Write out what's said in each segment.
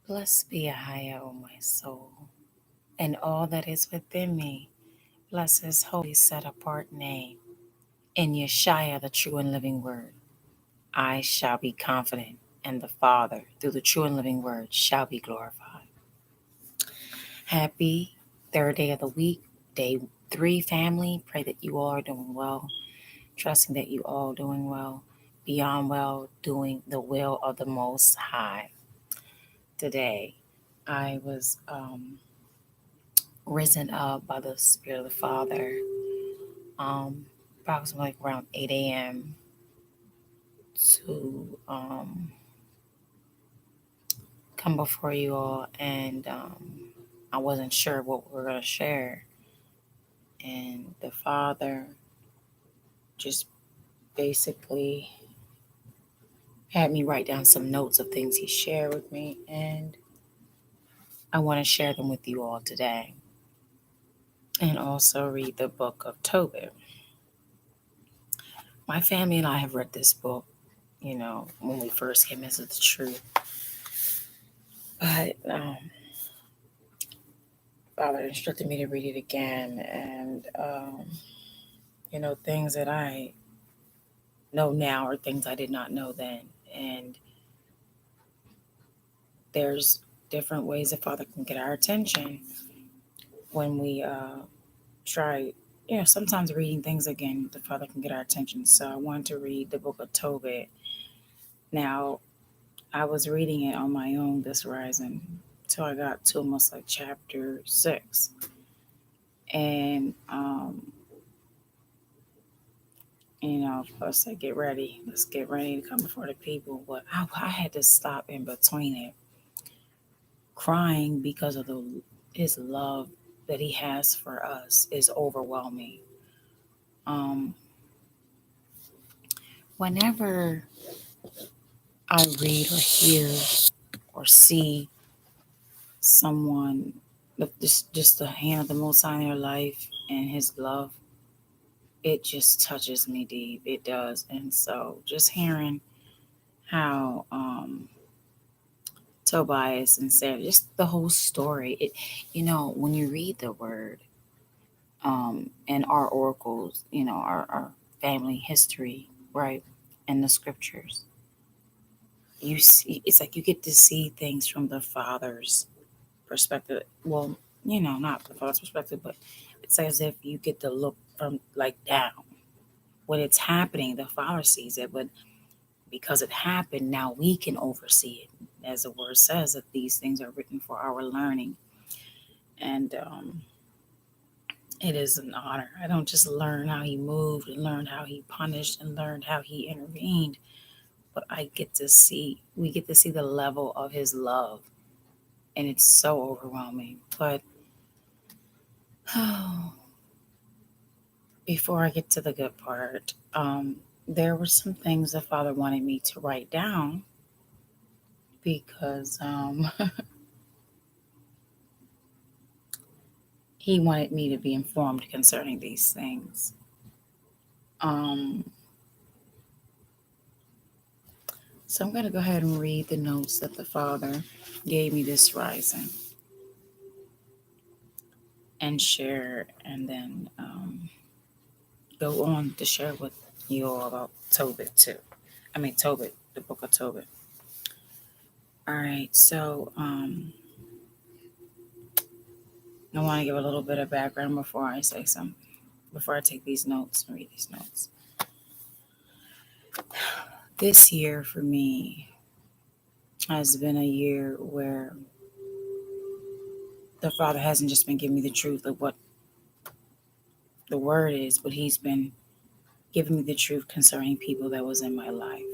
Blessed be Yahweh, O my soul, and all that is within me. Bless his holy set apart name. In Yeshua, the true and living word, I shall be confident, and the Father, through the true and living word, shall be glorified. Happy third day of the week, day 3, family. Pray that you all are doing well, trusting that you all doing well, beyond well, doing the will of the Most High. Today, I was risen up by the Spirit of the Father, um, approximately like around 8 a.m. to come before you all, and I wasn't sure what we were going to share. And the Father just basically had me write down some notes of things He shared with me, and I want to share them with you all today. And also read the book of Tobit. My family and I have read this book, when we first came into the truth. But Father instructed me to read it again, and things that I know now are things I did not know then, and there's different ways that Father can get our attention when we try. Sometimes reading things again, the Father can get our attention. So I wanted to read the book of Tobit. Now, I was reading it on my own this rising till I got to almost like chapter 6, and plus I get ready. Let's get ready to come before the people. But I had to stop in between it, crying because of His love that He has for us is overwhelming. Um, Whenever I read or hear or see someone, just the hand of the Most High in their life and His love, it just touches me deep. It does. And so just hearing how Tobias and Sarah, just the whole story. When you read the word and our oracles, our family history, right, and the scriptures, you see, it's like you get to see things from the Father's perspective. Well, not the Father's perspective, but it's as if you get to look from like down. When it's happening, the Father sees it, but because it happened, now we can oversee it. As the word says, that these things are written for our learning. And it is an honor. I don't just learn how He moved and learn how He punished and learned how He intervened, but we get to see the level of His love. And it's so overwhelming. But before I get to the good part, there were some things the Father wanted me to write down because He wanted me to be informed concerning these things. Um, so I'm going to go ahead and read the notes that the Father gave me this rising and share, and then go on to share with you all about Tobit too. Tobit, the book of Tobit. All right, so I want to give a little bit of background before I say something, before I take these notes and read these notes. This year for me has been a year where the Father hasn't just been giving me the truth of what the word is, but He's been giving me the truth concerning people that was in my life.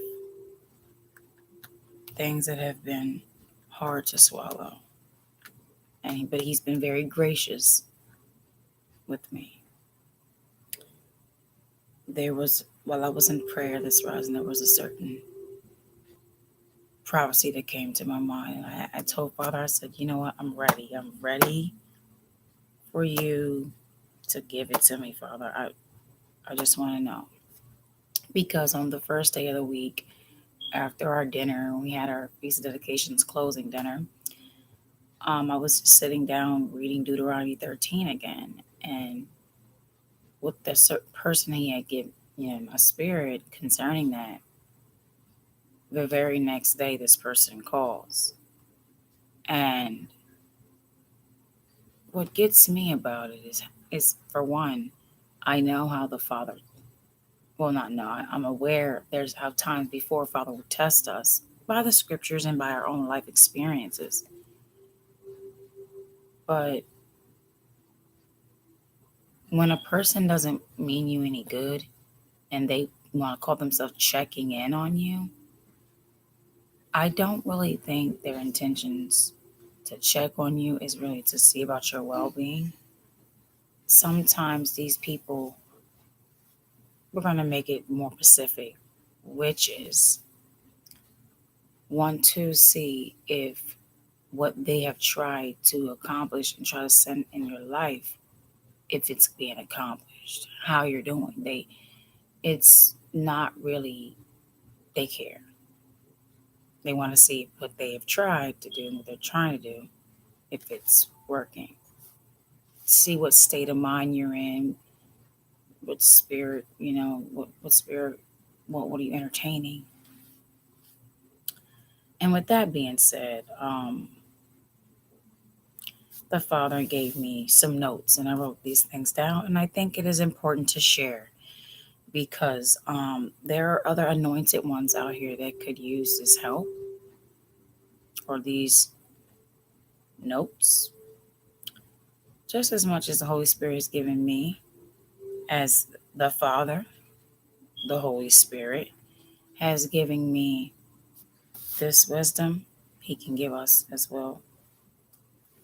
Things that have been hard to swallow. But He's been very gracious with me. While I was in prayer this rising, there was a certain prophecy that came to my mind. And I told Father, I said, you know what? I'm ready. I'm ready for you to give it to me, Father. I just want to know. Because on the first day of the week, after our dinner, we had our Feast of Dedications closing dinner. I was just sitting down reading Deuteronomy 13 again, and with the person he had given, my spirit concerning that, the very next day, this person calls. And what gets me about it is for one, I know how the Father, well, not know, I'm aware there's how times before Father would test us by the scriptures and by our own life experiences. But when a person doesn't mean you any good and they want to call themselves checking in on you, I don't really think their intentions to check on you is really to see about your well-being. Sometimes these people, we're going to make it more specific, witches want to see if what they have tried to accomplish and try to send in your life, if it's being accomplished, how you're doing. It's not really, they care. They want to see what they have tried to do and what they're trying to do, if it's working. See what state of mind you're in, what spirit, what spirit, what are you entertaining? And with that being said, the Father gave me some notes and I wrote these things down. And I think it is important to share because there are other anointed ones out here that could use this help or these notes just as much as the Holy Spirit has given me, as the Father, the Holy Spirit, has given me this wisdom. He can give us as well.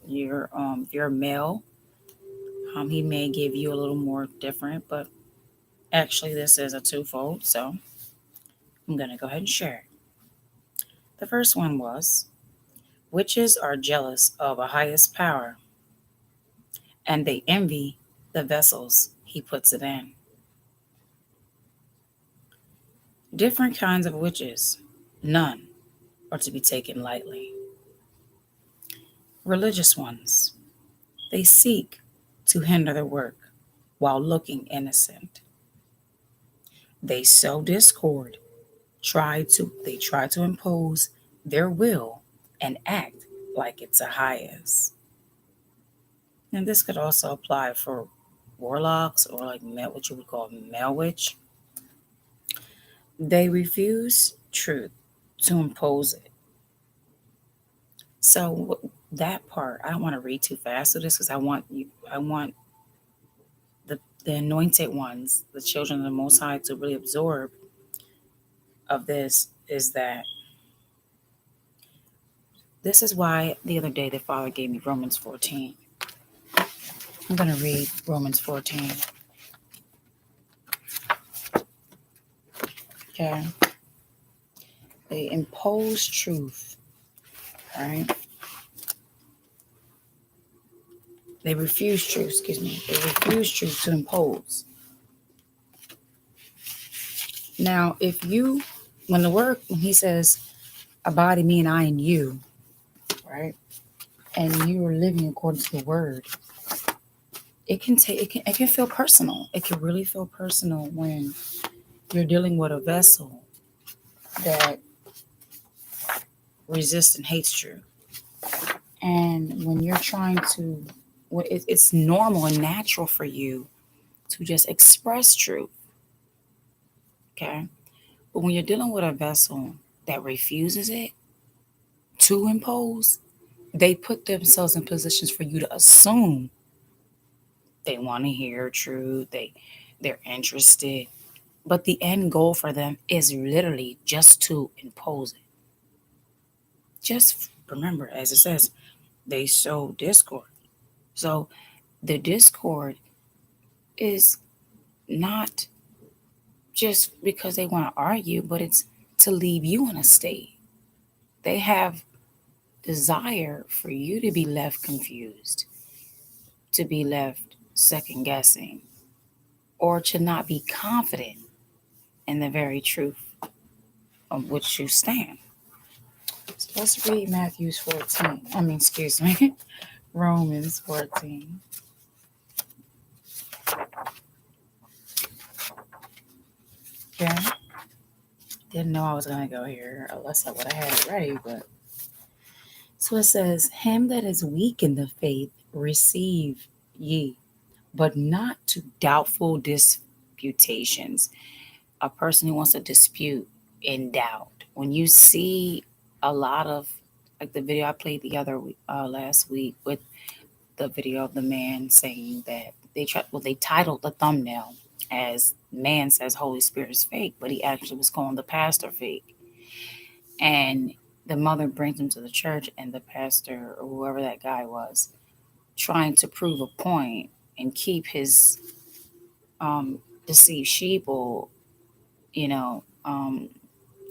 You're male. He may give you a little more different, but actually this is a twofold, so I'm gonna go ahead and share it. The first one was, witches are jealous of a highest power, and they envy the vessels he puts it in. Different kinds of witches, none are to be taken lightly. Religious ones, they seek to hinder the work while looking innocent. They sow discord, they try to impose their will and act like it's a highest. And this could also apply for warlocks or like what you would call male witch. They refuse truth to impose it. So that part, I don't want to read too fast of this because I want the anointed ones, the children of the Most High, to really absorb of this. Is that this is why the other day the Father gave me Romans 14. I'm going to read Romans 14. Okay. They impose truth, right? They refuse truth, excuse me. They refuse truth to impose. Now, when he says, abide in me and I in you, right? And you are living according to the word, it can feel personal. It can really feel personal when you're dealing with a vessel that resists and hates truth. And when you're trying to, it's normal and natural for you to just express truth. Okay. But when you're dealing with a vessel that refuses it to impose, they put themselves in positions for you to assume they want to hear truth, they're interested, but the end goal for them is literally just to impose it. Just remember, as it says, they sow discord. So the discord is not just because they want to argue, but it's to leave you in a state. They have desire for you to be left confused, to be left second guessing, or to not be confident in the very truth of which you stand. So let's read Matthew 14. I mean, excuse me, Romans 14. Okay. Didn't know I was going to go here, unless I would have had it ready. But so it says, him that is weak in the faith receive ye, but not to doubtful disputations. A person who wants to dispute in doubt. When you see a lot of, like the video I played the other last week with the video of the man saying that they titled the thumbnail as man says Holy Spirit is fake, but he actually was calling the pastor fake. And the mother brings him to the church, and the pastor or whoever that guy was trying to prove a point and keep his deceived sheeple, you know,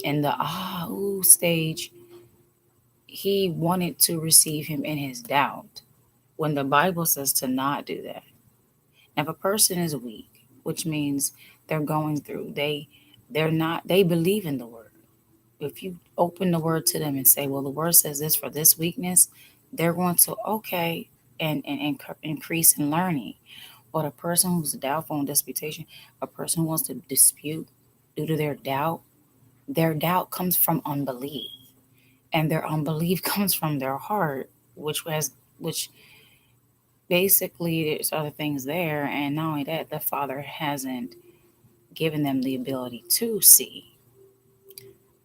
in the stage. He wanted to receive him in his doubt when the Bible says to not do that. Now, if a person is weak, which means they're going through, they're not, they believe in the word. If you open the word to them and say, well, the word says this for this weakness, they're going to, okay, and increase in learning. But a person who's doubtful in disputation, a person who wants to dispute due to their doubt comes from unbelief. And their unbelief comes from their heart, which basically there's other things there. And not only that, the Father hasn't given them the ability to see.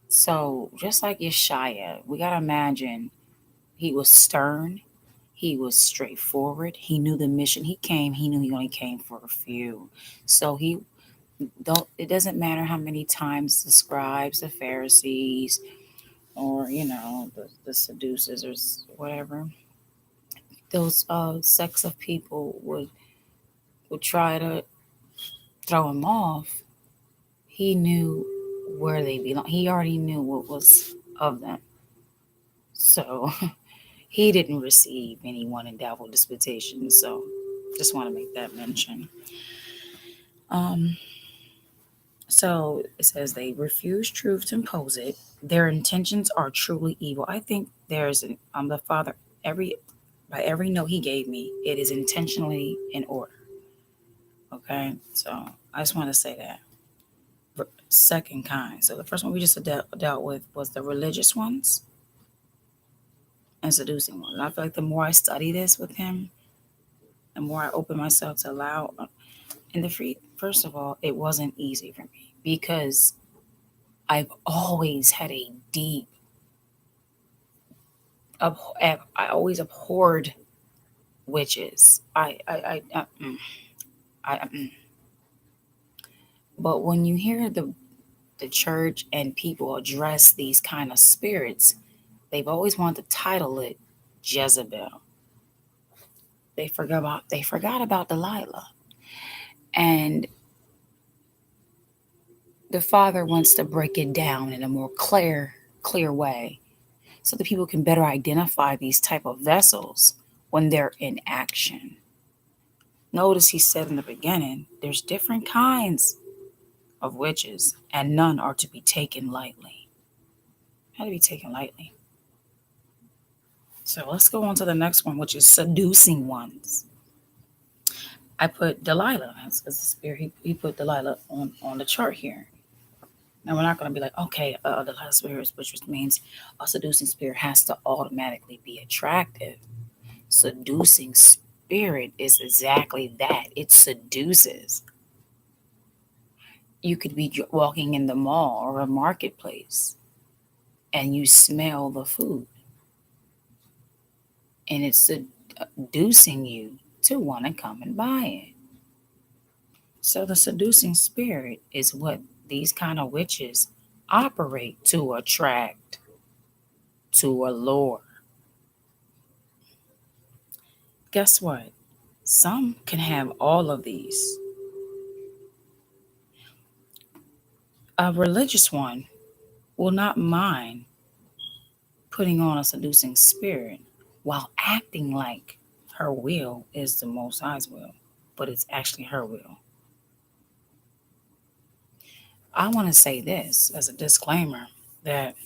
So just like Yeshaya, we gotta imagine he was stern, he was straightforward, he knew the mission he came, he knew he only came for a few. So he don't it doesn't matter how many times the scribes, the Pharisees, or the seducers or whatever, those sects of people would try to throw him off. He knew where they belong. He already knew what was of them. So he didn't receive anyone in doubtful disputation. So just want to make that mention. Um, so it says they refuse truth to impose it. Their intentions are truly evil. I think there's the Father by every note he gave me, it is intentionally in order. Okay, so I just want to say that. Second kind. So the first one we just dealt with was the religious ones and seducing ones. And I feel like the more I study this with him, the more I open myself to allow. And the free, first of all, it wasn't easy for me because I've always had a deep, I always abhorred witches. But when you hear the church and people address these kind of spirits, they've always wanted to title it Jezebel. They forgot about Delilah. And the Father wants to break it down in a more clear way so that people can better identify these type of vessels when they're in action. Notice he said in the beginning, there's different kinds of witches, and none are to be taken lightly. How to be taken lightly. So let's go on to the next one, which is seducing ones. I put Delilah as the spirit. He put Delilah on the chart here. Now we're not going to be like, okay, Delilah spirit, which means a seducing spirit has to automatically be attractive. Seducing spirit is exactly that. It seduces. You could be walking in the mall or a marketplace and you smell the food and it's seducing you to want to come and buy it. So the seducing spirit is what these kind of witches operate to attract, to allure. Guess what? Some can have all of these. A religious one will not mind putting on a seducing spirit while acting like her will is the Most High's will, but it's actually her will. I want to say this as a disclaimer that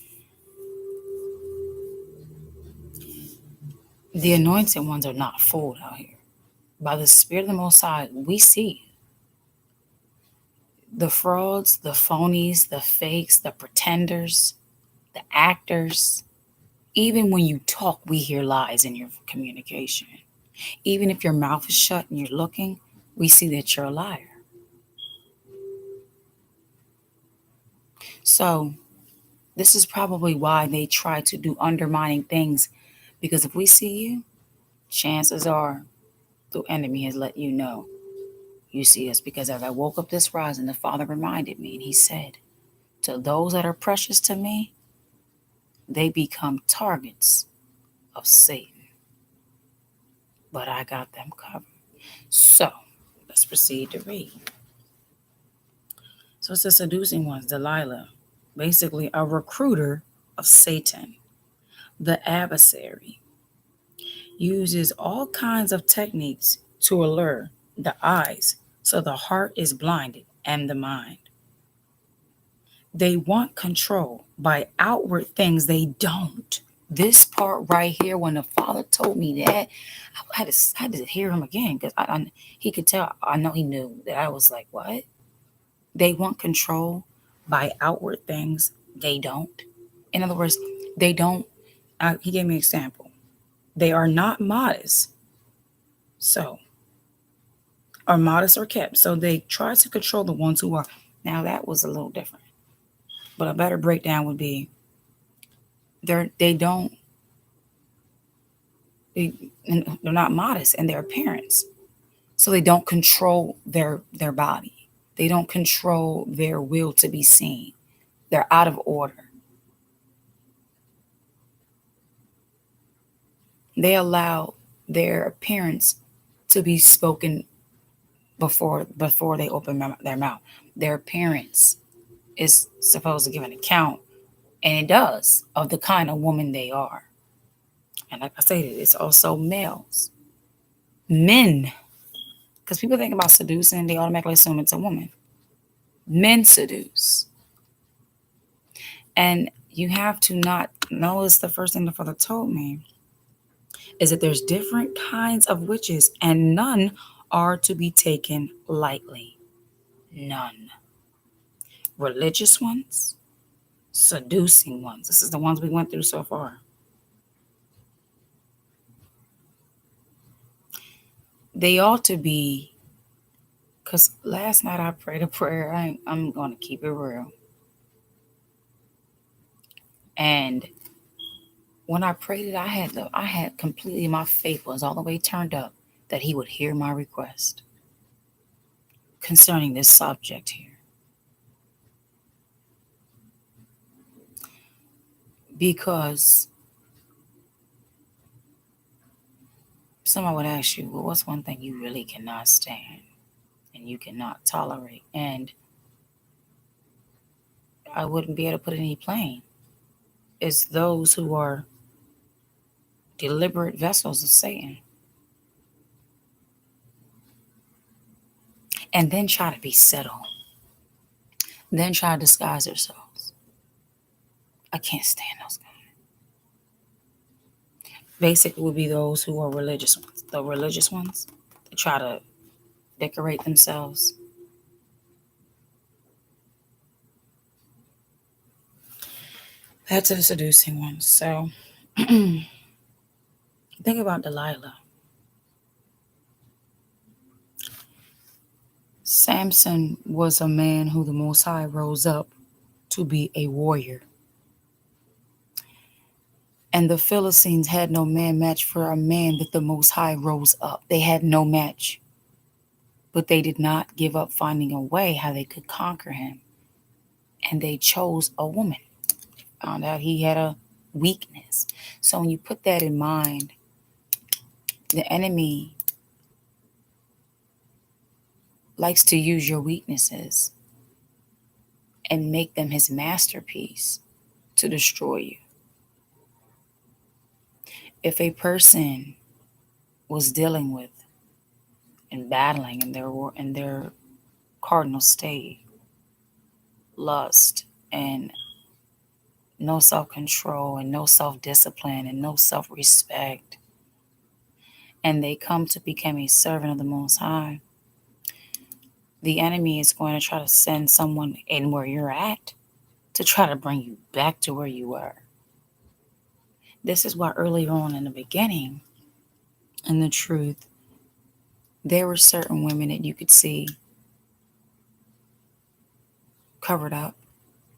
The anointed ones are not fooled out here. By the Spirit of the Most High, we see the frauds, the phonies, the fakes, the pretenders, the actors. Even when you talk, we hear lies in your communication. Even if your mouth is shut and you're looking, we see that you're a liar. So, this is probably why they try to do undermining things, because if we see you, chances are the enemy has let you know you see us. Because as I woke up this rising, the Father reminded me and He said, to those that are precious to me, they become targets of Satan. But I got them covered. So, let's proceed to read. So it's the seducing ones, Delilah, basically a recruiter of Satan. The adversary uses all kinds of techniques to allure the eyes so the heart is blinded and the mind. They want control by outward things they don't. This part right here, when the Father told me that, I had to hear him again because he could tell. I know he knew that I was like, what? They want control by outward things they don't. In other words, they don't. He gave me an example. They are not modest. So, are modest or kept. So they try to control the ones who are. Now that was a little different. But a better breakdown would be they don't they, they're not modest in their appearance. So they don't control their body. They don't control their will to be seen. They're out of order. They allow their appearance to be spoken before they open their mouth. Their appearance is supposed to give an account, and it does, of the kind of woman they are. And like I said, it's also males, men, because people think about seducing, they automatically assume it's a woman. Men seduce, and you have to not notice the first thing the Father told me is that there's different kinds of witches, and none are to be taken lightly. None. Religious ones, seducing ones. This is the ones we went through so far. They ought to be, because last night I prayed a prayer. I'm going to keep it real. And when I prayed it, I had completely, my faith was all the way turned up that He would hear my request concerning this subject here. Because someone would ask you, well, what's one thing you really cannot stand and you cannot tolerate? And I wouldn't be able to put it any plain. It's those who are deliberate vessels of Satan. And then try to be settled. Then try to disguise themselves. I can't stand those guys. Basically would be those who are religious ones. The religious ones that try to decorate themselves. That's the seducing ones. So think about Delilah. Samson was a man who the Most High rose up to be a warrior. And the Philistines had no man match for a man that the Most High rose up. They had no match. But they did not give up finding a way how they could conquer him. And they chose a woman. Found out he had a weakness. So when you put that in mind, the enemy likes to use your weaknesses and make them his masterpiece to destroy you. If a person was dealing with and battling in their cardinal state, lust and no self-control and no self-discipline and no self-respect, and they come to become a servant of the Most High, the enemy is going to try to send someone in where you're at to try to bring you back to where you were. This is why earlier on in the beginning, in the truth, there were certain women that you could see covered up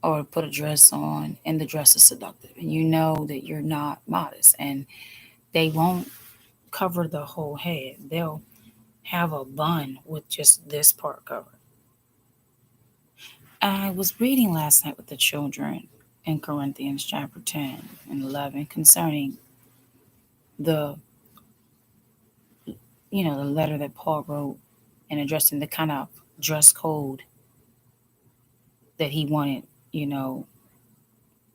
or put a dress on, and the dress is seductive. And you know that you're not modest, and they won't cover the whole head. They'll have a bun with just this part covered. I was reading last night with the children in Corinthians chapter 10 and 11 concerning the the letter that Paul wrote and addressing the kind of dress code that he wanted, you know,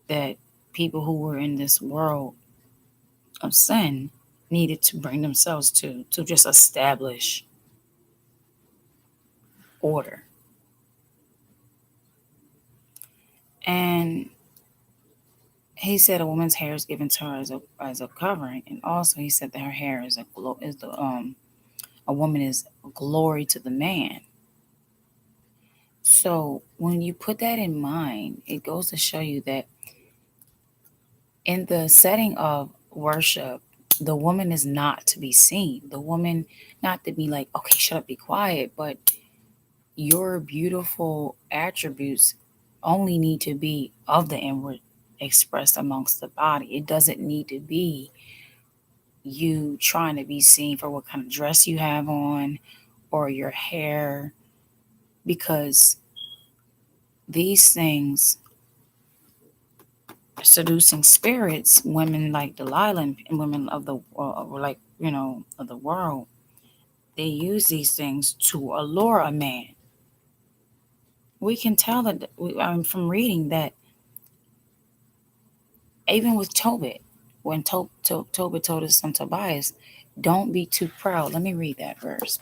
that people who were in this world of sin needed to bring themselves to just establish order. And he said a woman's hair is given to her as a covering, and also he said that her hair is a woman is glory to the man. So when you put that in mind, it goes to show you that in the setting of worship, the woman is not to be seen. The woman not to be like, okay, shut up, be quiet, but your beautiful attributes only need to be of the inward expressed amongst the body. It doesn't need to be you trying to be seen for what kind of dress you have on or your hair, because these things are seducing spirits. Women like Delilah and women of the like of the world, they use these things to allure a man. We can tell that from reading that even with Tobit, when Tobit told his son Tobias, don't be too proud. Let me read that verse.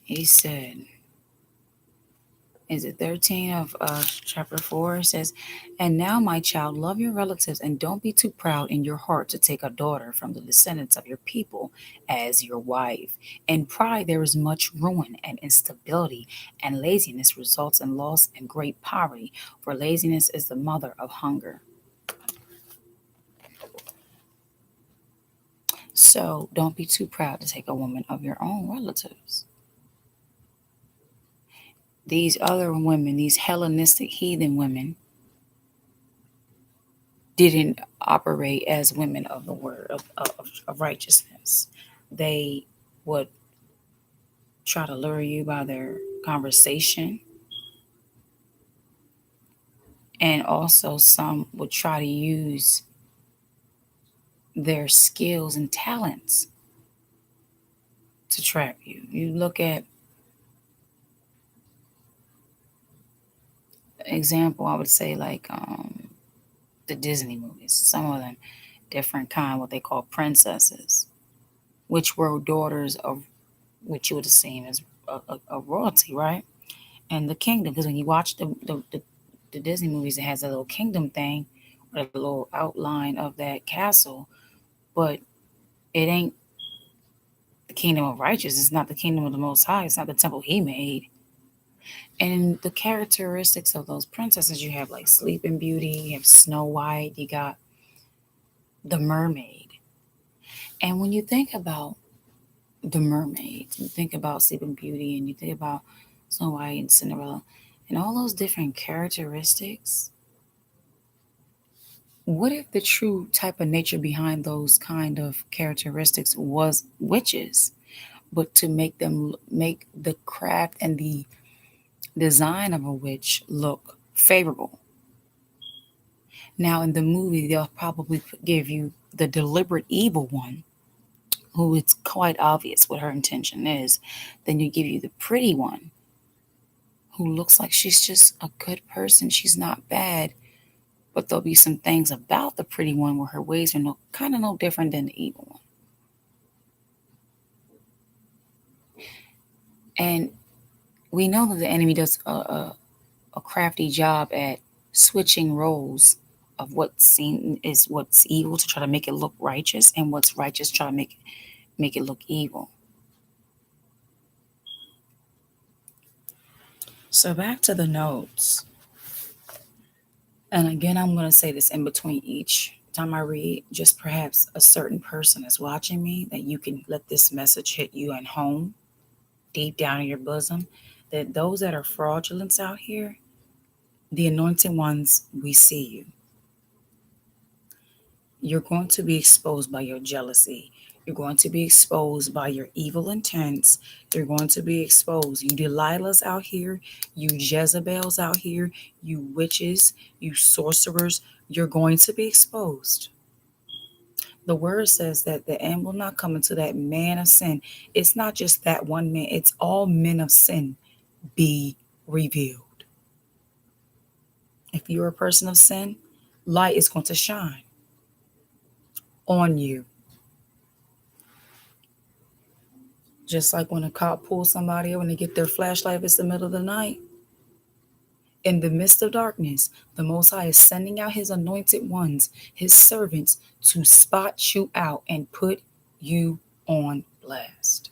He said, is it 13 of chapter 4? It says, and now, my child, love your relatives and don't be too proud in your heart to take a daughter from the descendants of your people as your wife. In pride, there is much ruin and instability, and laziness results in loss and great poverty, for laziness is the mother of hunger. So don't be too proud to take a woman of your own relatives. These other women, these Hellenistic heathen women, didn't operate as women of the word of righteousness. They would try to lure you by their conversation, and also some would try to use their skills and talents to trap you. You look at example, I would say like the Disney movies, some of them different kind, what they call princesses, which were daughters of what you would assume as a royalty, right? And the kingdom, because when you watch the Disney movies, it has a little kingdom thing or a little outline of that castle, but it ain't the kingdom of righteousness. It's not the kingdom of the Most High. It's not the temple He made. And the characteristics of those princesses, you have like Sleeping Beauty, you have Snow White, you got the mermaid. And when you think about the mermaids, you think about Sleeping Beauty, and you think about Snow White and Cinderella, and all those different characteristics, what if the true type of nature behind those kind of characteristics was witches, but to make the craft and the design of a witch look favorable? Now in the movie, they'll probably give you the deliberate evil one, who it's quite obvious what her intention is. Then you give you the pretty one, who looks like she's just a good person. She's not bad, but there'll be some things about the pretty one where her ways are no different than the evil one. And we know that the enemy does a crafty job at switching roles of what's seen is what's evil to try to make it look righteous, and what's righteous try to make it look evil. So back to the notes. And again, I'm going to say this in between each time I read, just perhaps a certain person is watching me, that you can let this message hit you at home, deep down in your bosom, that those that are fraudulent out here, the anointed ones, we see you. You're going to be exposed by your jealousy. You're going to be exposed by your evil intents. You're going to be exposed. You Delilahs out here, you Jezebels out here, you witches, you sorcerers, you're going to be exposed. The word says that the end will not come into that man of sin. It's not just that one man, it's all men of sin be revealed. If you're a person of sin, light is going to shine on you. Just like when a cop pulls somebody over and they get their flashlight if it's the middle of the night. In the midst of darkness, the Most High is sending out his anointed ones, his servants, to spot you out and put you on blast.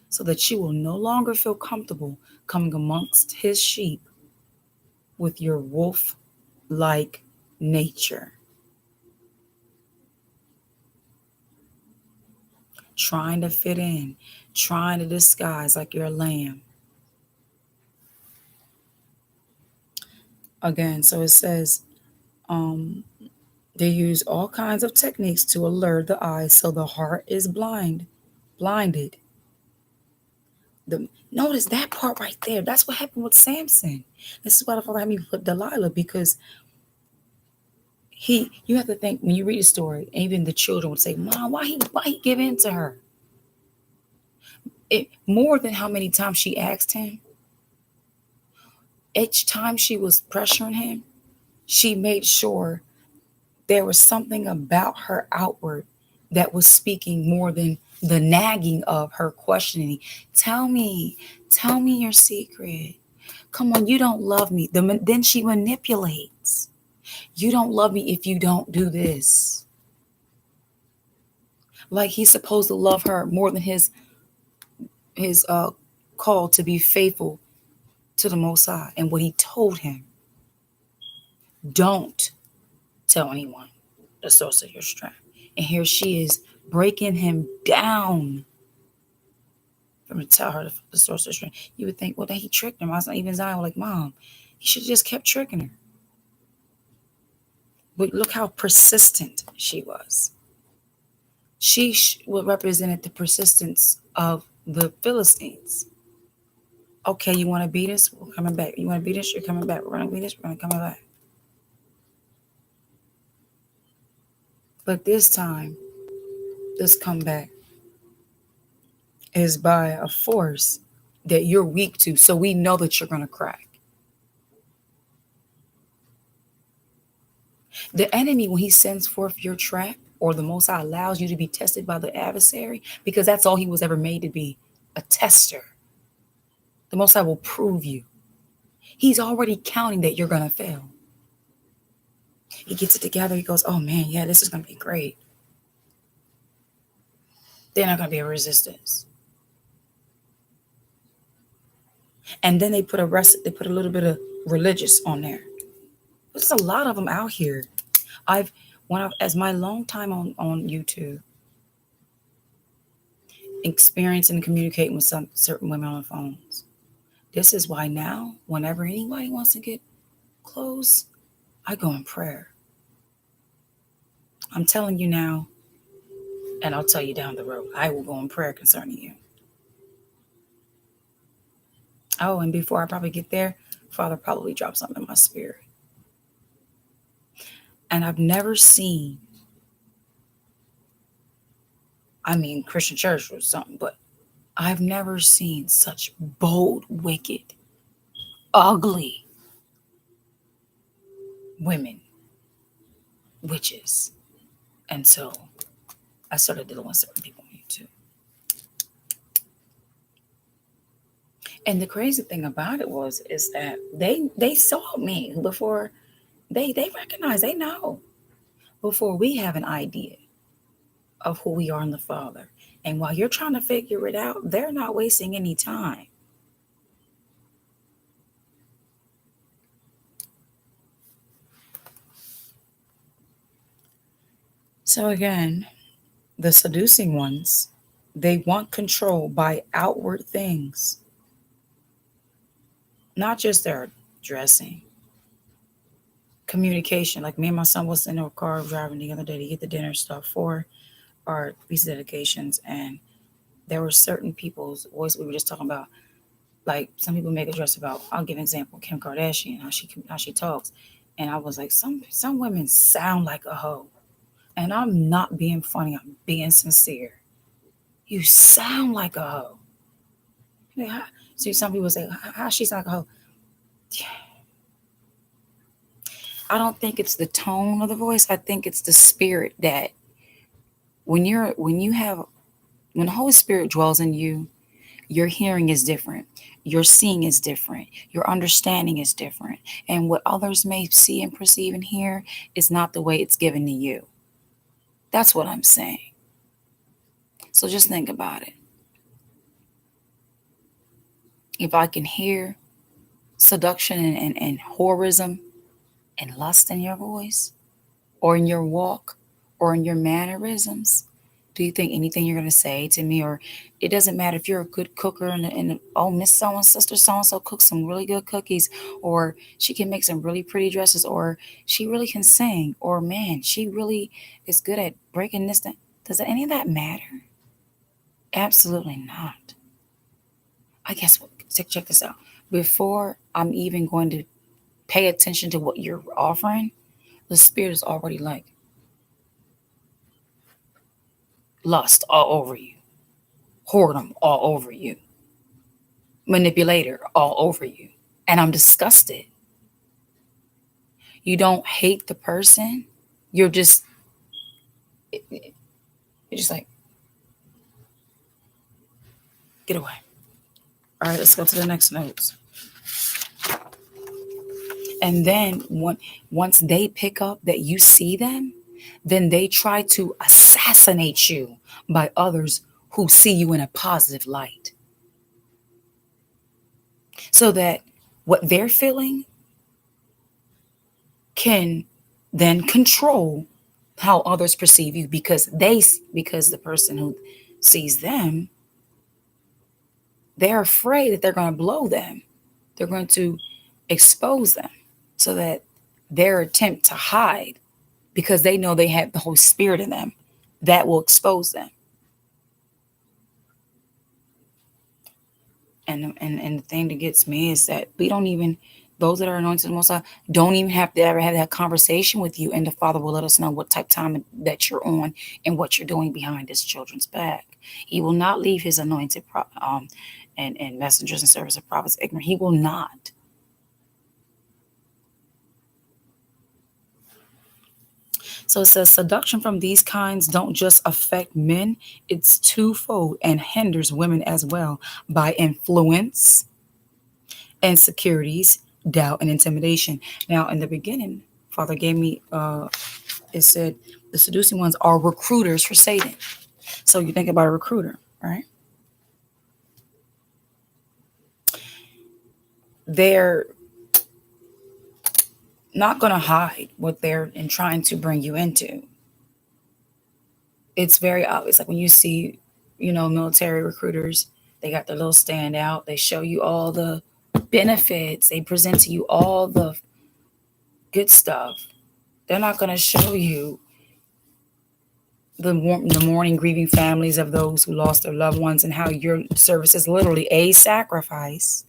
So that you will no longer feel comfortable coming amongst his sheep with your wolf-like nature. Trying to fit in, trying to disguise like you're a lamb. Again, so it says, they use all kinds of techniques to allure the eyes so the heart is blinded. Notice that part right there. That's what happened with Samson. This is why the Father had me put Delilah, because you have to think, when you read the story, even the children would say, Mom, why he give in to her? More than how many times she asked him, each time she was pressuring him, she made sure there was something about her outward that was speaking more than the nagging of her questioning. Tell me your secret. Come on, you don't love me. Then she manipulates. You don't love me if you don't do this. Like he's supposed to love her more than his call to be faithful to the Most High and what he told him. Don't tell anyone the source of your strength. And here she is breaking him down from to tell her the source of strength. You would think, well, then he tricked her. I was not even Zion, like, Mom, he should have just kept tricking her. But look how persistent she was. She represented the persistence of the Philistines. Okay, you want to beat us? We're coming back. You want to beat us? You're coming back. We're going to beat us? We're going to come back. But this time, this comeback is by a force that you're weak to, so we know that you're going to crack. The enemy, when he sends forth your trap, or the Most High allows you to be tested by the adversary, because that's all he was ever made to be, a tester. The Most High will prove you. He's already counting that you're going to fail. He gets it together. He goes, oh man, yeah, this is going to be great. They're not going to be a resistance. And then they put a little bit of religious on there. There's a lot of them out here. As my long time on YouTube, experiencing and communicating with some certain women on the phones. This is why now, whenever anybody wants to get close, I go in prayer. I'm telling you now, and I'll tell you down the road, I will go in prayer concerning you. Oh, and before I probably get there, Father probably dropped something in my spirit. And I've never seen, Christian church or something, but I've never seen such bold, wicked, ugly women, witches. And so I started dealing with certain people on YouTube. And the crazy thing about it is that they saw me before They recognize, they know before we have an idea of who we are in the Father. And while you're trying to figure it out, they're not wasting any time. So again, the seducing ones, they want control by outward things, not just their dressing. Communication, like me and my son was in a car driving the other day to get the dinner stuff for our feast dedications, and there were certain people's voice we were just talking about. Like some people make a dress about. I'll give an example: Kim Kardashian, how she talks, and I was like, some women sound like a hoe, and I'm not being funny. I'm being sincere. You sound like a hoe. Like, see, some people say, how she's like a hoe. I don't think it's the tone of the voice. I think it's the spirit that when the Holy Spirit dwells in you, your hearing is different. Your seeing is different. Your understanding is different. And what others may see and perceive and hear is not the way it's given to you. That's what I'm saying. So just think about it. If I can hear seduction and horrorism and lust in your voice, or in your walk, or in your mannerisms, do you think anything you're going to say to me, or it doesn't matter if you're a good cooker and oh, Miss So-and-so, sister so-and-so cooks some really good cookies, or she can make some really pretty dresses, or she really can sing, or man, she really is good at breaking this down. Does any of that matter? Absolutely not. I guess, check this out. Before I'm even going to pay attention to what you're offering, the Spirit is already like lust all over you, whoredom all over you, manipulator all over you. And I'm disgusted. You don't hate the person. You're just, you're just like, get away. All right, let's go to the next notes. And then once they pick up that you see them, then they try to assassinate you by others who see you in a positive light. So that what they're feeling can then control how others perceive you, because the person who sees them, they're afraid that they're going to blow them. They're going to expose them, so that their attempt to hide, because they know they have the Holy Spirit in them, that will expose them. And the thing that gets me is that we don't even, those that are anointed Most High, don't even have to ever have that conversation with you, and the Father will let us know what type of time that you're on and what you're doing behind His children's back. He will not leave His anointed and messengers and servants of prophets ignorant. He will not. So it says seduction from these kinds don't just affect men, it's twofold and hinders women as well by influence, insecurities, doubt, and intimidation. Now, in the beginning, Father gave me, it said the seducing ones are recruiters for Satan. So you think about a recruiter, right? They're not going to hide what they're in trying to bring you into. It's very obvious. Like when you see, military recruiters, they got their little standout. They show you all the benefits. They present to you all the good stuff. They're not going to show you the mourning, grieving families of those who lost their loved ones, and how your service is literally a sacrifice.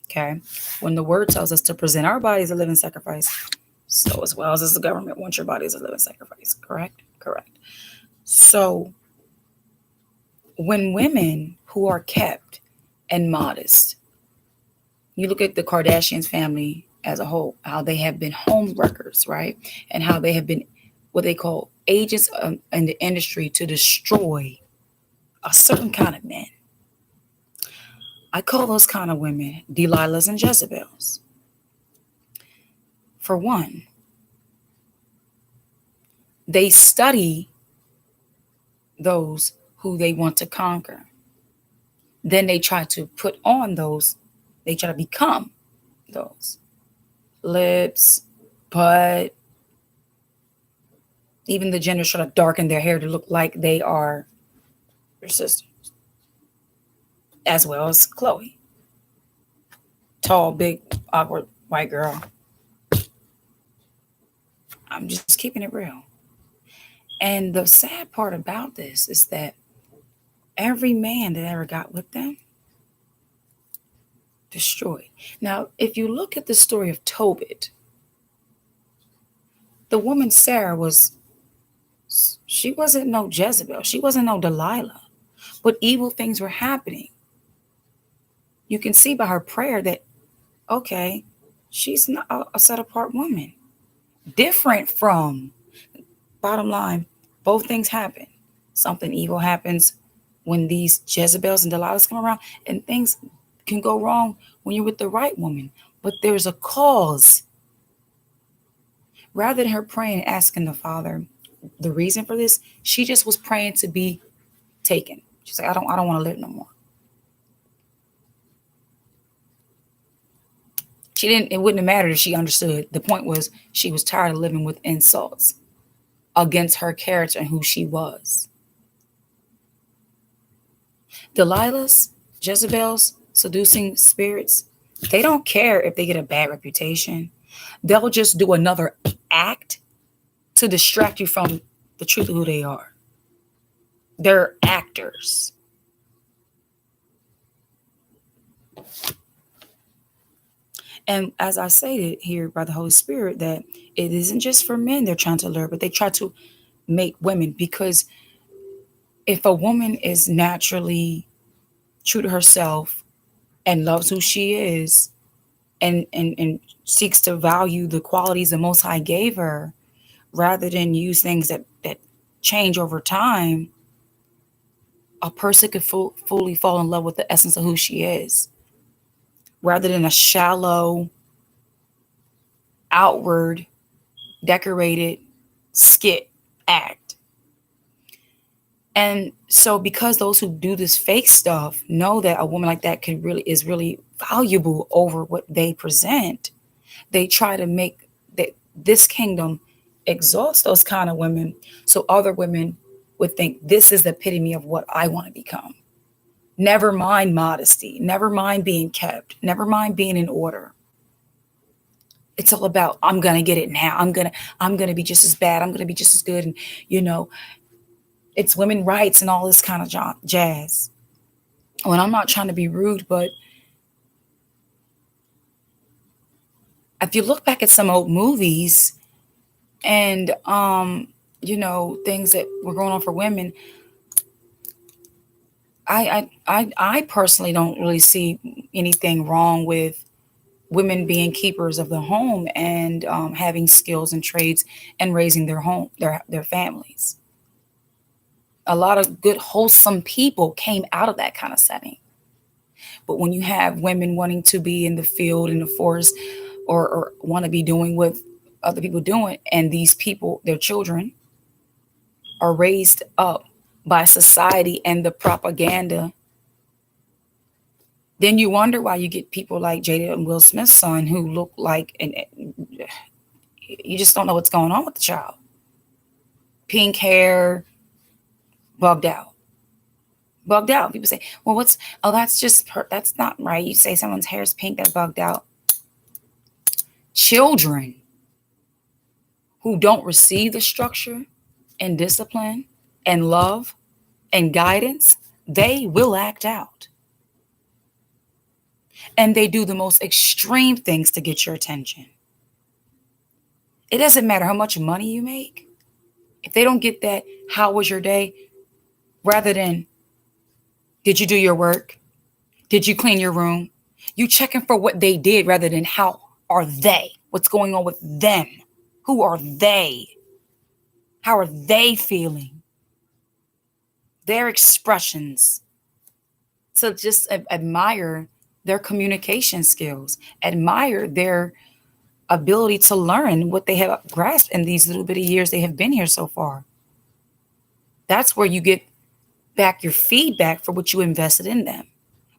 Okay? When the word tells us to present our bodies a living sacrifice, so as well as the government wants your body as a living sacrifice. Correct? Correct. So when women who are kept and modest, you look at the Kardashians family as a whole, how they have been home wreckers, right? And how they have been what they call agents in the industry to destroy a certain kind of men. I call those kind of women Delilahs and Jezebels. For one, they study those who they want to conquer. Then they try to put on those, they try to become those. Lips, butt, even the genders try to darken their hair to look like they are their sisters, as well as Chloe. Tall, big, awkward white girl. I'm just keeping it real. And the sad part about this is that every man that ever got with them, destroyed. Now, if you look at the story of Tobit, the woman Sarah she wasn't no Jezebel. She wasn't no Delilah. But evil things were happening. You can see by her prayer that, okay, she's not a set apart woman. Different from, bottom line, both things happen. Something evil happens when these Jezebels and Delilahs come around, and things can go wrong when you're with the right woman. But there's a cause. Rather than her praying and asking the Father the reason for this, she just was praying to be taken. She's like, I don't want to live no more. It wouldn't have mattered if she understood. The point was she was tired of living with insults against her character and who she was. Delilah's, Jezebel's, seducing spirits, they don't care if they get a bad reputation. They'll just do another act to distract you from the truth of who they are. They're actors. And as I stated here by the Holy Spirit, that it isn't just for men they're trying to lure, but they try to make women. Because if a woman is naturally true to herself and loves who she is and seeks to value the qualities the Most High gave her, rather than use things that change over time, a person could fully fall in love with the essence of who she is, rather than a shallow, outward, decorated skit act. And so because those who do this fake stuff know that a woman like that is really valuable over what they present, they try to make this kingdom exalts those kind of women, so other women would think this is the epitome of what I want to become. Never mind modesty, never mind being kept, never mind being in order. It's all about, I'm gonna get it now. I'm gonna be just as bad. I'm gonna be just as good. And it's women rights and all this kind of jazz. When I'm not trying to be rude, but if you look back at some old movies and things that were going on for women, I personally don't really see anything wrong with women being keepers of the home and having skills and trades and raising their families. A lot of good, wholesome people came out of that kind of setting. But when you have women wanting to be in the field, in the forest, or want to be doing what other people doing, and these people, their children, are raised up by society and the propaganda, then you wonder why you get people like Jada and Will Smith's son who look like, and you just don't know what's going on with the child. Pink hair, bugged out. People say, well, that's not right. You say someone's hair is pink, that's bugged out. Children who don't receive the structure and discipline and love and guidance, they will act out. And they do the most extreme things to get your attention. It doesn't matter how much money you make. If they don't get that, how was your day? Rather than, did you do your work? Did you clean your room? You checking for what they did rather than how are they? What's going on with them? Who are they? How are they feeling? Their expressions. So just admire their communication skills. Admire their ability to learn what they have grasped in these little bitty years they have been here so far. That's where you get back your feedback for what you invested in them.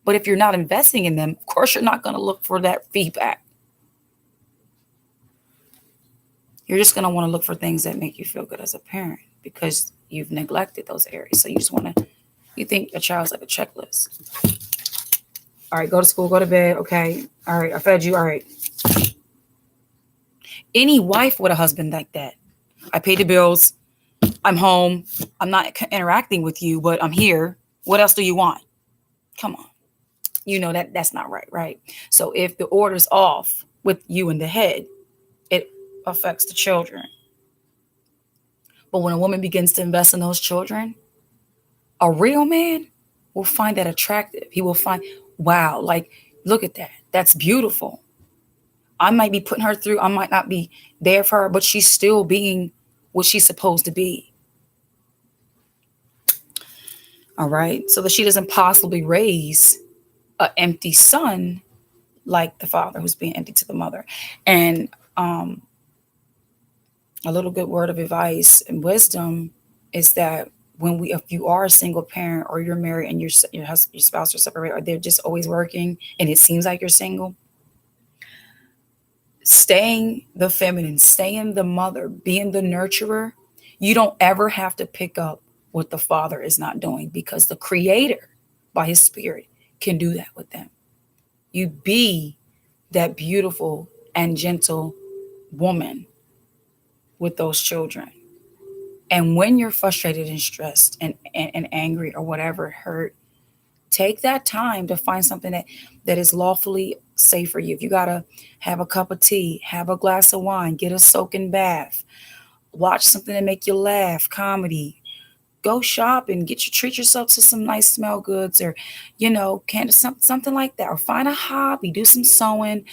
But if you're not investing in them, of course, you're not going to look for that feedback. You're just going to want to look for things that make you feel good as a parent because you've neglected those areas. So you just want to, you think a child's like a checklist. All right, go to school, go to bed. Okay. All right, I fed you. All right. Any wife with a husband like that. I paid the bills. I'm home. I'm not interacting with you, but I'm here. What else do you want? Come on. You know that's not right, right? So if the order's off with you in the head, it affects the children. But when a woman begins to invest in those children, a real man will find that attractive. He will find, wow, like, look at that. That's beautiful. I might be putting her through. I might not be there for her, but she's still being what she's supposed to be. All right. So that she doesn't possibly raise an empty son like the father who's being empty to the mother. And a little good word of advice and wisdom is that if you are a single parent or you're married and your husband, your spouse are separated, or they're just always working and it seems like you're single, staying the feminine, staying the mother, being the nurturer, you don't ever have to pick up what the father is not doing because the creator by his spirit can do that with them. You be that beautiful and gentle woman with those children. And when you're frustrated and stressed and angry or whatever, hurt, take that time to find something that is lawfully safe for you. If you got to have a cup of tea, have a glass of wine, get a soaking bath, watch something that make you laugh, comedy, go shop and treat yourself to some nice smell goods or, something like that. Or find a hobby, do some sewing,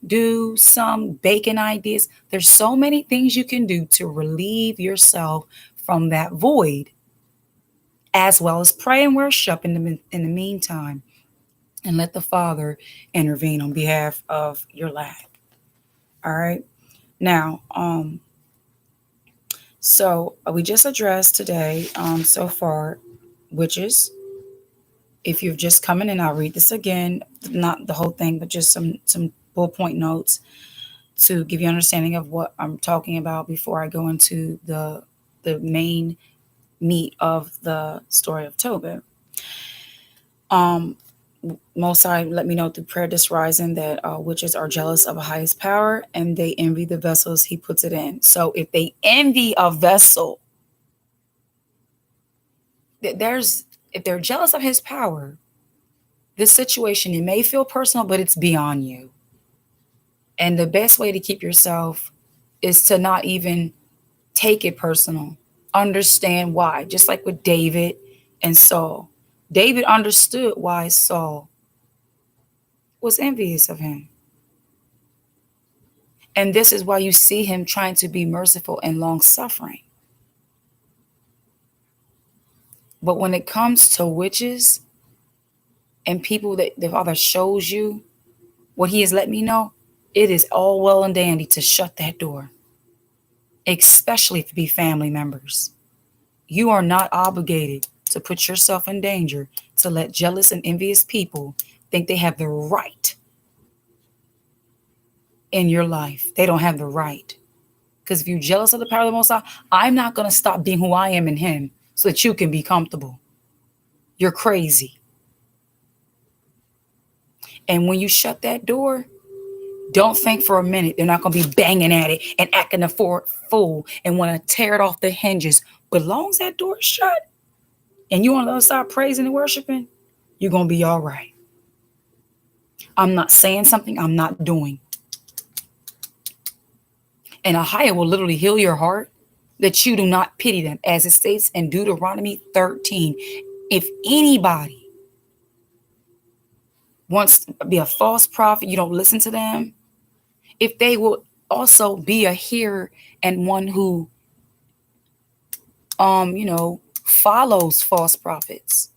do some baking ideas. There's so many things you can do to relieve yourself from that void, as well as pray and worship in the meantime, and let the Father intervene on behalf of your lack. All right. Now, so we just addressed today so far witches. If you've just come in, and I'll read this again, not the whole thing, but just some bullet point notes to give you understanding of what I'm talking about before I go into the main meat of the story of Tobit. Most High let me know through prayer this rising that witches are jealous of a highest power and they envy the vessels he puts it in. So if they envy a vessel, if they're jealous of his power, this situation, it may feel personal, but it's beyond you. And the best way to keep yourself is to not even take it personal. Understand why. Just like with David and Saul. David understood why Saul was envious of him. And this is why you see him trying to be merciful and long-suffering. But when it comes to witches and people that the Father shows you, what he has let me know, it is all well and dandy to shut that door, especially if it be family members. You are not obligated to put yourself in danger to let jealous and envious people think they have the right in your life. They don't have the right. Because if you're jealous of the power of the Most High, I'm not going to stop being who I am in him so that you can be comfortable. You're crazy. And when you shut that door, don't think for a minute they're not going to be banging at it and acting a fool and want to tear it off the hinges. But as long as that door is shut and you on the other side praising and worshiping, you're going to be all right. I'm not saying something I'm not doing. And Ahia will literally heal your heart that you do not pity them, as it states in Deuteronomy 13. If anybody wants to be a false prophet, you don't listen to them. If they will also be a hearer and one who, follows false prophets,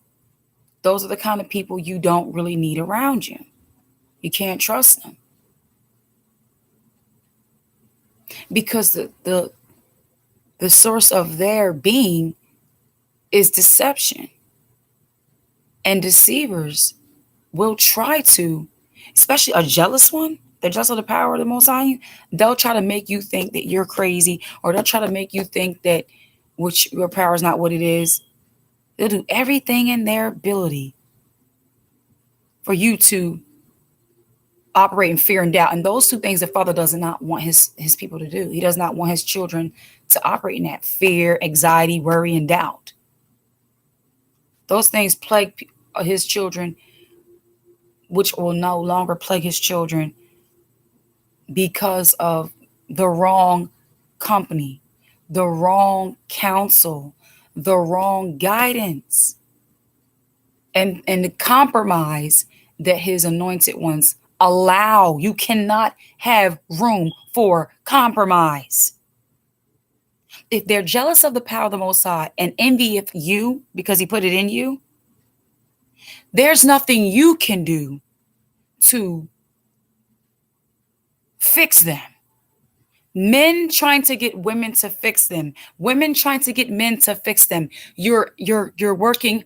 those are the kind of people you don't really need around you. You can't trust them. because the source of their being is deception. And deceivers will try to, especially a jealous one, they're jealous of the power of the Most High, they'll try to make you think that you're crazy, or they'll try to make you think that which your power is not what it is. They'll do everything in their ability for you to operate in fear and doubt. And those two things the Father does not want his people to do. He does not want his children to operate in that fear, anxiety, worry, and doubt. Those things plague his children, which will no longer plague his children because of the wrong company, the wrong counsel, the wrong guidance, and the compromise that his anointed ones allow. You cannot have room for compromise. If they're jealous of the power of the Most High and envy of you because he put it in you, there's nothing you can do to fix them. Men trying to get women to fix them, women trying to get men to fix them. You're working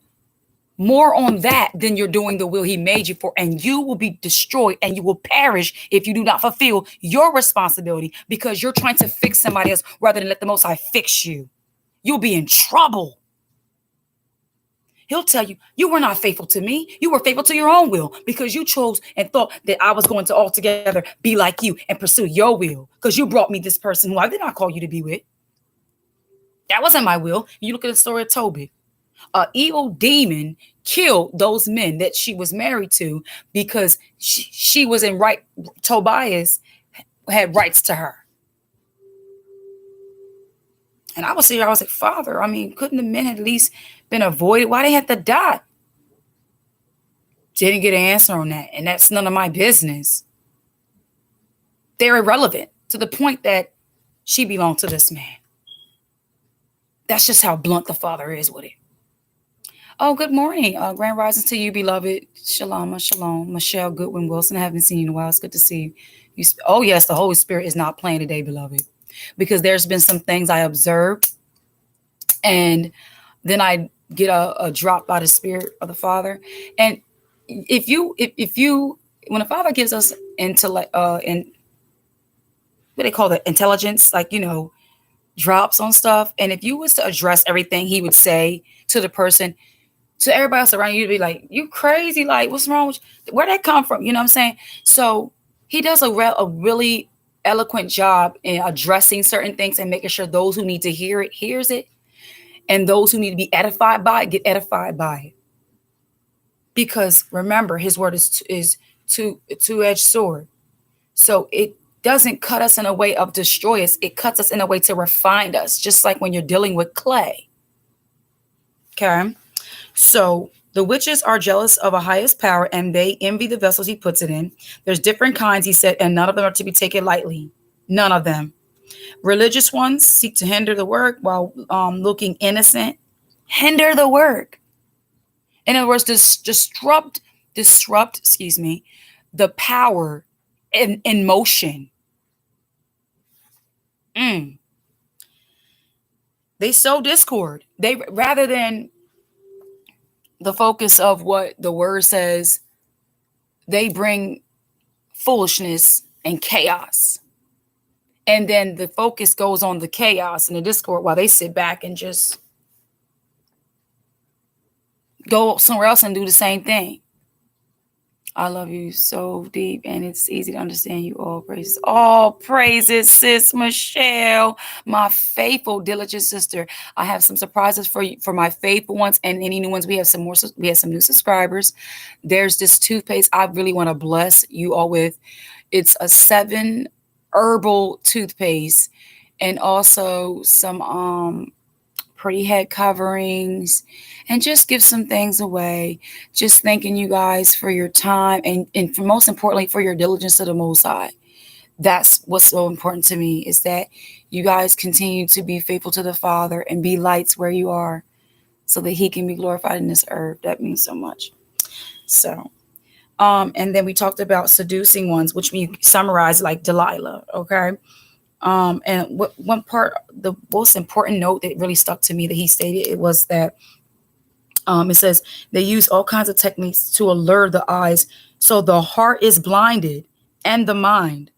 more on that than you're doing the will he made you for, and you will be destroyed and you will perish if you do not fulfill your responsibility, because you're trying to fix somebody else rather than let the Most High fix you. You'll be in trouble. He'll tell you, you were not faithful to me. You were faithful to your own will, because you chose and thought that I was going to altogether be like you and pursue your will, because you brought me this person who I did not call you to be with. That wasn't my will. You look at the story of Tobit. An evil demon killed those men that she was married to because she was in right. Tobias had rights to her. And I was here, I was like, Father, I mean, couldn't the men at least been avoided? Why they had to die? Didn't get an answer on that. And that's none of my business. They're irrelevant to the point that she belonged to this man. That's just how blunt the Father is with it. Oh, good morning. Grand rising to you, beloved. Shalom, shalom. Michelle Goodwin Wilson. I haven't seen you in a while. It's good to see you. Oh, yes, the Holy Spirit is not playing today, beloved, because there's been some things I observed, and then I get a drop by the Spirit of the Father. And if you, when the Father gives us intellect, and what they call the intelligence, like, drops on stuff, and if you was to address everything he would say to the person, to everybody else around you, to be like, you crazy, like, what's wrong with you? Where'd that come from? You know what I'm saying? So he does a really eloquent job in addressing certain things and making sure those who need to hear it hears it, and those who need to be edified by it get edified by it. Because remember, his word is two-edged sword. So it doesn't cut us in a way of destroy us. It cuts us in a way to refine us, just like when you're dealing with clay. Okay. So the witches are jealous of a highest power, and they envy the vessels he puts it in. There's different kinds, he said, and none of them are to be taken lightly. None of them. Religious ones seek to hinder the work while looking innocent. Hinder the work. In other words, disrupt, the power in motion. They sow discord. They, rather than the focus of what the word says, they bring foolishness and chaos. And then the focus goes on the chaos and the discord while they sit back and just go somewhere else and do the same thing. I love you so deep, and it's easy to understand you. All praises. All praises, sis Michelle, my faithful, diligent sister. I have some surprises for you, for my faithful ones, and any new ones. We have some more. We have some new subscribers. There's this toothpaste I really want to bless you all with. It's a 7 herbal toothpaste, and also some pretty head coverings, and just give some things away. Just thanking you guys for your time, and for, most importantly, for your diligence to the Most High. That's what's so important to me, is that you guys continue to be faithful to the Father and be lights where you are, so that he can be glorified in this earth. That means so much. So, and then we talked about seducing ones, which we summarize like Delilah. Okay. And one part, the most important note that really stuck to me that he stated, it was that it says they use all kinds of techniques to allure the eyes, so the heart is blinded and the mind.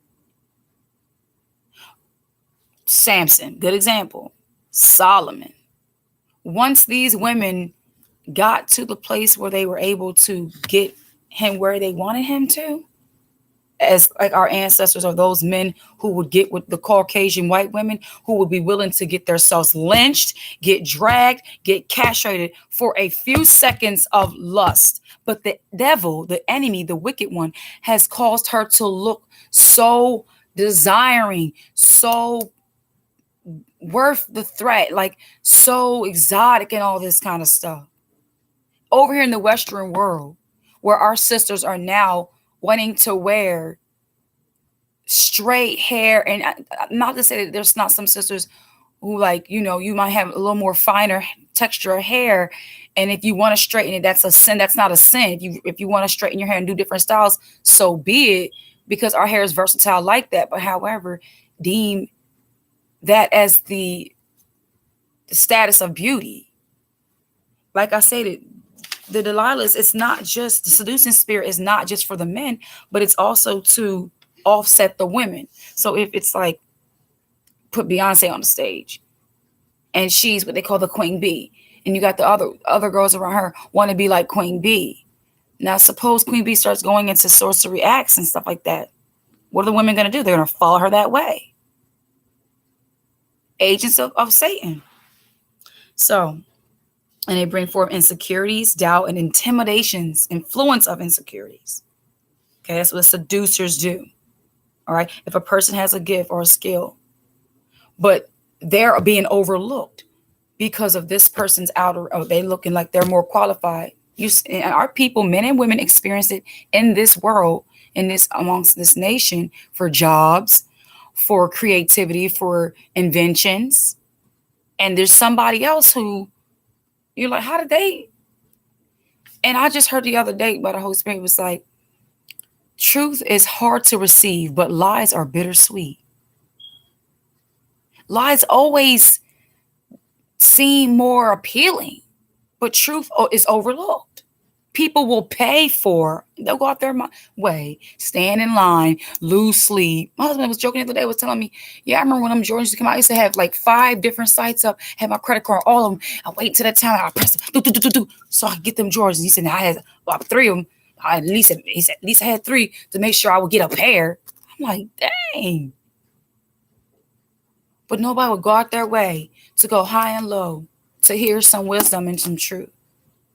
Samson, good example. Solomon. Once these women got to the place where they were able to get him where they wanted him to, as like our ancestors or those men who would get with the Caucasian white women who would be willing to get themselves lynched, get dragged, get castrated for a few seconds of lust. But the devil, the enemy, the wicked one, has caused her to look so desiring, so worth the threat, like so exotic and all this kind of stuff. Over here in the Western world, where our sisters are now wanting to wear straight hair, and not to say that there's not some sisters who, like, you might have a little more finer texture of hair, and if you want to straighten it, that's a sin. That's not a sin. If you want to straighten your hair and do different styles, so be it, because our hair is versatile like that. But however, deem that as the status of beauty. Like I said, the Delilahs, it's not just the seducing spirit is not just for the men, but it's also to offset the women. So if it's like, put Beyonce on the stage and she's what they call the queen bee, and you got the other girls around her want to be like queen bee. Now suppose queen bee starts going into sorcery acts and stuff like that. What are the women going to do? They're going to follow her that way. Agents of Satan. So, and they bring forth insecurities, doubt, and intimidations, influence of insecurities. Okay, that's what seducers do. All right. If a person has a gift or a skill, but they're being overlooked because of this person's outer, or they looking like they're more qualified. And our people, men and women, experience it in this world, amongst this nation, for jobs, for creativity, for inventions. And there's somebody else who you're like, how did they? And I just heard the other day by the Holy Spirit was like, truth is hard to receive, but lies are bittersweet. Lies always seem more appealing, but truth is overlooked. People will pay for, they'll go out their way, stand in line, lose sleep. My husband was joking the other day, was telling me, yeah, I remember when them Jordans used to come out, I used to have like 5 different sites up, had my credit card, all of them. I wait till that time, I press it, so I could get them Jordans. He said, now I had about 3 of them. He said, at least I had 3 to make sure I would get a pair. I'm like, dang. But nobody would go out their way to go high and low to hear some wisdom and some truth.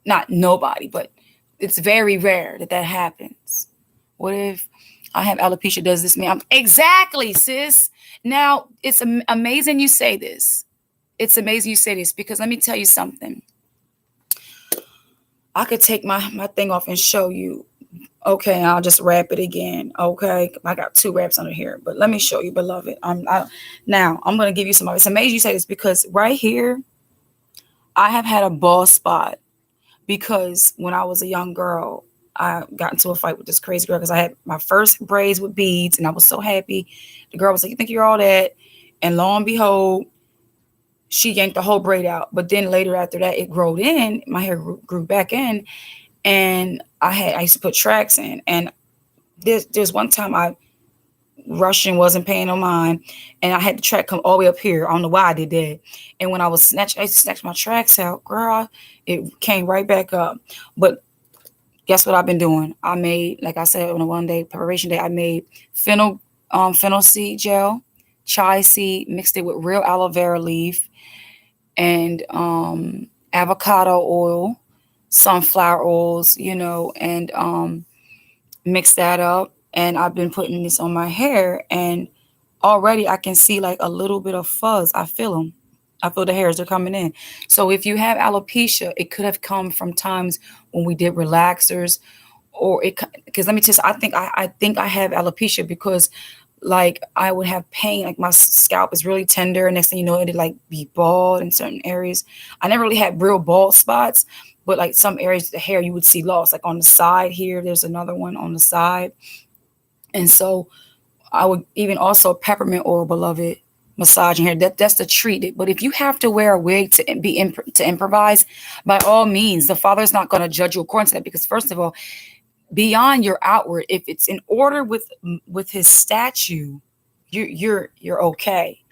Not nobody, but it's very rare that happens. What if I have alopecia? Does this mean exactly, sis? Now, it's amazing you say this. It's amazing you say this, because let me tell you something. I could take my thing off and show you. Okay, I'll just wrap it again. Okay, I got 2 wraps under here, but let me show you, beloved. Now I'm going to give you some. It's amazing you say this, because right here, I have had a bald spot. Because when I was a young girl, I got into a fight with this crazy girl because I had my first braids with beads, and I was so happy. The girl was like, you think you're all that? And lo and behold, she yanked the whole braid out. But then later after that, it growed in. My hair grew back in. And I used to put tracks in. And there's one time Russian wasn't paying no mind, and I had the track come all the way up here. I don't know why I did that. And when I used to snatch my tracks out, girl, it came right back up. But guess what I've been doing? I made, like I said, on a one-day preparation day, I made fennel seed gel, chai seed, mixed it with real aloe vera leaf, and avocado oil, sunflower oils, and mix that up. And I've been putting this on my hair, and already I can see like a little bit of fuzz. I feel them. I feel the hairs are coming in. So if you have alopecia, it could have come from times when we did relaxers, or because let me tell you, I think I have alopecia because like I would have pain, like my scalp is really tender, and next thing you know, it'd like be bald in certain areas. I never really had real bald spots, but like some areas, the hair you would see lost, like on the side here, there's another one on the side. And so I would even also peppermint oil, beloved, massaging hair. That's to treat it. But if you have to wear a wig to improvise, by all means, the Father's not going to judge you according to that. Because first of all, beyond your outward, if it's in order with His statue, you're okay.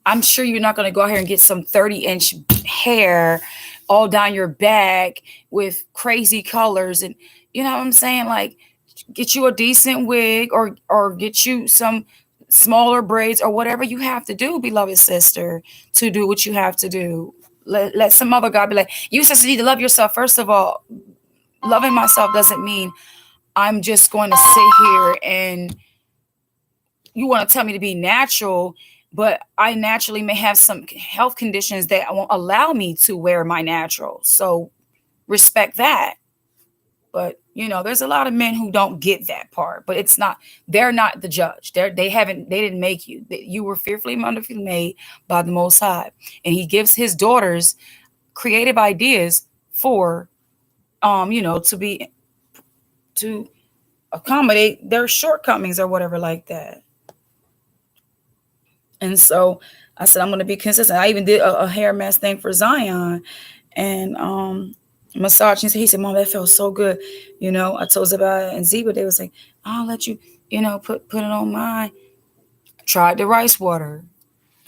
I'm sure you're not going to go out here and get some 30-inch hair all down your back with crazy colors, and you know what I'm saying, like get you a decent wig, or get you some smaller braids, or whatever you have to do, beloved sister, to do what you have to do. Let some other God be like, you sister need to love yourself. First of all, loving myself doesn't mean I'm just going to sit here and you want to tell me to be natural, but I naturally may have some health conditions that won't allow me to wear my natural. So respect that. But there's a lot of men who don't get that part. But they're not the judge. They didn't make you. You were fearfully and wonderfully made by the Most High, and He gives His daughters creative ideas for, to accommodate their shortcomings or whatever like that. And so I said, I'm going to be consistent. I even did a hair mask thing for Zion, and massage. He said, Mom, that felt so good. I told Zeba and Zeba, they was like, I'll let you, put it on mine. Tried the rice water.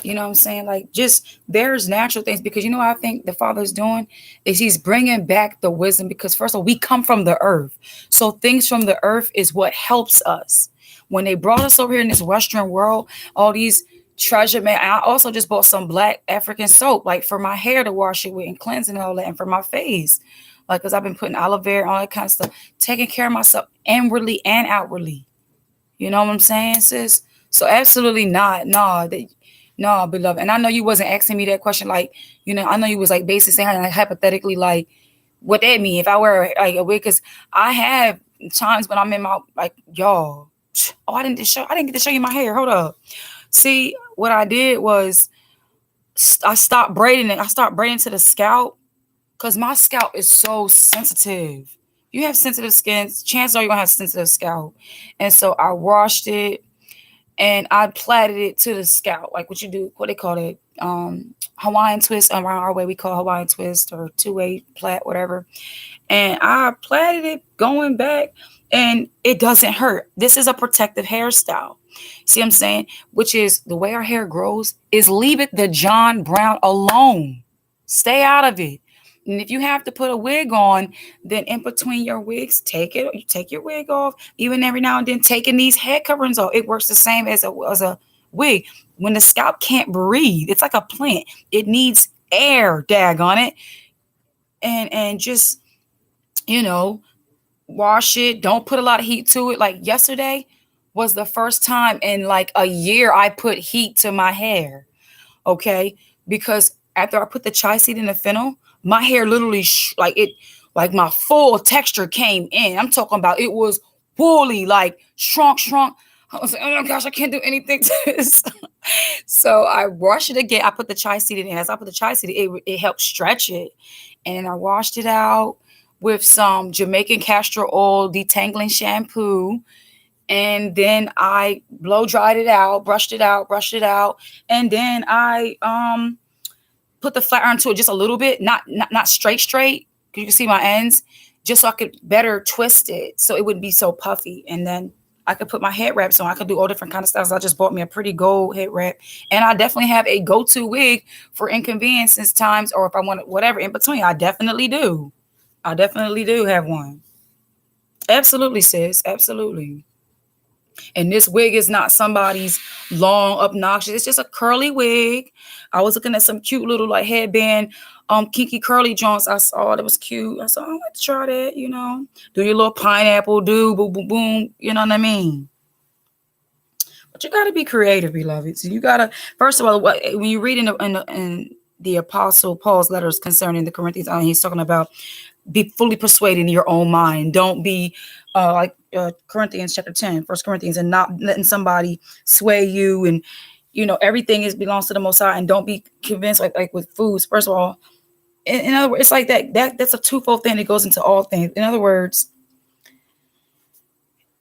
You know what I'm saying? Like, just there's natural things, because what I think the Father's doing is He's bringing back the wisdom, because first of all, we come from the earth. So things from the earth is what helps us. When they brought us over here in this Western world, all these treasure, man. I also just bought some black African soap, like for my hair to wash it with and cleansing and all that, and for my face, like, because I've been putting aloe vera, all that kind of stuff, taking care of myself inwardly and outwardly. You know what I'm saying, sis? So absolutely not, no, beloved. And I know you wasn't asking me that question, like, I know you was like basically saying, like, hypothetically, like, what that mean if I wear like a wig? Because I have times when I'm in my, like, y'all. Oh, I didn't get to show you my hair. Hold up. See, what I did was I stopped braiding it. I stopped braiding to the scalp, because my scalp is so sensitive. You have sensitive skin, chances are you're going to have sensitive scalp. And so I washed it and I plaited it to the scalp, like what you do, what they call it, Hawaiian twist. Around our way, we call Hawaiian twist, or two-way plait, whatever. And I plaited it going back, and it doesn't hurt. This is a protective hairstyle. See what I'm saying? Which is the way our hair grows, is leave it the John Brown alone. Stay out of it. And if you have to put a wig on, then in between your wigs, take your wig off. Even every now and then, taking these head coverings off. It works the same as a wig. When the scalp can't breathe, it's like a plant. It needs air, daggone it. And just, wash it. Don't put a lot of heat to it. Like yesterday was the first time in like a year I put heat to my hair. Okay. Because after I put the chai seed in the fennel, my hair literally like my full texture came in. I'm talking about, it was woolly, like shrunk. I was like, oh my gosh, I can't do anything to this. So I washed it again. I put the chai seed in. As I put the chai seed, it helped stretch it. And I washed it out with some Jamaican castor oil detangling shampoo. And then I blow dried it out, brushed it out. And then I put the flat iron to it just a little bit, not straight, because you can see my ends, just so I could better twist it so it wouldn't be so puffy. And then I could put my head wraps on. I could do all different kind of styles. I just bought me a pretty gold head wrap. And I definitely have a go-to wig for inconvenience times, or if I want whatever in between. I definitely do have one. Absolutely, sis. Absolutely. And this wig is not somebody's long, obnoxious. It's just a curly wig. I was looking at some cute little like headband, kinky curly joints. I saw that was cute. I said, oh, let's try that, Do your little pineapple, boom, boom, boom. You know what I mean? But you got to be creative, beloved. So you got to, first of all, when you read in the Apostle Paul's letters concerning the Corinthians, he's talking about be fully persuaded in your own mind. Don't be like Corinthians chapter 10, 1 Corinthians, and not letting somebody sway you. And, everything belongs to the Most High. And don't be convinced like with foods. First of all, in other words, it's like that's a twofold thing that goes into all things. In other words,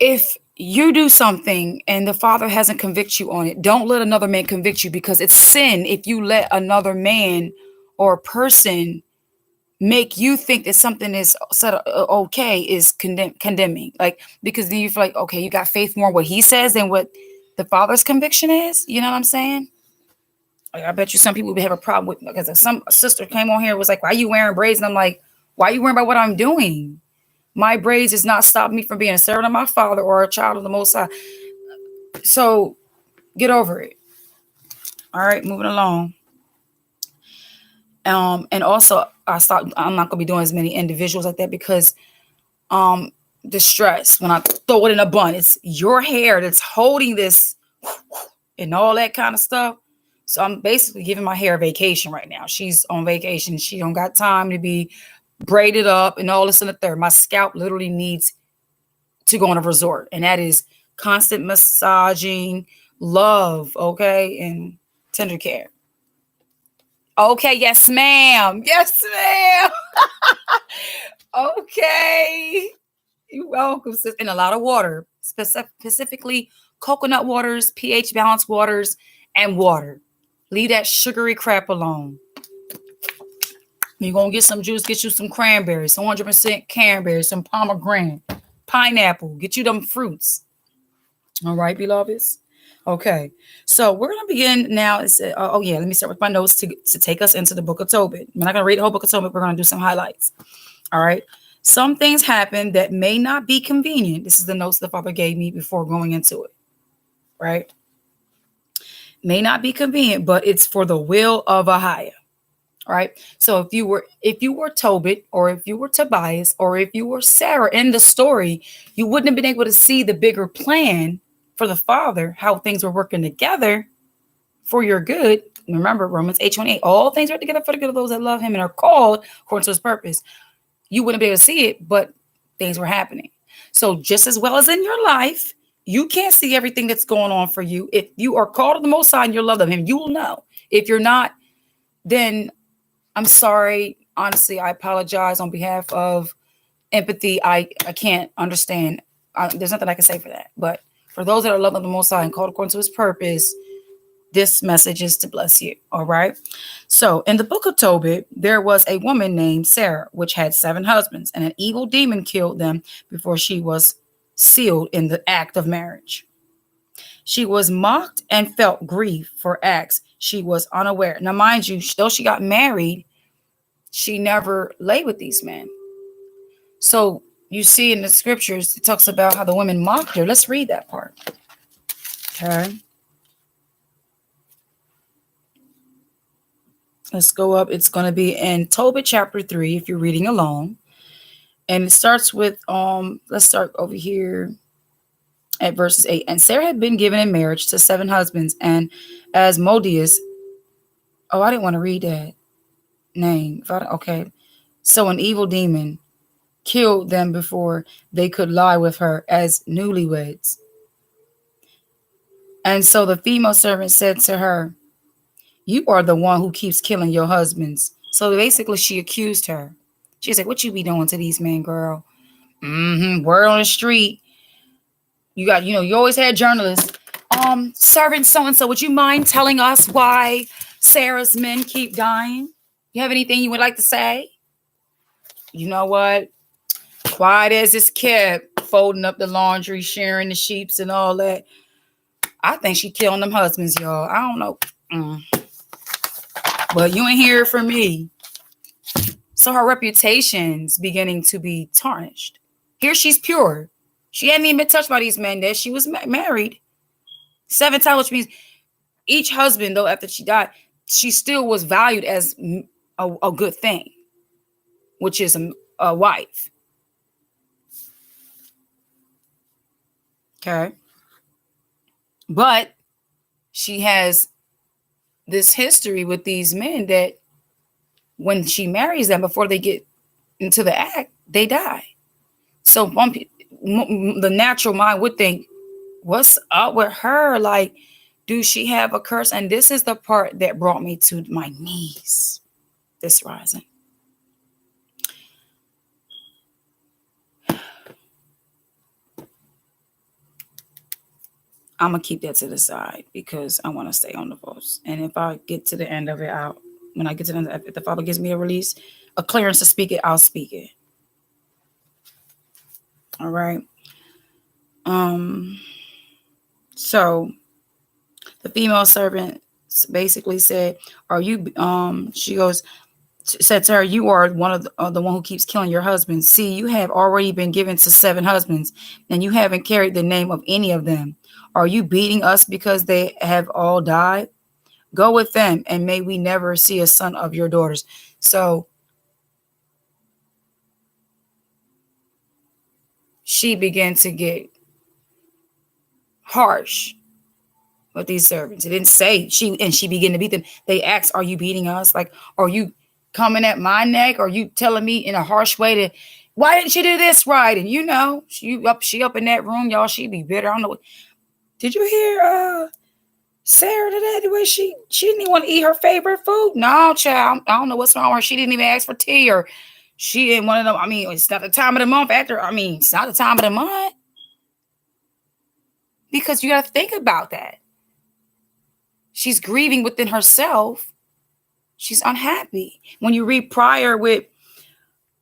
if you do something and the Father hasn't convicted you on it, don't let another man convict you, because it's sin if you let another man or person make you think that something is said okay is condemning. Like, because then you feel like, okay, you got faith more what he says than what the Father's conviction is. You know what I'm saying? Like, I bet you some people would have a problem with, because some sister came on here and was like, why are you wearing braids? And I'm like, why are you worrying about what I'm doing? My braids is not stopping me from being a servant of my Father or a child of the Most High. So get over it. All right, moving along. And also I'm not gonna be doing as many individuals like that, because the stress, when I throw it in a bun, it's your hair that's holding this and all that kind of stuff. So I'm basically giving my hair a vacation right now. She's on vacation. She don't got time to be braided up and all this and the third. My scalp literally needs to go on a resort, and that is constant massaging, love, okay, and tender care. Okay, yes, ma'am. Yes, ma'am. Okay. You're welcome, sis. And a lot of water, specifically coconut waters, pH balanced waters, and water. Leave that sugary crap alone. You're going to get some juice, get you some cranberries, some 100% cranberries, some pomegranate, pineapple, get you them fruits. All right, beloveds. Okay, so we're going to begin now. Let me start with my notes to take us into the book of Tobit. We're not going to read the whole book of Tobit. We're going to do some highlights. All right. Some things happen that may not be convenient. This is the notes the Father gave me before going into it. Right. May not be convenient, but it's for the will of Ahia. All right. So if you were Tobit, or if you were Tobias, or if you were Sarah in the story, you wouldn't have been able to see the bigger plan for the Father, how things were working together for your good. Remember, Romans 8:28, all things work together for the good of those that love him and are called according to his purpose. You wouldn't be able to see it, but things were happening. So just as well as in your life, you can't see everything that's going on for you. If you are called to the Most High and you're loved of him, you will know. If you're not, then I'm sorry. Honestly, I apologize on behalf of empathy. I can't understand. There's nothing I can say for that. But for those that are loved of the Most High and called according to his purpose, this message is to bless you. All right. So in the book of Tobit, there was a woman named Sarah, which had 7 husbands, and an evil demon killed them before she was sealed in the act of marriage. She was mocked and felt grief for acts she was unaware. Now, mind you, though she got married, she never lay with these men. So you see in the scriptures, it talks about how the women mocked her. Let's read that part. Okay. Let's go up. It's going to be in Tobit chapter 3 if you're reading along. And it starts with, let's start over here at verses 8. And Sarah had been given in marriage to 7 husbands. And Asmodeus, I didn't want to read that name. Okay. So an evil demon killed them before they could lie with her as newlyweds. And so the female servant said to her, you are the one who keeps killing your husbands. So basically she accused her. She said, what you be doing to these men, girl? Word on the street. You always had journalists. Servant so-and-so, would you mind telling us why Sarah's men keep dying? You have anything you would like to say? You know what? Quiet as it's kept, folding up the laundry, sharing the sheets and all that. I think she killing them husbands, y'all. I don't know. But you ain't hear it from me. So her reputation's beginning to be tarnished. Here she's pure. She hadn't even been touched by these men that she was married 7 times, which means each husband, though, after she died, she still was valued as a good thing, which is a wife. Okay. But she has this history with these men that when she marries them, before they get into the act, they die. So the natural mind would think, what's up with her? Like, do she have a curse? And this is the part that brought me to my knees this rising. I'm gonna keep that to the side because I want to stay on the post. And if I get to the end of it, when I get to the end, if the Father gives me a release, a clearance to speak it, I'll speak it. All right. So the female servant basically said, "Are you?" She goes, said to her, "You are one of the one who keeps killing your husbands. See, you have already been given to 7 husbands, and you haven't carried the name of any of them. Are you beating us because they have all died? Go with them, and may we never see a son of your daughters." So she began to get harsh with these servants. It didn't say she began to beat them. They asked, "Are you beating us? Like, are you coming at my neck? Are you telling me in a harsh way to, why didn't you do this right?" And she up in that room, y'all. She be bitter. I don't know. Did you hear Sarah today? The way she didn't even want to eat her favorite food. No, child. I don't know what's wrong with her. She didn't even ask for tea, or she didn't want to know. I mean, it's not the time of the month after. I mean, it's not the time of the month. Because you got to think about that. She's grieving within herself. She's unhappy. When you read prior with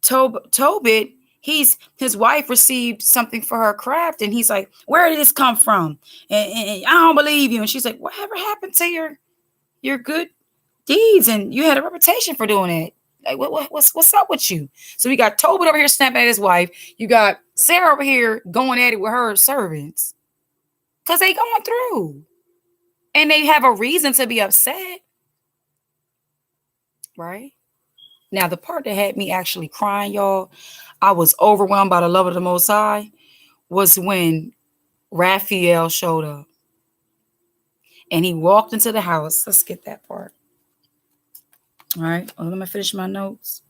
Tobit, his wife received something for her craft, and he's like, "Where did this come from? And I don't believe you." And she's like, "Whatever happened to your good deeds? And you had a reputation for doing it. Like, what's up with you?" So we got Tobit over here snapping at his wife. You got Sarah over here going at it with her servants because they going through. And they have a reason to be upset, right? Now, the part that had me actually crying, y'all, I was overwhelmed by the love of the Most High, was when Raphael showed up. And he walked into the house. Let's get that part. All right. Well, let me finish my notes.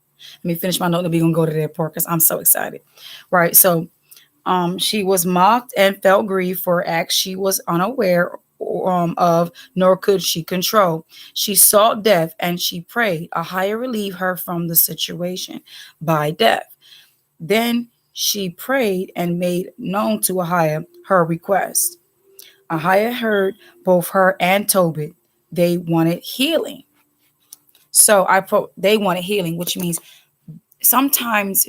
Let me finish my note, and we're going to go to that part because I'm so excited. Right. So she was mocked and felt grief for acts she was unaware of, nor could she control. She sought death, and she prayed Ahijah relieve her from the situation by death. Then she prayed and made known to Ahijah her request. Ahijah heard both her and Tobit. They wanted healing. So they wanted healing, which means sometimes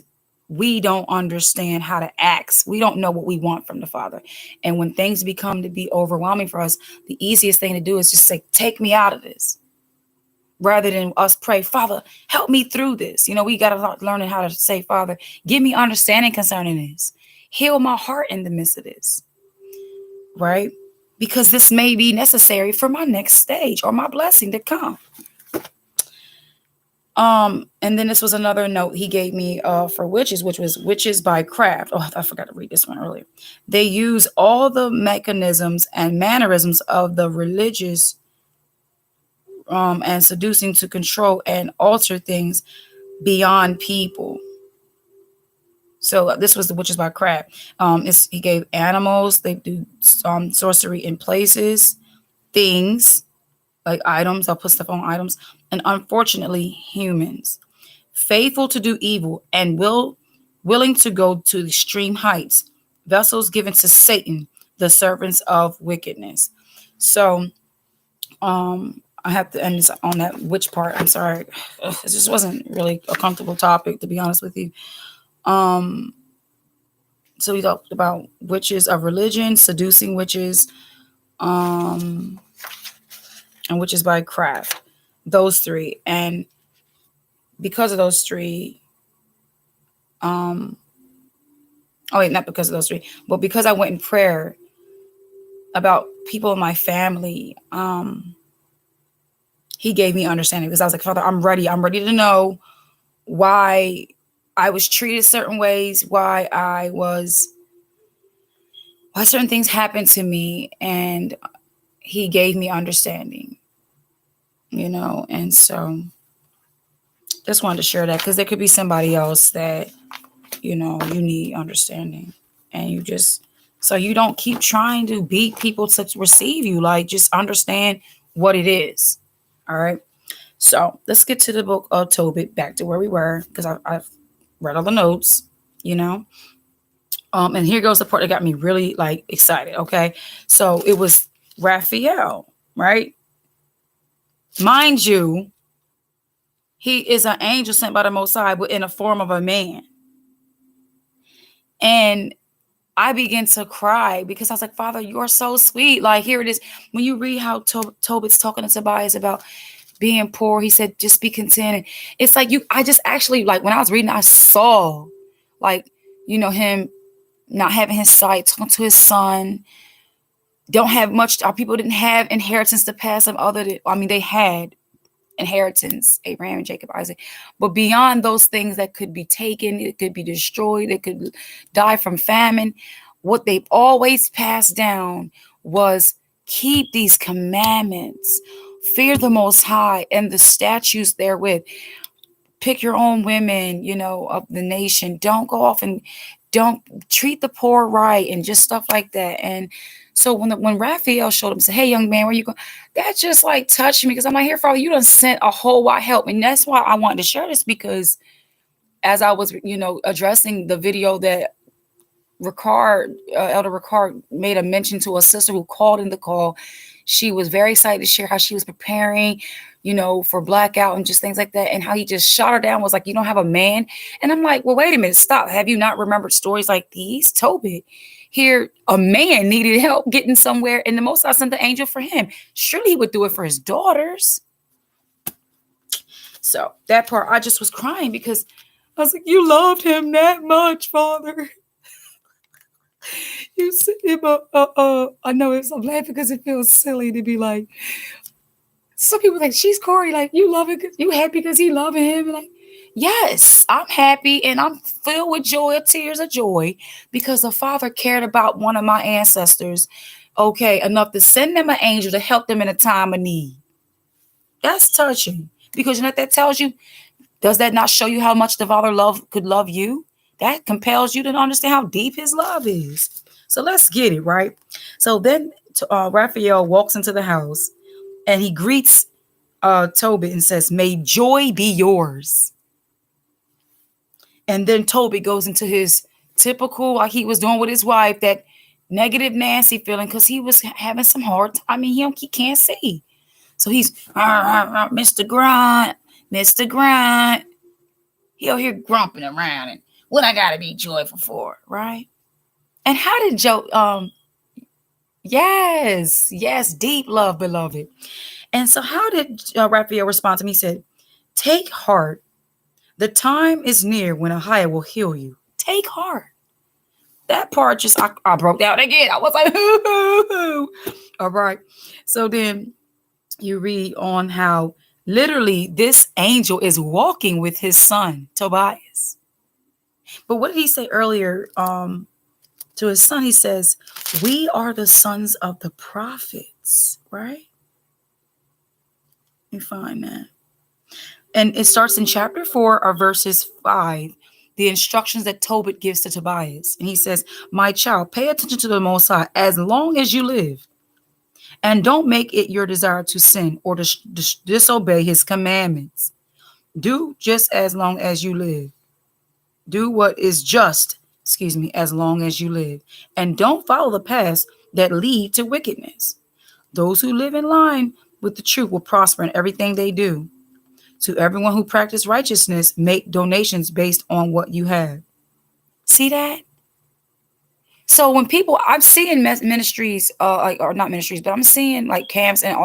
we don't understand how to ask. We don't know what we want from the Father. And when things become to be overwhelming for us, the easiest thing to do is just say, "Take me out of this." Rather than us pray, "Father, help me through this." We got to learn how to say, "Father, give me understanding concerning this. Heal my heart in the midst of this." Right? Because this may be necessary for my next stage or my blessing to come. And then this was another note he gave me for witches, which was witches by craft. Oh, I forgot to read this one earlier. They use all the mechanisms and mannerisms of the religious and seducing to control and alter things beyond people. So this was the witches by craft. He gave animals. They do sorcery in places, things like items. I'll put stuff on items, and unfortunately, humans. Faithful to do evil and willing to go to extreme heights, vessels given to Satan, the servants of wickedness. So I have to end this on that witch part. I'm sorry. It just wasn't really a comfortable topic, to be honest with you. So we talked about witches of religion, seducing witches, and witches by craft. Those 3. And because of those 3, not because of those 3, but because I went in prayer about people in my family, he gave me understanding, because I was like, "Father, I'm ready to know why I was treated certain ways, why certain things happened to me." And he gave me understanding, and so just wanted to share that, because there could be somebody else that, you need understanding, and so you don't keep trying to beat people to receive you. Like, just understand what it is. All right. So let's get to the book of Tobit, back to where we were, because I've read all the notes, And here goes the part that got me really like excited. Okay. So it was Raphael, right? Mind you, he is an angel sent by the Most High, but in the form of a man. And I began to cry because I was like, Father, you are so sweet. Like, here it is. When you read how Tobit's talking to Tobias about being poor, he said, just be content. And it's like I just actually, like, when I was reading, I saw, like, him not having his sight, talking to his son, don't have much. Our people didn't have inheritance to pass them they had inheritance, Abraham and Jacob, Isaac. But beyond those things that could be taken, it could be destroyed, it could die from famine. What they've always passed down was keep these commandments, fear the Most High and the statutes therewith. Pick your own women, of the nation. Don't go off and don't treat the poor right and just stuff like that. And so when Raphael showed him and said, hey, young man, where you going? That just like touched me because I'm like, here, Father, you done sent a whole wide help. And that's why I wanted to share this, because as I was, addressing the video that Elder Ricard made a mention to a sister who called in the call. She was very excited to share how she was preparing, for blackout and just things like that. And how he just shot her down, was like, you don't have a man. And I'm like, well, wait a minute, stop. Have you not remembered stories like these? Tobit, here, a man needed help getting somewhere, and the Most High sent the angel for him. Surely he would do it for his daughters. So that part, I just was crying because I was like, you loved him that much, Father. You sent him I know I'm laughing because it feels silly to be like, some people like, she's Corey, like, you love it, you happy because he loving him. Like, yes, I'm happy and I'm filled with joy, tears of joy, because the Father cared about one of my ancestors, enough to send them an angel to help them in a time of need. That's touching, because you know what that tells you? Does that not show you how much the Father could love you? That compels you to understand how deep his love is. So let's get it, right? So then Raphael walks into the house and he greets Tobit and says, may joy be yours. And then Tobit goes into his typical, like he was doing with his wife, that negative Nancy feeling, because he was having some hard time. I mean, he can't see. So he's, Mr. Grunt, Mr. Grunt. He'll hear grumping around and what I gotta be joyful for, right? And how did yes, deep love, beloved. And so how did Raphael respond to me? He said, take heart. The time is near when Ahia will heal you. Take heart. That part just, I broke down again. I was like, hoo. All right. So then you read on how literally this angel is walking with his son, Tobias. But what did he say earlier to his son? He says, we are the sons of the prophets, right? Let me find that. And it starts in chapter 4 or verses 5, the instructions that Tobit gives to Tobias. And he says, my child, pay attention to the Most High as long as you live. And don't make it your desire to sin or to disobey his commandments. Do just as long as you live. Do what is just, as long as you live. And don't follow the paths that lead to wickedness. Those who live in line with the truth will prosper in everything they do. To everyone who practices righteousness, make donations based on what you have. See that? So when I'm seeing ministries, or not ministries, but I'm seeing like camps and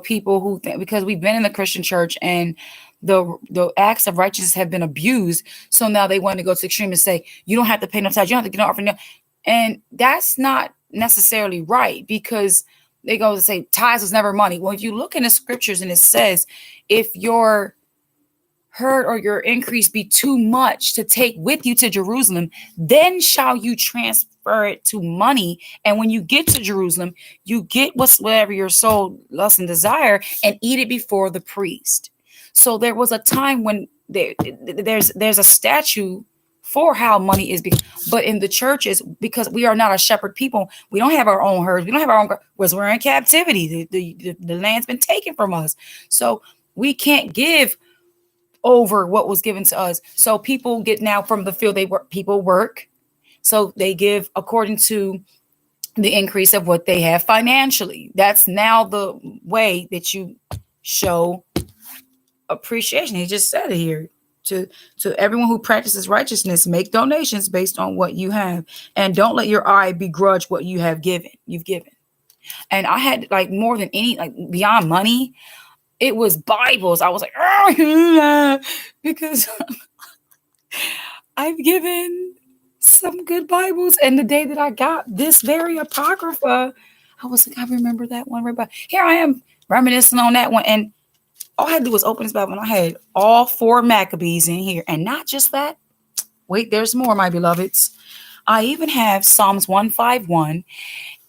people who think, because we've been in the Christian church and the acts of righteousness have been abused. So now they want to go to extreme and say, you don't have to pay no tithes, you don't have to get no offering. And that's not necessarily right, because they go to say tithes was never money. Well, if you look in the scriptures and it says, if your hurt or your increase be too much to take with you to Jerusalem, then shall you transfer it to money. And when you get to Jerusalem, you get whatever your soul lust and desire and eat it before the priest. So there was a time when there's a statue for how money is, but in the churches, because we are not a shepherd people, we don't have our own herds, we don't have our own, because we're in captivity. The land's been taken from us, so we can't give over what was given to us. So people get now from the field, people work, So they give according to the increase of what they have financially. That's now the way that you show appreciation. He just said it here. To everyone who practices righteousness, make donations based on what you have, and don't let your eye begrudge what you've given. And I had like more than any, like beyond money, it was Bibles. I was like, oh, because I've given some good Bibles. And the day that I got this very Apocrypha, I was like, I remember that one. Right, here I am reminiscing on that one. And all I had to do was open this Bible, and I had all 4 Maccabees in here. And not just that. Wait, there's more, my beloveds. I even have Psalms 151.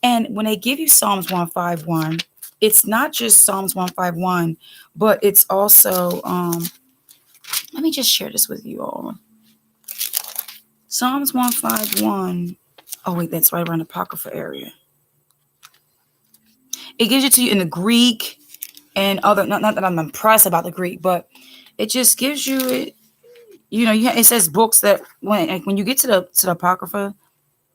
And when they give you Psalms 151, it's not just Psalms 151, but it's also, let me just share this with you all. Psalms 151. Oh, wait, that's right around the Apocrypha area. It gives it to you in the Greek and other, not that I'm impressed about the Greek, but it just gives you it. You know, it says books that when you get to the Apocrypha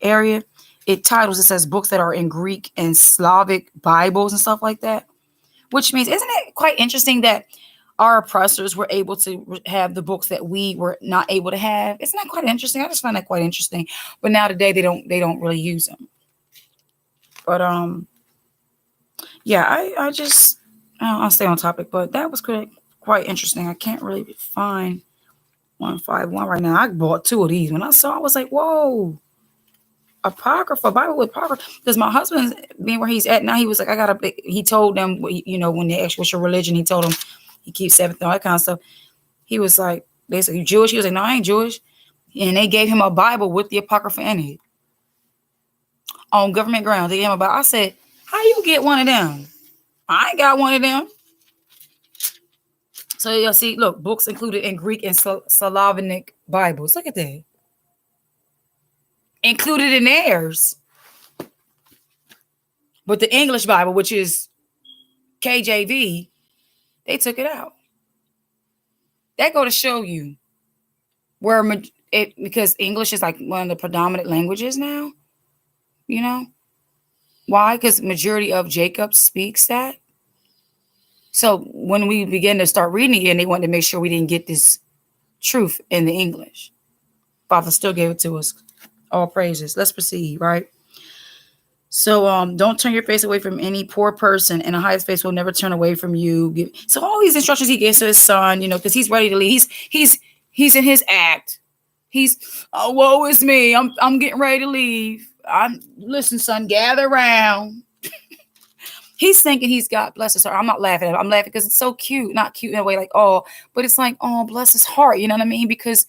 area, it says books that are in Greek and Slavic Bibles and stuff like that. Which means, isn't it quite interesting that our oppressors were able to have the books that we were not able to have? Isn't that quite interesting? I just find that quite interesting. But now today they don't really use them. But yeah, I'll stay on topic. But that was quite interesting. I can't really find 151 right now. I bought 2 of these. When I saw, I was like, whoa. Apocrypha, Bible with Apocrypha, because my husband, being where he's at now, he was like, he told them, you know, when they asked what's your religion, he told them he keeps Sabbath and all that kind of stuff. He was like, they said, you Jewish? He was like, no, I ain't Jewish. And they gave him a Bible with the Apocrypha in it. On government grounds, they gave him a Bible. I said, how you get one of them? I ain't got one of them. So you'll see, look, books included in Greek and Slavic Bibles. Look at that. Included in theirs. But the English Bible, which is KJV, they took it out. That go to show you where because English is like one of the predominant languages now. You know why? Because majority of Jacob speaks that. So when we began to start reading again, they wanted to make sure we didn't get this truth in the English. Father still gave it to us. All praises. Let's proceed, right? So don't turn your face away from any poor person, and the highest face will never turn away from you. So all these instructions he gives to his son, you know, because he's ready to leave. He's in his act. He's, oh, woe is me. I'm getting ready to leave. Listen, son, gather around. He's thinking he's got, bless his heart. I'm not laughing at him. I'm laughing because it's so cute. Not cute in a way like, oh, but it's like, oh, bless his heart. You know what I mean? Because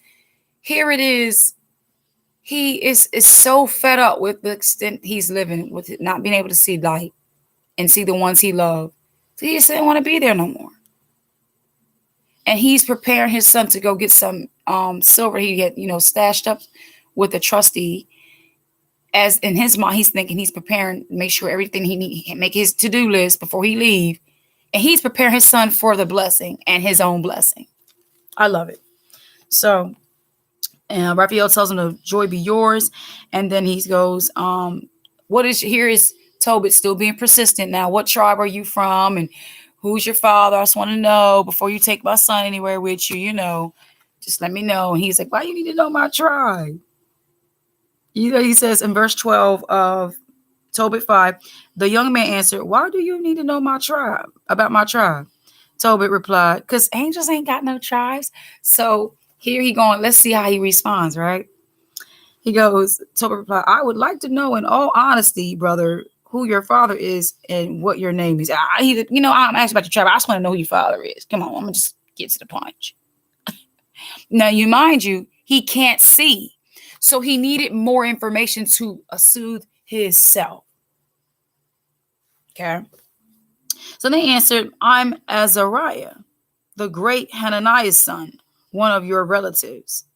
here it is. He is so fed up with the extent he's living with it, not being able to see light and see the ones he loved. So he just didn't want to be there no more. And he's preparing his son to go get some silver he had, you know, stashed up with a trustee. As in his mind, he's thinking he's preparing, make sure everything he needs, make his to-do list before he leave. And he's preparing his son for the blessing and his own blessing. I love it. So, and Raphael tells him the joy be yours. And then he goes, here is Tobit still being persistent. Now, what tribe are you from? And who's your father? I just want to know before you take my son anywhere with you, you know, just let me know. And he's like, why you need to know my tribe? You know, he says in verse 12 of Tobit 5, the young man answered, why do you need to know my tribe, about my tribe? Tobit replied, because angels ain't got no tribes. So here he going, let's see how he responds, right? He goes, Tobit replied, I would like to know in all honesty, brother, who your father is and what your name is. I'm asking about your tribe. I just want to know who your father is. Come on, I'm going to just get to the punch. Now, mind you, he can't see. So he needed more information to soothe his self. Okay. So they answered, I'm Azariah, the great Hananiah's son, one of your relatives.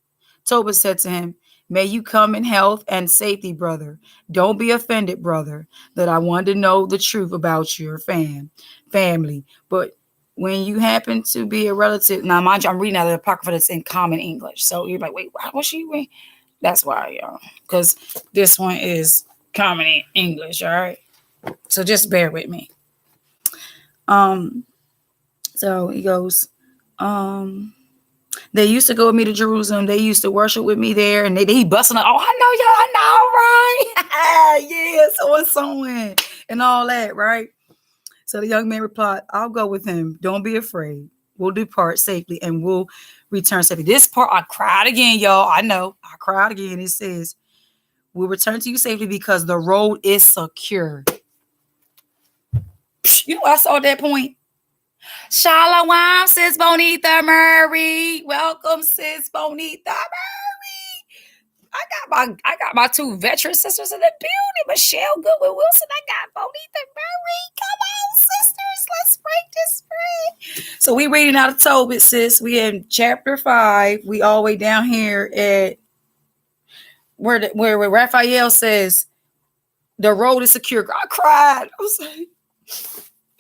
Tobit said to him, may you come in health and safety, brother. Don't be offended, brother, that I wanted to know the truth about your family. But when you happen to be a relative, now mind you, I'm reading out of the Apocrypha that's in common English. So you're like, wait, why was she? That's why, y'all. Because this one is common in English, all right? So just bear with me. So he goes, they used to go with me to Jerusalem. They used to worship with me there. And he busting up, oh, I know, y'all, I know, right? Yeah, so and all that, right? So the young man replied, I'll go with him. Don't be afraid. We'll depart safely and we'll return safely. This part, I cried again, y'all. I know. I cried again. It says, we'll return to you safely because the road is secure. You know, I saw at that point. Shalom, sis Bonita Murray. Welcome, sis Bonita Murray. I got my two veteran sisters in the building. Michelle Goodwin Wilson. I got Bonita Murray. Come on, sisters. Let's break this bread. So we reading out of Tobit, sis. We in chapter 5. We all the way down here at where Raphael says the road is secure. I cried. I was like,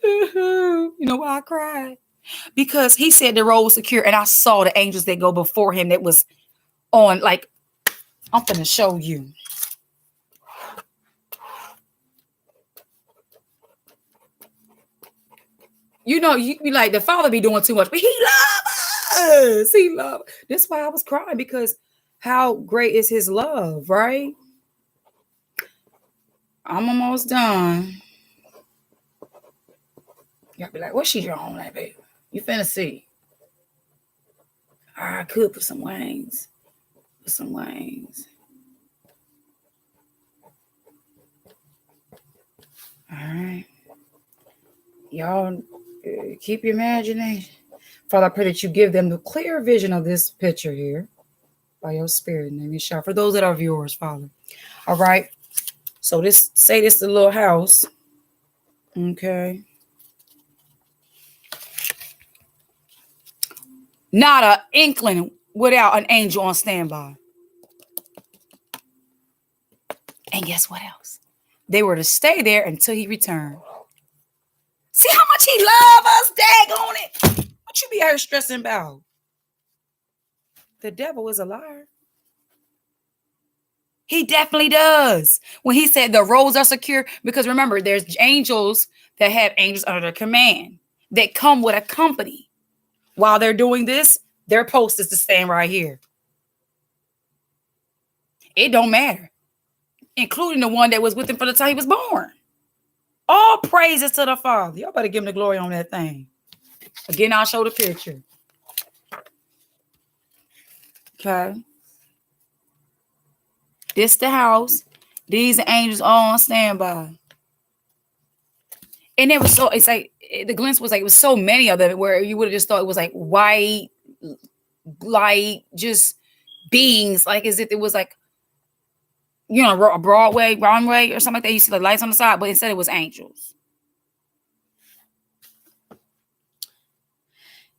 you know why I cried? Because he said the road was secure, and I saw the angels that go before him that was on, like, I'm going to show you. You know, you be like, the Father be doing too much, but he loves us. He loves. That's why I was crying, because how great is his love, right? I'm almost done. Y'all be like, what's she drawing that, baby? You finna see. I could put some wings. Put some wings. All right. Y'all keep your imagination. Father, I pray that you give them the clear vision of this picture here by your spirit. Name is shot. For those that are viewers, Father. All right. So this is the little house. Okay. Not an inkling without an angel on standby. And guess what else? They were to stay there until he returned. See how much he loves us, daggone it. What you be out here stressing about? The devil is a liar. He definitely does. When he said the roads are secure, because remember, there's angels that have angels under their command that come with a company. While they're doing this, their post is to stand right here. It don't matter. Including the one that was with him from the time he was born. All praises to the Father. Y'all better give him the glory on that thing. Again, I'll show the picture. Okay. This the house. These angels all on standby. And it was so, it's like, the glimpse was like, it was so many of them where you would have just thought it was like white, light, just beings, like as if it was like, you know, a Broadway runway or something like that. You see the lights on the side, but instead it was angels.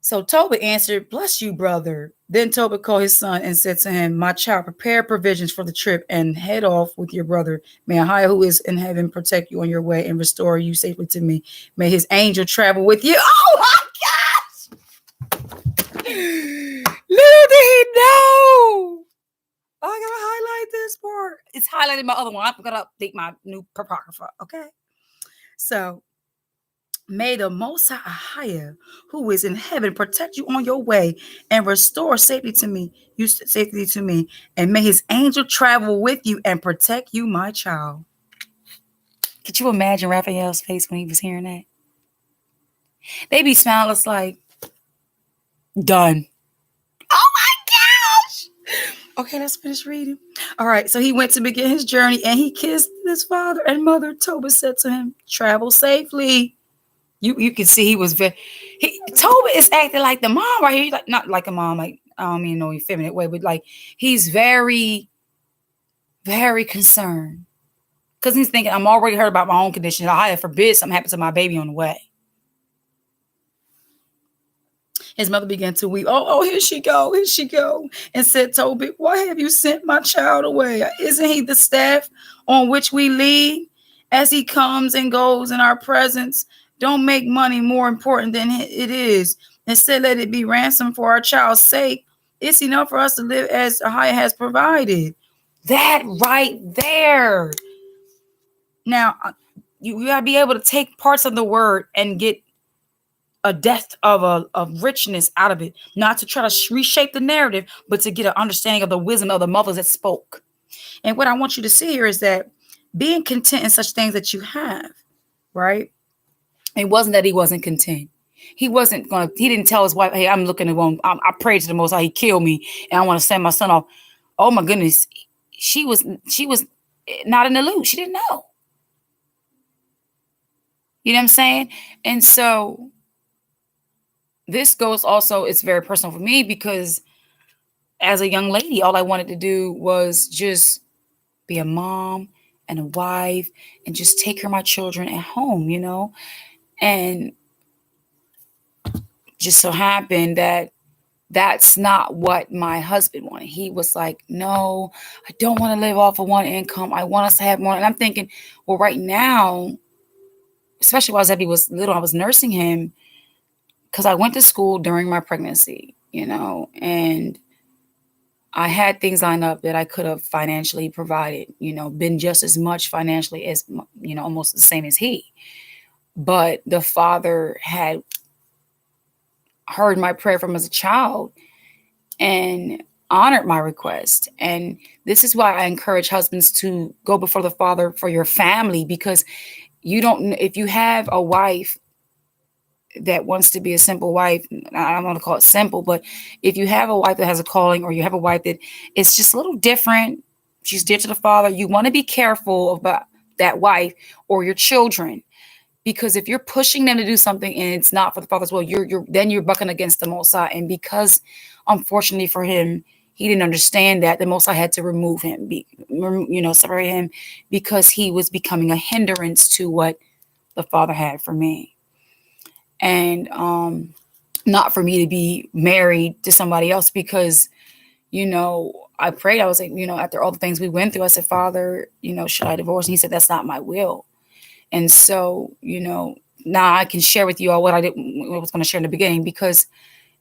So Tobit answered, bless you, brother. Then Tobit called his son and said to him, my child, prepare provisions for the trip and head off with your brother. May Ahia, who is in heaven, protect you on your way and restore you safely to me. May his angel travel with you. Oh my gosh! Little did he know. I gotta highlight this part. It's highlighted my other one. I'm gonna update my new apocrypha. Okay. So, may the Most High Ahia, who is in heaven, protect you on your way and restore safety to me. And may his angel travel with you and protect you, my child. Could you imagine Raphael's face when he was hearing that? They be smiling like, done. Oh my gosh. Okay, let's finish reading. All right, so he went to begin his journey and he kissed his father and mother. Tobit said to him, travel safely. You can see he was Tobit is acting like the mom right here. Like, not like a mom, like I don't mean no effeminate way, but like he's very, very concerned. Because he's thinking, I'm already heard about my own condition. I forbid something happens to my baby on the way. His mother began to weep. Oh, here she go. And said, Tobit, why have you sent my child away? Isn't he the staff on which we lean? As he comes and goes in our presence, don't make money more important than it is. Instead, let it be ransom for our child's sake. It's enough for us to live as Ahia has provided. That right there. Now, you gotta be able to take parts of the word and get a depth of a richness out of it, not to try to reshape the narrative, but to get an understanding of the wisdom of the mothers that spoke. And what I want you to see here is that being content in such things that you have, right? It wasn't that he wasn't content. He didn't tell his wife, hey, I'm looking to go, I prayed to the Most High, he killed me, and I want to send my son off. Oh my goodness. She was not in the loop. She didn't know. You know what I'm saying? And so this goes also, it's very personal for me because as a young lady, all I wanted to do was just be a mom and a wife and just take care of my children at home, And just so happened that that's not what my husband wanted. He was like, no, I don't want to live off of one income. I want us to have more. And I'm thinking, well, right now, especially while Zebby was little, I was nursing him because I went to school during my pregnancy, and I had things lined up that I could have financially provided, been just as much financially as, almost the same as he. But the Father had heard my prayer from as a child and honored my request. And this is why I encourage husbands to go before the Father for your family, because if you have a wife that wants to be a simple wife, I don't want to call it simple, but if you have a wife that has a calling, or you have a wife that is just a little different, she's dear to the Father, you want to be careful about that wife or your children, because if you're pushing them to do something and it's not for the Father's will, you're bucking against the Most High. And because, unfortunately for him, he didn't understand that, the Most High had to remove him, separate him, because he was becoming a hindrance to what the Father had for me. And not for me to be married to somebody else, because, I prayed. I was like, after all the things we went through, I said, Father, should I divorce? And he said, that's not my will. And so, now I can share with you all what I was going to share in the beginning, because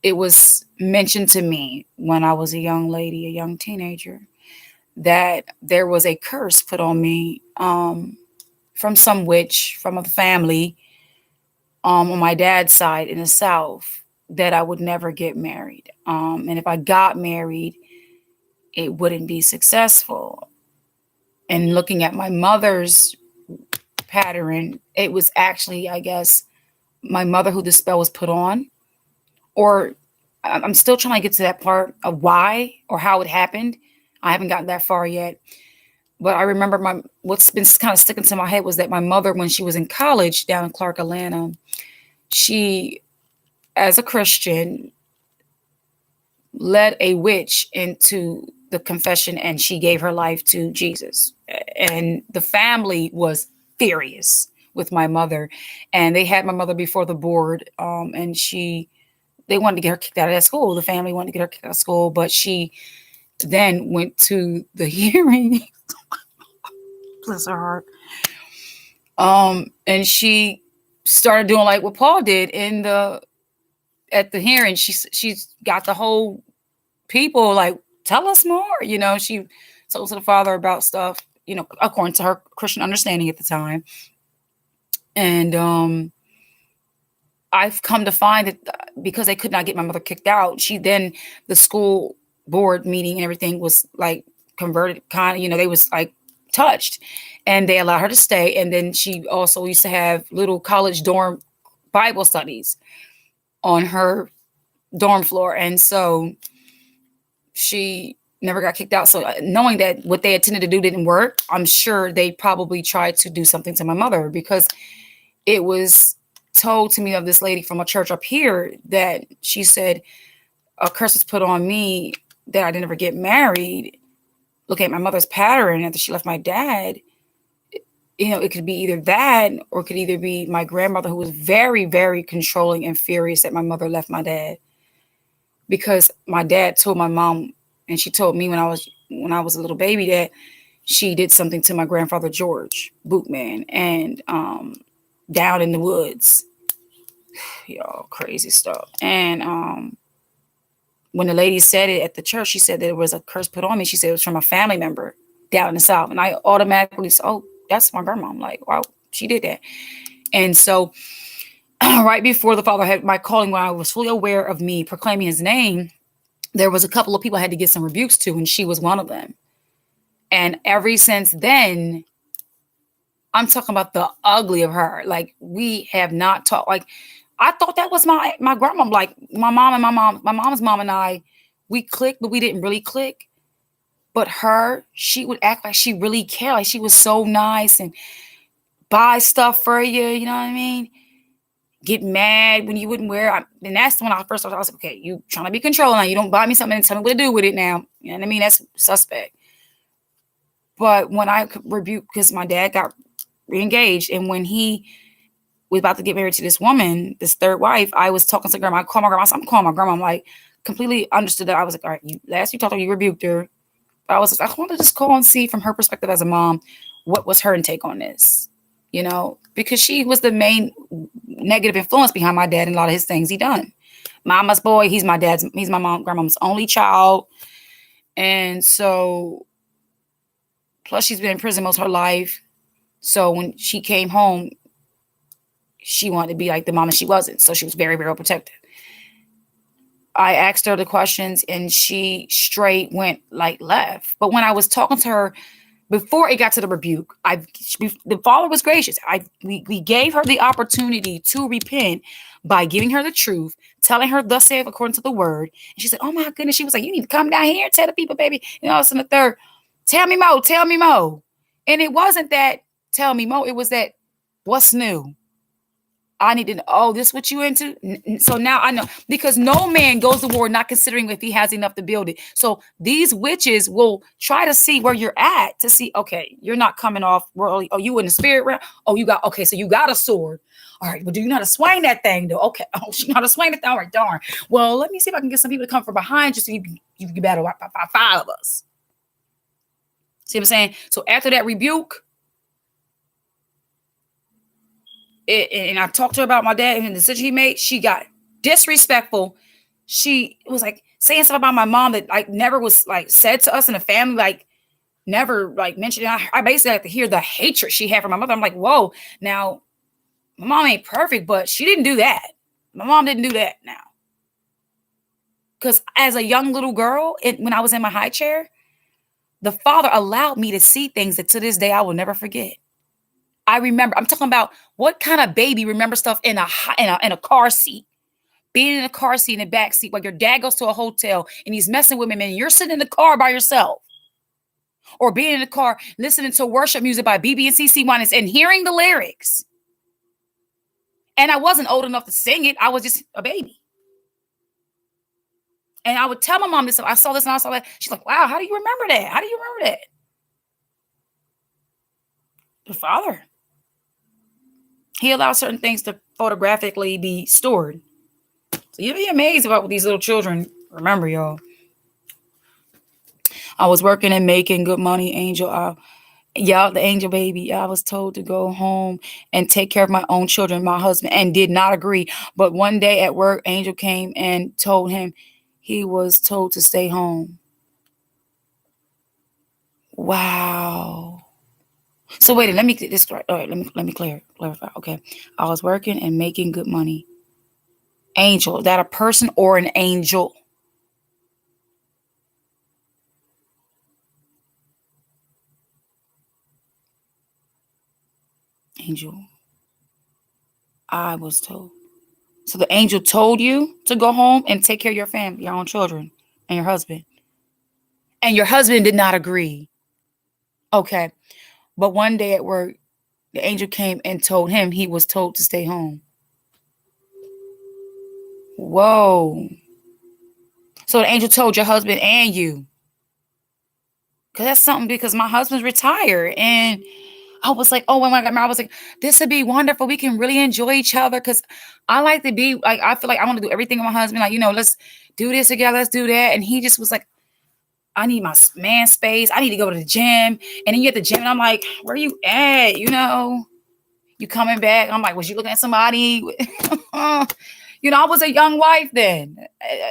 it was mentioned to me when I was a young lady, a young teenager, that there was a curse put on me from some witch from a family on my dad's side in the South, that I would never get married. And if I got married, it wouldn't be successful. And looking at my mother's pattern, it was actually, I guess, my mother who the spell was put on. Or I'm still trying to get to that part of why or how it happened. I haven't gotten that far yet. But I remember what's been kind of sticking to my head was that my mother, when she was in college down in Clark, Atlanta, she, as a Christian, led a witch into the confession, and she gave her life to Jesus. And the family was furious with my mother, and they had my mother before the board, and they wanted to get her kicked out of that school. The family wanted to get her kicked out of school, but she then went to the hearing. Bless her heart. And she started doing like what Paul did at the hearing. She's got the whole people like, tell us more. She told to the Father about stuff, according to her Christian understanding at the time. And I've come to find that because they could not get my mother kicked out, the school board meeting and everything was like converted, kind of, they was like touched, and they allowed her to stay. And then she also used to have little college dorm Bible studies on her dorm floor. And so she never got kicked out. So knowing that what they intended to do didn't work, I'm sure they probably tried to do something to my mother, because it was told to me of this lady from a church up here that she said a curse was put on me that I didn't ever get married. Look at my mother's pattern after she left my dad. It could be either that, or it could either be my grandmother, who was very, very controlling and furious that my mother left my dad, because my dad told my mom, and she told me when I was a little baby, that she did something to my grandfather George Bootman, and down in the woods, y'all, crazy stuff. And when the lady said it at the church, she said there was a curse put on me. She said it was from a family member. down in the South. And I automatically said, oh, that's my grandma. I'm like, wow, she did that. And so right before the Father had my calling, when I was fully aware of me proclaiming his name, there was a couple of people I had to get some rebukes to, and she was one of them. And ever since then, I'm talking about the ugly of her. Like, we have not talked. Like, I thought that was my grandma. Like, my mom's mom and I, we clicked, but we didn't really click. But her, she would act like she really cared. Like, she was so nice and buy stuff for you. You know what I mean? Get mad when you wouldn't wear it. And that's when I first started. I was like, okay, you trying to be controlling. You don't buy me something and tell me what to do with it now. You know what I mean? That's suspect. But when I rebuked, because my dad got re-engaged, and when he was about to get married to this woman, this third wife, I was talking to grandma. I called my grandma. I'm calling my grandma. I'm like, completely understood that. I was like, all right, you talked to her, you rebuked her. But I wanted to just call and see from her perspective as a mom, what was her intake on this? You know, because she was the main negative influence behind my dad and a lot of his things he done. Mama's boy, he's my grandmom's only child. And so, plus she's been in prison most of her life. So when she came home, she wanted to be like the mama she wasn't. So she was very, very protective. I asked her the questions and she straight went like left. But when I was talking to her, before it got to the rebuke, the Father was gracious. We gave her the opportunity to repent by giving her the truth, telling her thus saith according to the word. And she said, oh my goodness. She was like, you need to come down here and tell the people, baby. And all of a sudden the third, tell me more. And it wasn't that tell me more. It was that what's new? I need to know, oh, this what you into? So now I know, because no man goes to war not considering if he has enough to build it. So these witches will try to see where you're at to see, okay, you're not coming off worldly. Oh, you in the spirit realm? Oh, so you got a sword. All right, well, do you know how to swing that thing though? Okay, oh, she know how to swing it. All right, darn. Well, let me see if I can get some people to come from behind you so you can battle by 5 of us. See what I'm saying? So after that rebuke, and I talked to her about my dad and the decision he made. She got disrespectful. She was like saying stuff about my mom that like never was like said to us in the family, like never like mentioned. I basically had to hear the hatred she had for my mother. I'm like, whoa. Now, my mom ain't perfect, but she didn't do that. My mom didn't do that now. Because as a young little girl, when I was in my high chair, the Father allowed me to see things that to this day I will never forget. I remember, I'm talking about what kind of baby remembers stuff in a car seat, being in a car seat in the back seat while your dad goes to a hotel and he's messing with him and you're sitting in the car by yourself, or being in the car listening to worship music by BB and CC Winans and hearing the lyrics. And I wasn't old enough to sing it. I was just a baby. And I would tell my mom this, I saw this and I saw that. She's like, wow, how do you remember that? How do you remember that? The Father. He allows certain things to photographically be stored. So you'd be amazed about what these little children remember, y'all. I was working and making good money, Angel. The angel baby. I was told to go home and take care of my own children, my husband, and did not agree. But one day at work, Angel came and told him he was told to stay home. Wow. So wait, let me get this right. All right, let me clarify. Okay. I was working and making good money. Angel, is that a person or an angel? Angel. I was told. So the angel told you to go home and take care of your family, your own children, and your husband. And your husband did not agree. Okay. But one day at work, the angel came and told him he was told to stay home. Whoa. So the angel told your husband and you. Because that's something, because my husband's retired. And I was like, oh, when I got married, I was like, this would be wonderful. We can really enjoy each other. Because I like to be, like, I feel like I want to do everything with my husband. Like, let's do this together. Let's do that. And he just was like, I need my man space. I need to go to the gym. And then you at the gym and I'm like, where you at? You coming back? I'm like, was you looking at somebody? I was a young wife then.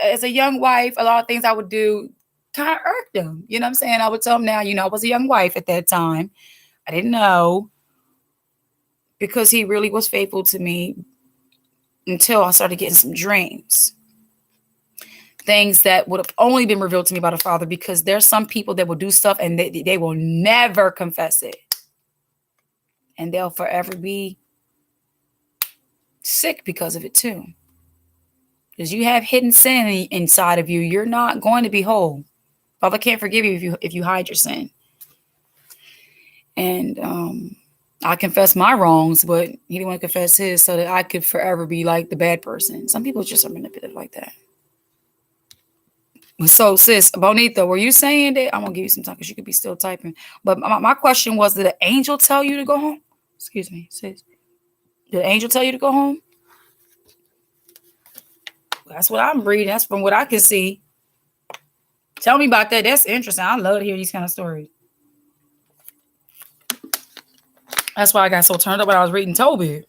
As a young wife, a lot of things I would do kind of irked him. You know what I'm saying? I would tell him now, I was a young wife at that time. I didn't know, because he really was faithful to me until I started getting some dreams. Things that would have only been revealed to me by the Father, because there's some people that will do stuff and they will never confess it. And they'll forever be sick because of it too. Because you have hidden sin inside of you. You're not going to be whole. Father can't forgive you if you hide your sin. And I confess my wrongs, but he didn't want to confess his so that I could forever be like the bad person. Some people just are manipulative like that. So, sis, Bonita, were you saying that? I'm going to give you some time because you could be still typing. But my question was, did an angel tell you to go home? Excuse me, sis. Did an angel tell you to go home? That's what I'm reading. That's from what I can see. Tell me about that. That's interesting. I love to hear these kind of stories. That's why I got so turned up when I was reading Tobit.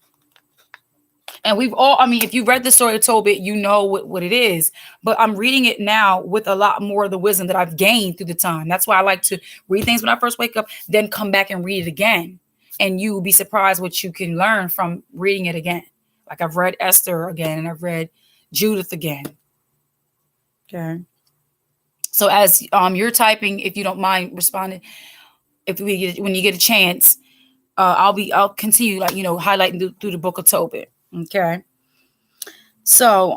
And we've all, if you read the story of Tobit, you know what it is. But I'm reading it now with a lot more of the wisdom that I've gained through the time. That's why I like to read things when I first wake up, then come back and read it again. And you will be surprised what you can learn from reading it again. Like I've read Esther again, and I've read Judith again. Okay. So as you're typing, if you don't mind responding, when you get a chance, I'll continue highlighting through the book of Tobit. Okay. So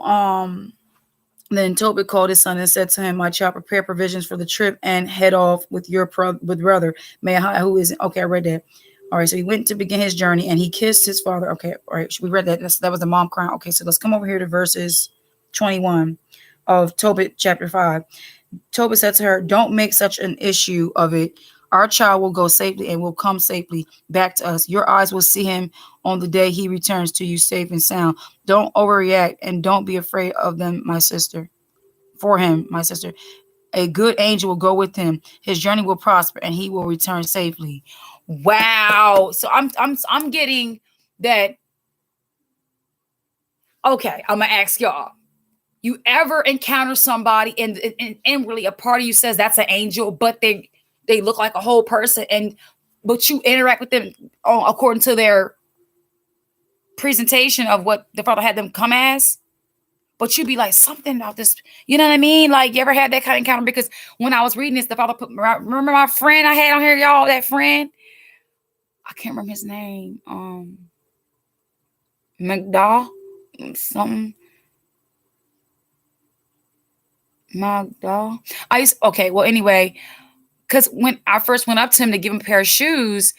then Tobit called his son and said to him, "My child, prepare provisions for the trip and head off with your brother. Who is okay? I read that. All right. So he went to begin his journey and he kissed his father. Okay. All right. We read that. That was the mom crying. Okay. So let's come over here to verses 21 of Tobit chapter 5. Tobit said to her, "Don't make such an issue of it. Our child will go safely and will come safely back to us. Your eyes will see him on the day he returns to you safe and sound. Don't overreact and don't be afraid of them, my sister. For him, my sister. A good angel will go with him. His journey will prosper and he will return safely." Wow. So I'm getting that. Okay, I'm gonna ask y'all. You ever encounter somebody and really a part of you says that's an angel, but they look like a whole person, but you interact with them according to their presentation of what the Father had them come as, but you'd be like, something about this, you know what I mean? Like, you ever had that kind of encounter? Because when I was reading this, the Father remember my friend I had on here, y'all, that friend? I can't remember his name. McDowell, something. McDowell. Anyway, because when I first went up to him to give him a pair of shoes,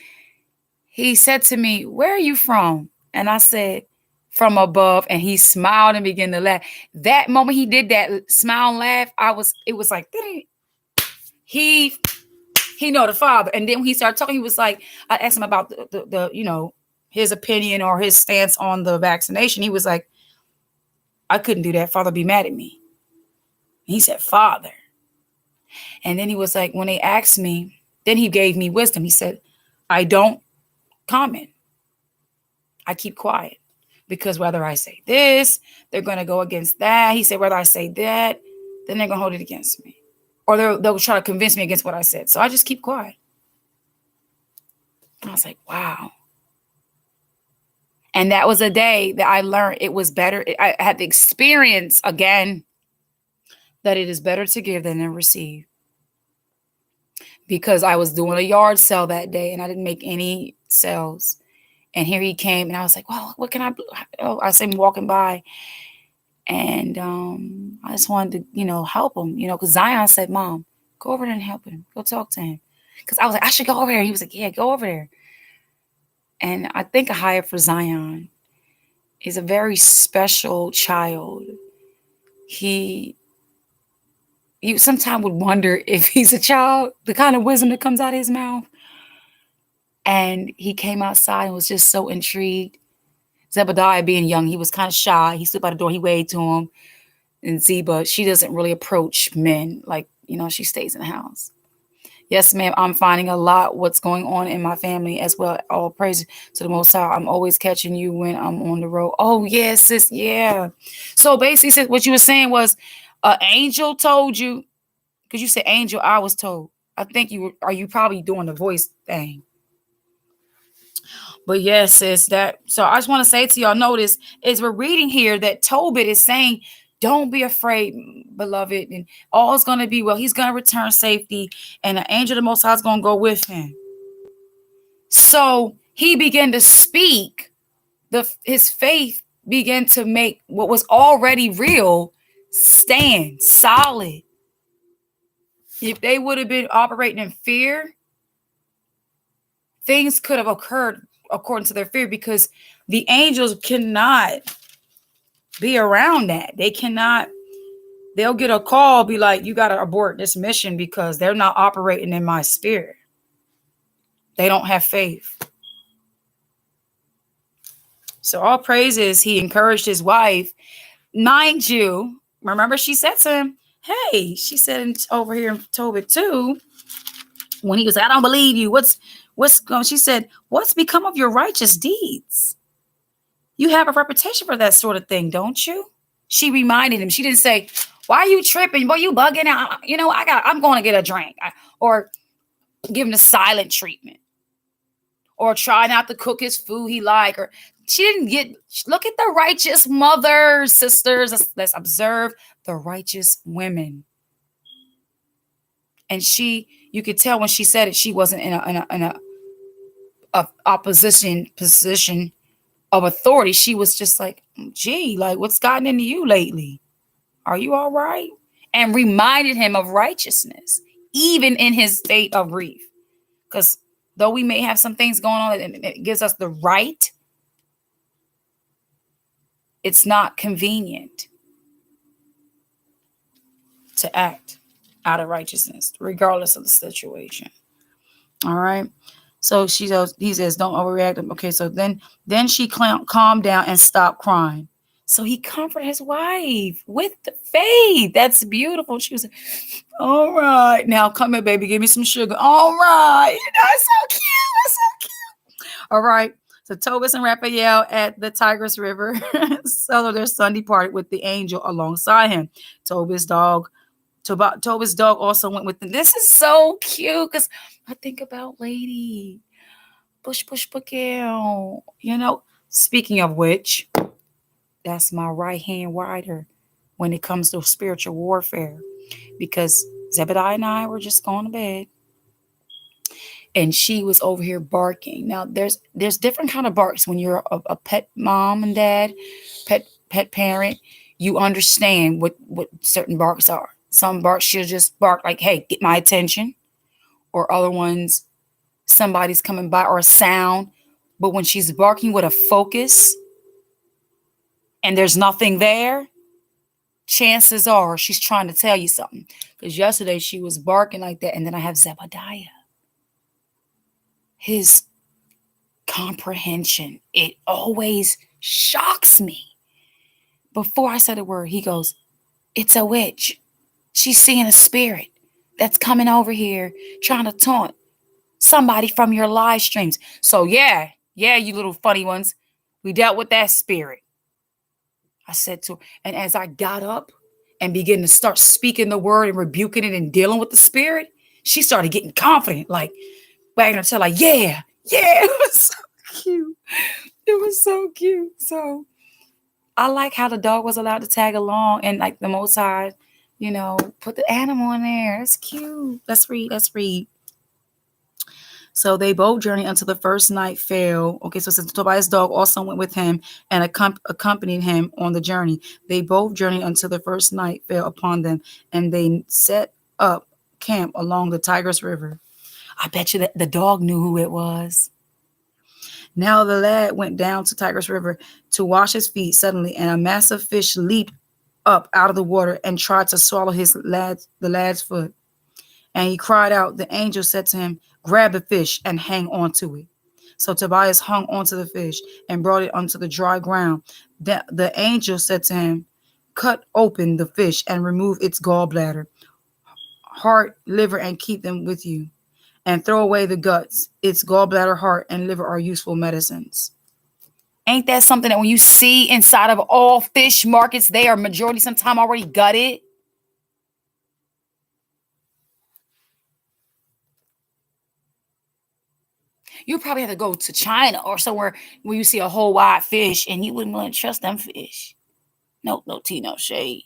he said to me, "Where are you from?" And I said, "From above." And he smiled and began to laugh. That moment he did that smile and laugh, it was like, he know the Father. And then when he started talking, he was like, I asked him about the his opinion or his stance on the vaccination. He was like, "I couldn't do that. Father be mad at me." And he said, "Father." And then he was like, when they asked me, then he gave me wisdom. He said, "I don't comment. I keep quiet, because whether I say this, they're going to go against that." He said, "Whether I say that, then they're going to hold it against me, or they'll try to convince me against what I said. So I just keep quiet." And I was like, wow. And that was a day that I learned it was better. I had the experience again that it is better to give than to receive. Because I was doing a yard sale that day and I didn't make any sales. And here he came and I was like, "Well, what can I do?" I saw him walking by. And I just wanted to, help him, because Zion said, "Mom, go over there and help him. Go talk to him." Because I was like, "I should go over there." He was like, "Yeah, go over there." And I think I hired for Zion. He's a very special child. You sometimes would wonder if he's a child, the kind of wisdom that comes out of his mouth. And he came outside and was just so intrigued. Zebediah, being young, he was kind of shy. He stood by the door. He waved to him. And Zeba, she doesn't really approach men. Like, she stays in the house. "Yes, ma'am, I'm finding a lot what's going on in my family as well. All praise to the Most High. I'm always catching you when I'm on the road." Oh, yes, sis, yeah. So basically, sis, what you were saying was an angel told you Because you said angel, I was told. I think you probably doing the voice thing. But yes, sis, that so I just want to say to y'all, notice as we're reading here that Tobit is saying, don't be afraid, beloved, and all is gonna be well. He's gonna return safety, and the angel of the Most High is gonna go with him. So he began to speak. His faith began to make what was already real stand solid. If they would have been operating in fear, things could have occurred according to their fear, because the angels cannot be around that. They cannot, they'll get a call, be like, you got to abort this mission because they're not operating in my spirit. They don't have faith. So all praises, he encouraged his wife. Mind you, remember she said to him, hey, she said over here in Tobit 2, when he was like, I don't believe you. What's going? She said, what's become of your righteous deeds? You have a reputation for that sort of thing, don't you? She reminded him. She didn't say, why are you tripping? Boy, you bugging out. I'm going to get a drink. Or give him the silent treatment. Or try not to cook his food he like. Or she didn't look at the righteous mothers, sisters. Let's observe the righteous women. And you could tell when she said it, she wasn't in a opposition position of authority. She was just like, gee, like what's gotten into you lately? Are you all right? And reminded him of righteousness, even in his state of grief. Because though we may have some things going on and it gives us the right, it's not convenient to act out of righteousness, regardless of the situation. All right. So he says, don't overreact. Okay. So then she calmed down and stopped crying. So he comforted his wife with the faith. That's beautiful. She was like, all right, now come here, baby. Give me some sugar. All right. That's so cute. That's so cute. All right. So Tobit and Raphael at the Tigris River. So their son departed with the angel alongside him. Tobit's dog also went with them. This is so cute because I think about Lady Bush Bookill. Speaking of which, that's my right-hand rider when it comes to spiritual warfare, because Zebediah and I were just going to bed and she was over here barking. Now there's different kind of barks when you're a pet mom and dad, pet parent. You understand what certain barks are. Some barks she'll just bark like, hey, get my attention. Or other ones, somebody's coming by, or a sound. But when she's barking with a focus and there's nothing there, chances are she's trying to tell you something. Because yesterday she was barking like that. And then I have Zebediah. His comprehension, it always shocks me. Before I said a word, he goes, it's a witch. She's seeing a spirit that's coming over here trying to taunt somebody from your live streams. So yeah, you little funny ones. We dealt with that spirit. I said to her, and as I got up and began to start speaking the word and rebuking it and dealing with the spirit, she started getting confident, like wagging her tail, like, yeah. It was so cute. It was so cute. So I like how the dog was allowed to tag along, and like the Most High, put the animal in there. That's cute. Let's read. So they both journeyed until the first night fell. Okay, so since Tobias' dog also went with him and accompanied him on the journey, they both journeyed until the first night fell upon them, and they set up camp along the Tigris River. I bet you that the dog knew who it was. Now the lad went down to Tigris River to wash his feet suddenly, and a massive fish leaped up out of the water and tried to swallow the lad's foot. And he cried out. The angel said to him, grab the fish and hang on to it. So Tobias hung onto the fish and brought it onto the dry ground. The angel said to him, cut open the fish and remove its gallbladder, heart, liver, and keep them with you. And throw away the guts. Its gallbladder, heart, and liver are useful medicines. Ain't that something that when you see inside of all fish markets, they are majority sometime already gutted? You probably have to go to China or somewhere where you see a whole wide fish and you wouldn't want to trust them fish. No tea, no shade.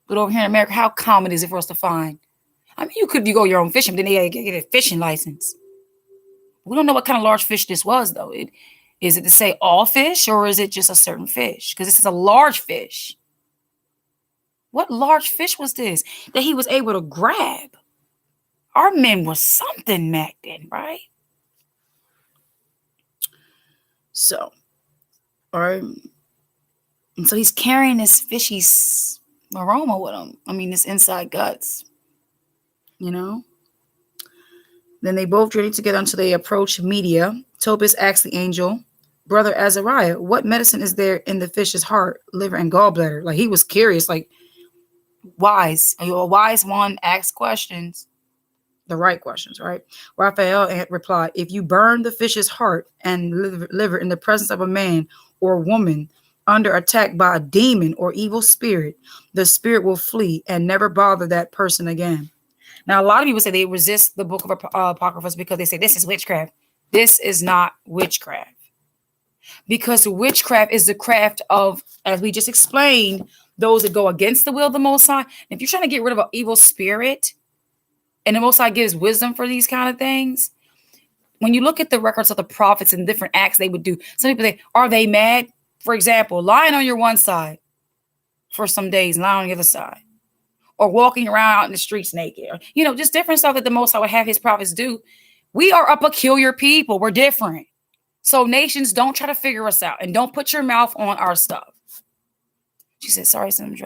But over here in America, how common is it for us to find? I mean, you go your own fishing, but then they get a fishing license. We don't know what kind of large fish this was, though. Is it to say all fish or is it just a certain fish? Because this is a large fish. What large fish was this that he was able to grab? Our men were something back then, right? So, all right. And so he's carrying this fishy aroma with him. I mean, this inside guts, you know? Then they both journeyed together until they approached Media. Tobit asked the angel, Brother Azariah, what medicine is there in the fish's heart, liver, and gallbladder? Like, he was curious, like, wise. A wise one asks questions, the right questions, right? Raphael replied, if you burn the fish's heart and liver in the presence of a man or woman under attack by a demon or evil spirit, the spirit will flee and never bother that person again. Now, a lot of people say they resist the book of Apocryphas because they say this is witchcraft. This is not witchcraft. Because witchcraft is the craft of, as we just explained, those that go against the will of the Most High. If you're trying to get rid of an evil spirit, and the Most High gives wisdom for these kind of things, when you look at the records of the prophets and different acts they would do, some people say, are they mad? For example, lying on your one side for some days, lying on the other side. Or walking around out in the streets naked. You know, just different stuff that the Most High would have his prophets do. We are a peculiar people. We're different. So nations, don't try to figure us out. And don't put your mouth on our stuff. She said, sorry, son,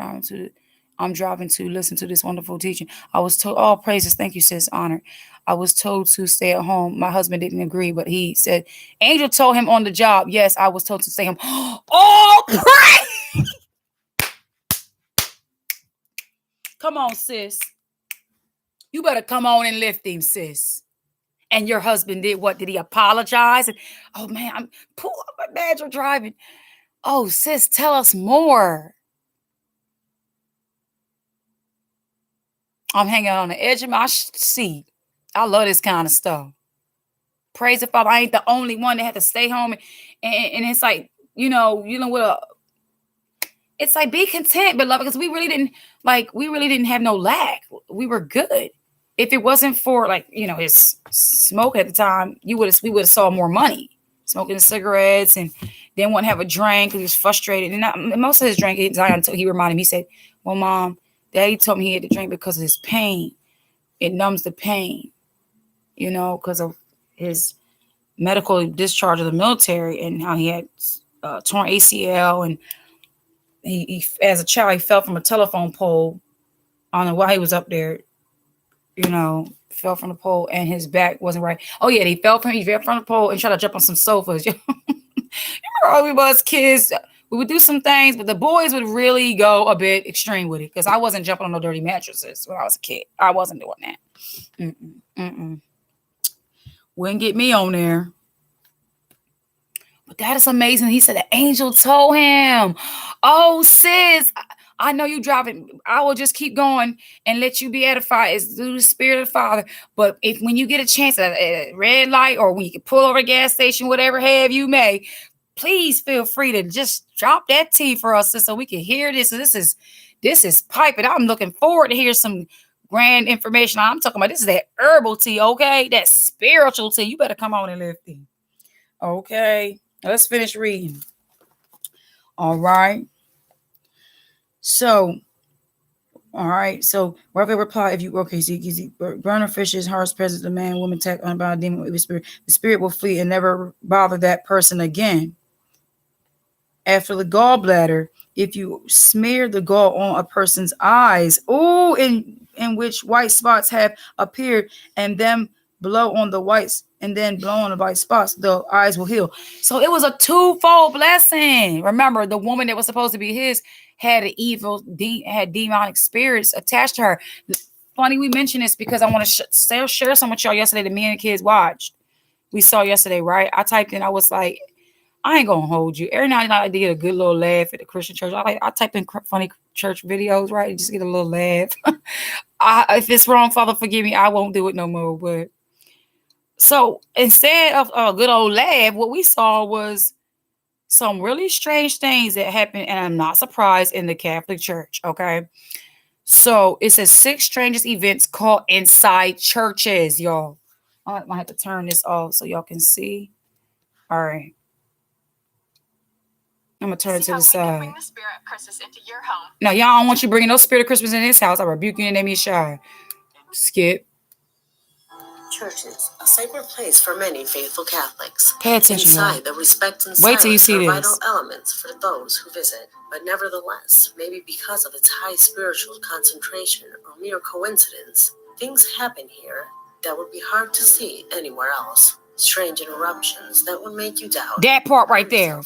I'm driving to listen to this wonderful teaching. I was told, all praises. Thank you, sis, honored. I was told to stay at home. My husband didn't agree, but he said, angel told him on the job. Yes, I was told to stay home. All praise. Come on, sis. You better come on and lift him, sis. And your husband did what? Did he apologize? And, oh, man, I'm bad you're driving. Oh, sis, tell us more. I'm hanging on the edge of my seat. I love this kind of stuff. Praise the Father. I ain't the only one that had to stay home. And it's like, it's like, be content, beloved, because we really didn't have no lack. We were good. If it wasn't for his smoke at the time, we would have saw more money smoking cigarettes and then wouldn't have a drink because he was frustrated. And most of his drink, he reminded me, he said, well, Mom, Daddy told me he had to drink because of his pain. It numbs the pain, because of his medical discharge of the military and how he had torn ACL. And he, as a child, he fell from a telephone pole. I don't know why he was up there, fell from the pole and his back wasn't right. Oh, yeah, he fell from the pole and tried to jump on some sofas. You remember we was kids? We would do some things, but the boys would really go a bit extreme with it because I wasn't jumping on no dirty mattresses when I was a kid. I wasn't doing that. Wouldn't get me on there. But that is amazing. He said the angel told him, oh, sis, I know you driving. I will just keep going and let you be edified. It's through the Spirit of the Father. But when you get a chance at a red light or when you can pull over a gas station, whatever have you may, please feel free to just drop that tea for us so we can hear this. This is piping. I'm looking forward to hear some grand information. I'm talking about this is that herbal tea, okay? That spiritual tea. You better come on and lift it. Okay. Let's finish reading. All right. So Raphael replied, if you burn a fish's heart's presence, the man, woman, attack, unbound demon with the spirit will flee and never bother that person again. After the gallbladder, if you smear the gall on a person's eyes, in which white spots have appeared, and then blow on the whites, and then blow on the white spots, the eyes will heal. So it was a twofold blessing. Remember, the woman that was supposed to be his had had demonic spirits attached to her. Funny we mention this because I want to share some with y'all yesterday that me and the kids watched. We saw yesterday, right? I typed in, I was like, I ain't gonna hold you. Every now and then I get a good little laugh at the Christian church. I typed in funny church videos, right? Just get a little laugh. If it's wrong, Father, forgive me. I won't do it no more. But So instead of a good old laugh, what we saw was some really strange things that happened, and I'm not surprised, in the Catholic Church. Okay. So it says 6 strangest events caught inside churches, y'all. I might have to turn this off so y'all can see. All right. I'm gonna turn it to the side. Bring the spirit of Christmas into your home. No, y'all don't want you bringing no spirit of Christmas in this house. I rebuke you in the name of Yeshua. Skip. Churches, a sacred place for many faithful Catholics. Pay attention. Inside, the respect and silence are vital elements for those who visit. But nevertheless, maybe because of its high spiritual concentration or mere coincidence, things happen here that would be hard to see anywhere else. Strange interruptions that would make you doubt. That part right there.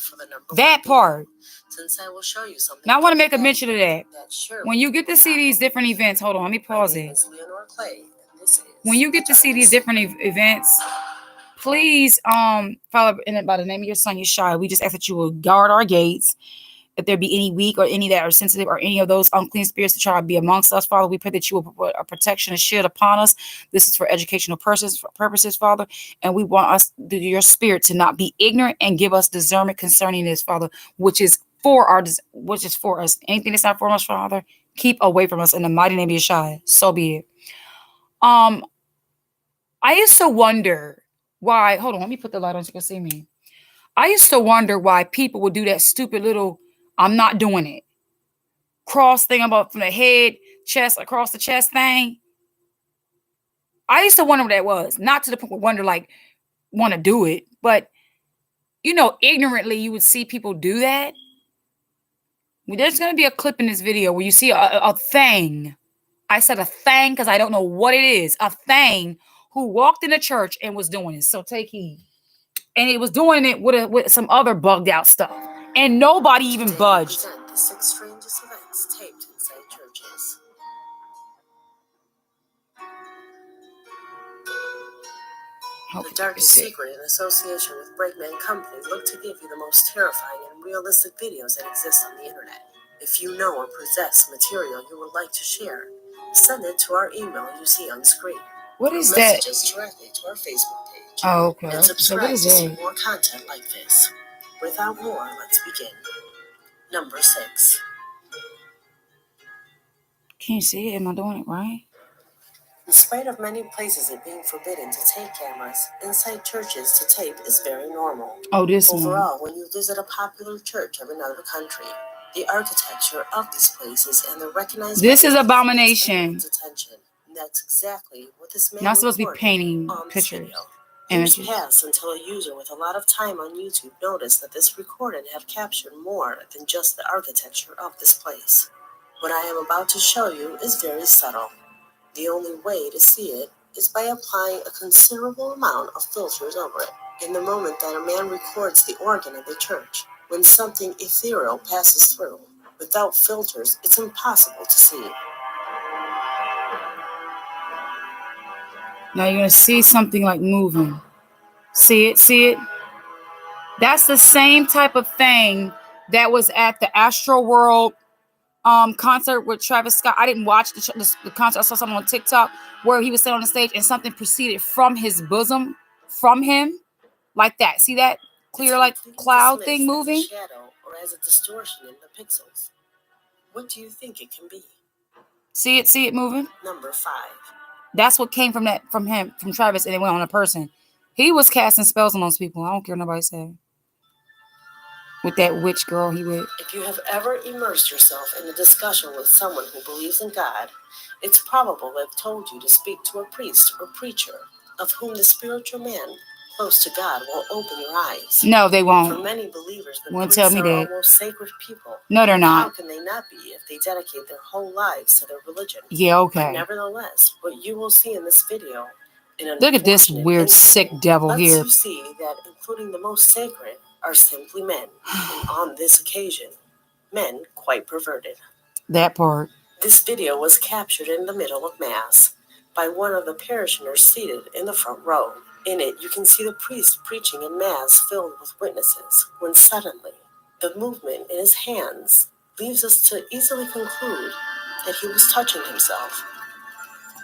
That part. Since I will show you something. Now I want to make a mention of that. When you get to see these different events, hold on, let me pause it. When you get to see these different events, please, Father, by the name of your Son, Yeshua, we just ask that you will guard our gates. If there be any weak or any that are sensitive or any of those unclean spirits to try to be amongst us, Father, we pray that you will put a protection and shield upon us. This is for educational purposes, Father, and we want us, through your spirit, to not be ignorant and give us discernment concerning this, Father, which is for us. Anything that's not for us, Father, keep away from us in the mighty name of Yeshua. So be it. I used to wonder why. Hold on, let me put the light on so you can see me. I used to wonder why people would do that stupid little "I'm not doing it" cross thing about from the head, chest, across the chest thing. I used to wonder what that was. Not to the point where wonder, like, want to do it, but ignorantly you would see people do that. There's going to be a clip in this video where you see a thing. I said a thing because I don't know what it is. A thing who walked in the church and was doing it. So take heed. And it was doing it with some other bugged out stuff. And nobody even budged. The 6 strangest events taped inside churches. The darkest secret in association with Breakman Company look to give you the most terrifying and realistic videos that exist on the internet. If you know or possess material you would like to share, send it to our email you see on screen. What is that? Messages directly to our Facebook page. Oh, okay. And subscribe to see more content like this. Without more, let's begin. Number 6. Can you see it? Am I doing it right? In spite of many places it being forbidden to take cameras, inside churches to tape is very normal. Oh, this one. Overall, when you visit a popular church of another country, the architecture of these places and the recognized... This is abomination. Attention. And that's exactly what this man... Not supposed to be painting pictures. Years passed until a user with a lot of time on YouTube noticed that this recording had captured more than just the architecture of this place. What I am about to show you is very subtle. The only way to see it is by applying a considerable amount of filters over it. In the moment that a man records the organ of the church, when something ethereal passes through, without filters, it's impossible to see. Now you're going to see something like moving. See it? That's the same type of thing that was at the Astro World concert with Travis Scott. I didn't watch the concert. I saw something on TikTok where he was sitting on the stage and something proceeded from his bosom, from him, like that. See that clear, like cloud thing moving? As a shadow or as a distortion in the pixels. What do you think it can be? See it moving? Number 5. That's what came from Travis, and it went on a person. He was casting spells on those people. I don't care what nobody said. With that witch girl he with. If you have ever immersed yourself in a discussion with someone who believes in God, it's probable they've told you to speak to a priest or preacher, of whom the spiritual man close to God will open your eyes. No, they won't. For many believers, the won't priests tell me are that. almost sacred people. No, they're not. How can they not be if they dedicate their whole lives to their religion? Yeah, okay. But nevertheless, what you will see in this video, look at this weird sick devil here. You see that including the most sacred are simply men. And on this occasion, men quite perverted. That part. This video was captured in the middle of Mass by one of the parishioners seated in the front row. In it, you can see the priest preaching in Mass filled with witnesses, when suddenly, the movement in his hands leaves us to easily conclude that he was touching himself.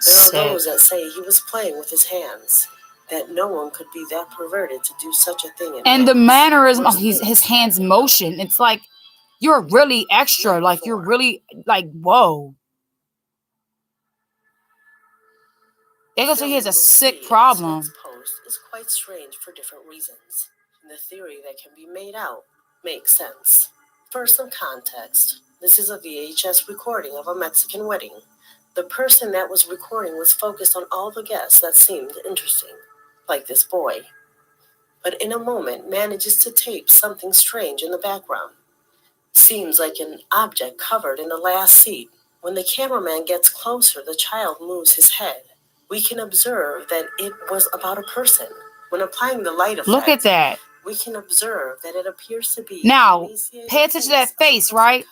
There are those that say he was playing with his hands. that no one could be that perverted to do such a thing. And the mannerism of his hands motion, it's like you're really extra, like you're really like, whoa. Because he has a sick problem. This post is quite strange for different reasons, and the theory that can be made out makes sense. For some context, this is a VHS recording of a Mexican wedding. The person that was recording was focused on all the guests that seemed interesting, like this boy, but in a moment manages to tape something strange in the background. Seems like an object covered in the last seat. When the cameraman gets closer, the child moves his head. We can observe that it was about a person. When applying the light effect, look at that. We can observe that it appears to be now. Pay attention to that face, right?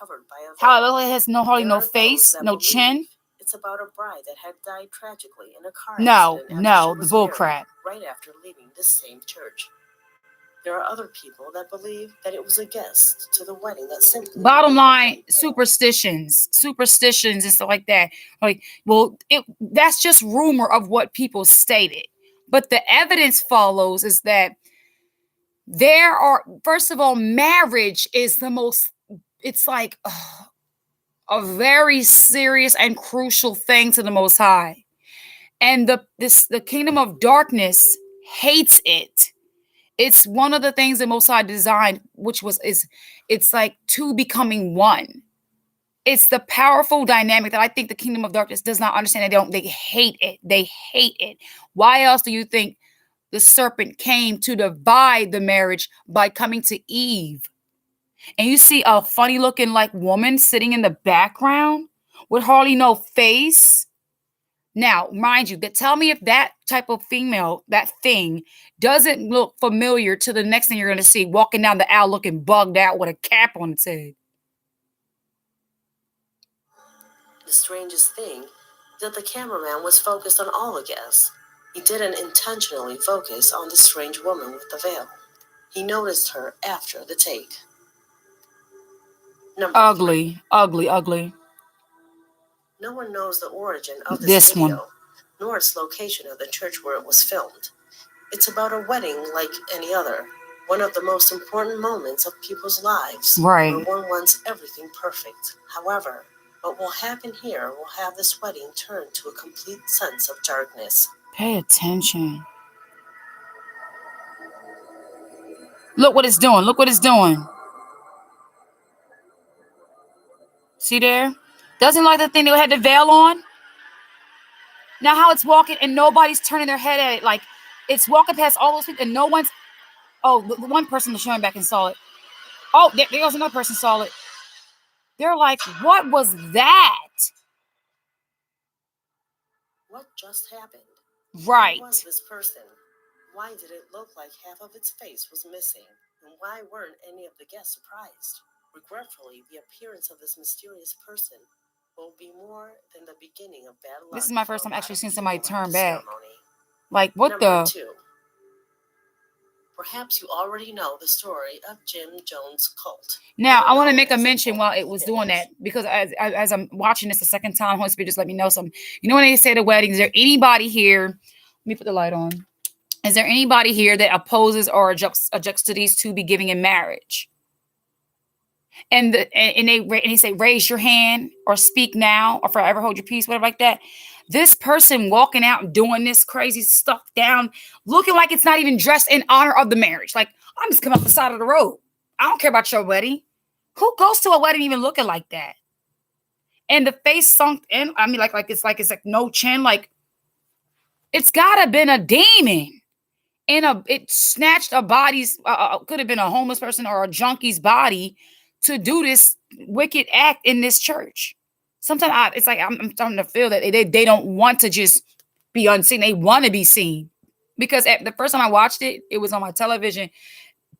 How it literally has hardly no face, no chin. It's about a bride that had died tragically in a car accident. No, the bullcrap. Right after leaving this same church. There are other people that believe that it was a guest to the wedding that simply... Bottom line, superstitions and stuff like that. Like, well, that's just rumor of what people stated. But the evidence follows is that there are, first of all, marriage is the most, it's like a very serious and crucial thing to the Most High. And the kingdom of darkness hates it. It's one of the things that Most High designed, it's like two becoming one. It's the powerful dynamic that I think the kingdom of darkness does not understand. They hate it. They hate it. Why else do you think the serpent came to divide the marriage by coming to Eve? And you see a funny looking like woman sitting in the background with hardly no face. Now, mind you, tell me if that type of female, that thing, doesn't look familiar to the next thing you're going to see walking down the aisle looking bugged out with a cap on its head. The strangest thing is that the cameraman was focused on all the guests. He didn't intentionally focus on the strange woman with the veil. He noticed her after the take. Ugly. No one knows the origin of this video, nor its location of the church where it was filmed. It's about a wedding like any other, one of the most important moments of people's lives, right, where one wants everything perfect. However, what will happen here will have this wedding turn to a complete sense of darkness. Pay attention. Look what it's doing. See there? Doesn't like the thing that had the veil on? Now how it's walking and nobody's turning their head at it. Like, it's walking past all those people and no one's... Oh, the one person was showing back and saw it. Oh, there goes another person saw it. They're like, what was that? What just happened? Right. Who was this person? Why did it look like half of its face was missing? And why weren't any of the guests surprised? Regretfully, the appearance of this mysterious person will be more than the beginning of bad luck. This is my first time actually seeing somebody turn back. Like, what the... 2. Perhaps you already know the story of Jim Jones' cult. Now, I want to make a mention while it was doing that, because as I'm watching this the second time, Holy Spirit just let me know something. You know when they say the wedding, is there anybody here? Let me put the light on. Is there anybody here that opposes or objects to these two be giving in marriage? And they say, raise your hand or speak now or forever hold your peace, whatever like that. This person walking out and doing this crazy stuff down, looking like it's not even dressed in honor of the marriage. Like, I'm just coming off the side of the road. I don't care about your wedding. Who goes to a wedding even looking like that? And the face sunk in. I mean, like it's no chin. Like, it's gotta been a demon. It snatched a body's, could have been a homeless person or a junkie's body to do this wicked act in this church. Sometimes it's like I'm starting to feel that they don't want to just be unseen. They want to be seen. Because the first time I watched it, it was on my television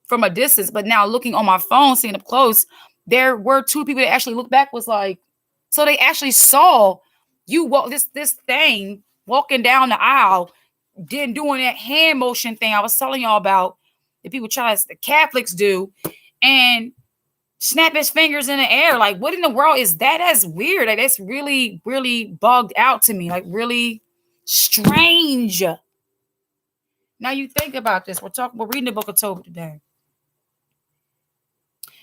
from a distance. But now looking on my phone, seeing up close, there were two people that actually looked back, was like, so they actually saw you walk this thing walking down the aisle, then doing that hand motion thing I was telling y'all about that people the Catholics do, and snap his fingers in the air. Like, what in the world is that? That's weird. Like, that's really, really bugged out to me. Like, really strange. Now you think about this. We're reading the book of Tobit today.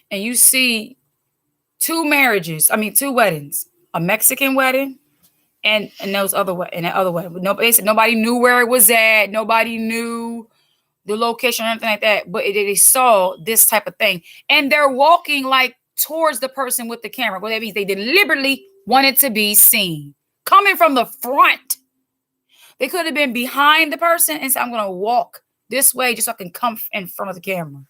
And you see two weddings. A Mexican wedding and that other wedding. Nobody knew where it was at. Nobody knew the location or anything like that. But they saw this type of thing. And they're walking like towards the person with the camera. Well, that means they deliberately wanted to be seen. Coming from the front. They could have been behind the person and said, I'm going to walk this way just so I can come in front of the camera.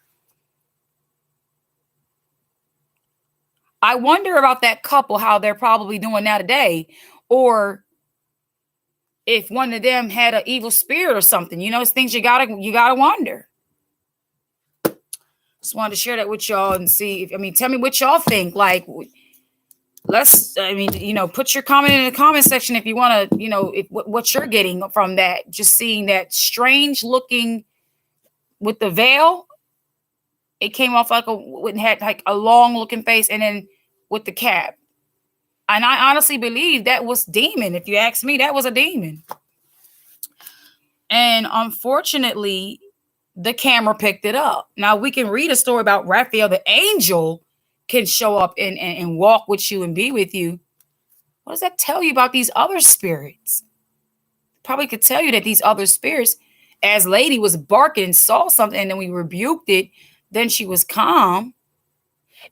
I wonder about that couple, how they're probably doing now today. Or if one of them had an evil spirit or something. It's things you gotta wonder. Just wanted to share that with y'all and see tell me what y'all think. Like, put your comment in the comment section if you want to, what you're getting from that. Just seeing that strange looking with the veil. It came off had like a long looking face, and then with the cap. And I honestly believe that was demon. If you ask me, that was a demon. And unfortunately, the camera picked it up. Now we can read a story about Raphael, the angel, can show up and walk with you and be with you. What does that tell you about these other spirits? Probably could tell you that these other spirits, as lady was barking, saw something, and then we rebuked it. Then she was calm.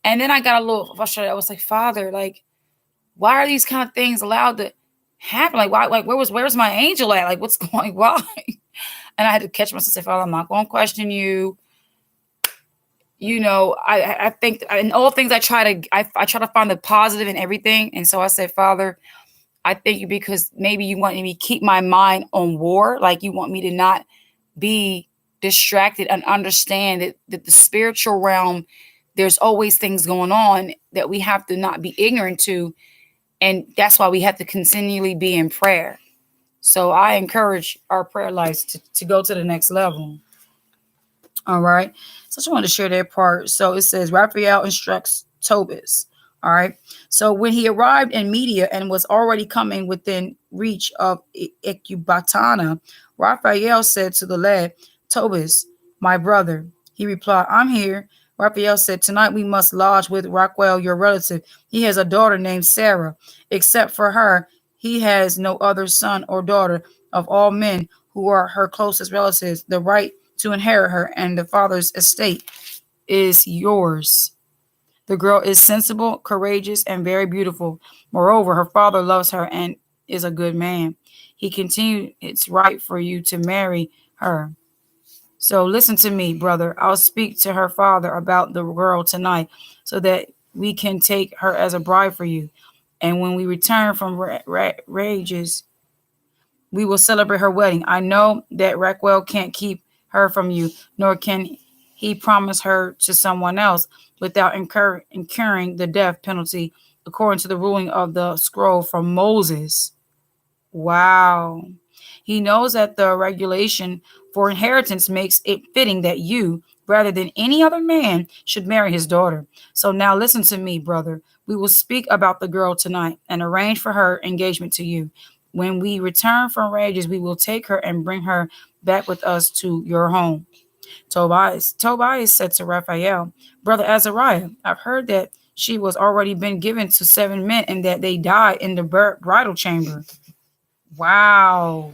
And then I got a little frustrated. I was like, Father, like, why are these kind of things allowed to happen? Like, why? Like, where's my angel at? Like, what's going? Why? And I had to catch myself and say, Father, I'm not going to question you. I think in all things I try to find the positive in everything. And so I said, Father, I thank you because maybe you want me to keep my mind on war. Like you want me to not be distracted and understand that the spiritual realm, there's always things going on that we have to not be ignorant to. And that's why we have to continually be in prayer. So I encourage our prayer lives to go to the next level. All right. So I just wanted to share that part. So it says Raphael instructs Tobit. All right. So when he arrived in Media and was already coming within reach of Ecbatana, Raphael said to the lad, Tobit, my brother. He replied, I'm here. Raphael said, tonight we must lodge with Rockwell, your relative. He has a daughter named Sarah. Except for her, he has no other son or daughter. Of all men who are her closest relatives, the right to inherit her and the father's estate is yours. The girl is sensible, courageous, and very beautiful. Moreover, her father loves her and is a good man. He continued, it's right for you to marry her. So listen to me, brother. I'll speak to her father about the girl tonight so that we can take her as a bride for you. And when we return from Rages, we will celebrate her wedding. I know that Rockwell can't keep her from you, nor can he promise her to someone else without incurring the death penalty according to the ruling of the scroll from Moses. Wow. He knows that the regulation for inheritance makes it fitting that you, rather than any other man, should marry his daughter. So now listen to me, brother. We will speak about the girl tonight and arrange for her engagement to you. When we return from Rages, we will take her and bring her back with us to your home. Tobias said to Raphael, Brother Azariah, I've heard that she was already been given to 7 men and that they died in the bridal chamber. Wow.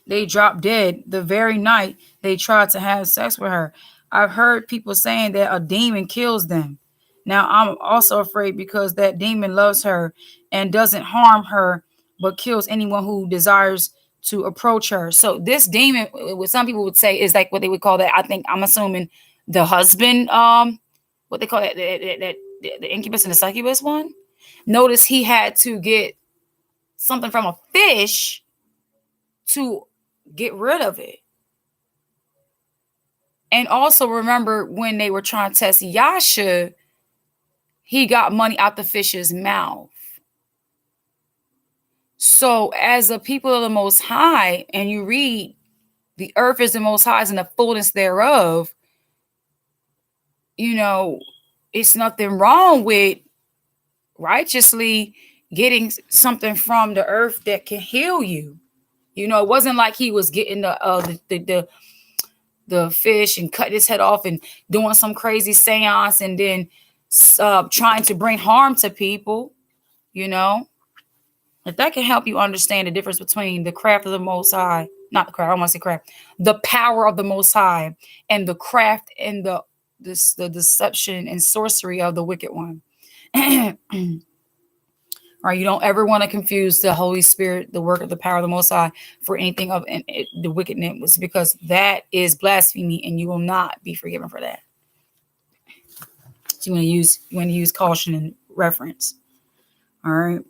They dropped dead the very night they tried to have sex with her. I've heard people saying that a demon kills them. Now, I'm also afraid because that demon loves her and doesn't harm her, but kills anyone who desires to approach her. So this demon, what some people would say is like what they would call that. I'm assuming the husband, what they call that, the incubus and the succubus one. Notice he had to get something from a fish to get rid of it. And also remember when they were trying to test Yasha, he got money out the fish's mouth. So as a people of the Most High, and you read, the earth is the Most High's and the fullness thereof, it's nothing wrong with righteously getting something from the earth that can heal you. It wasn't like he was getting the fish and cutting his head off and doing some crazy seance and then trying to bring harm to people. If that can help you understand the difference between the craft of the Most High, not the craft, I want to say craft, the power of the Most High, and the craft and the deception and sorcery of the wicked one. Right, you don't ever want to confuse the Holy Spirit, the work of the power of the Most High, for anything of the wickedness, because that is blasphemy, and you will not be forgiven for that. So you want to use caution and reference. All right.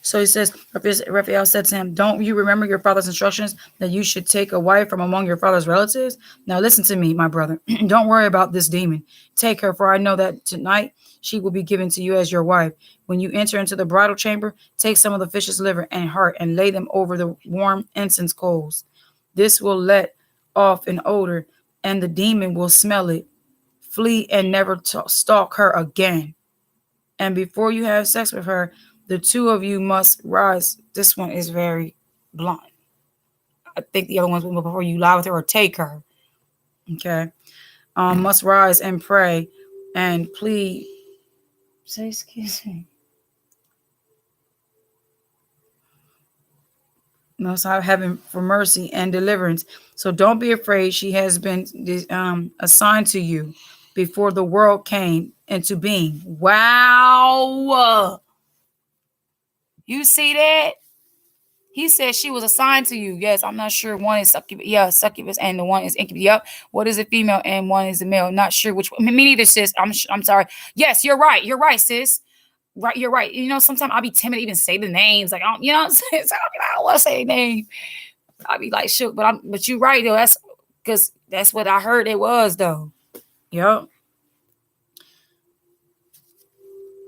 So he says, Raphael said to him, don't you remember your father's instructions that you should take a wife from among your father's relatives? Now listen to me, my brother. Don't worry about this demon. Take her, for I know that tonight she will be given to you as your wife. When you enter into the bridal chamber, take some of the fish's liver and heart and lay them over the warm incense coals. This will let off an odor, and the demon will smell it, flee, and never stalk her again. And before you have sex with her, the two of you must rise. This one is very blunt. I think the other ones will before you lie with her or take her. Okay. Must rise and pray and plead. Say, excuse me. Most High heaven for mercy and deliverance. So don't be afraid. She has been assigned to you before the world came into being. Wow. You see that? He said she was assigned to you. Yes, I'm not sure. One is Succubus. Yeah, Succubus, and the one is Incubus. Yep. What is a female and one is a male? Not sure which one. Me neither, sis. I'm sorry. Yes, you're right. You're right, sis. Right, you're right. Sometimes I'll be timid to even say the names. Like, I don't, what I'm saying? So I don't want to say a name. I'll be like, shook. But you're right, though. That's because that's what I heard it was, though. Yep.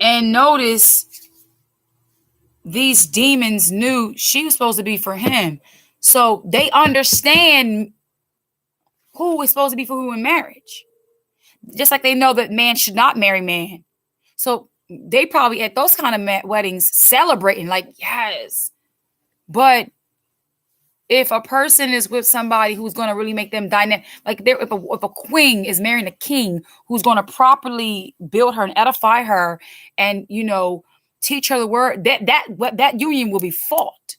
And notice, these demons knew she was supposed to be for him. So they understand who is supposed to be for who in marriage. Just like they know that man should not marry man. So they probably at those kind of weddings celebrating like, yes. But if a person is with somebody who's going to really make them dynamic, like if a queen is marrying a king who's going to properly build her and edify her and, teach her the word, that union will be fought.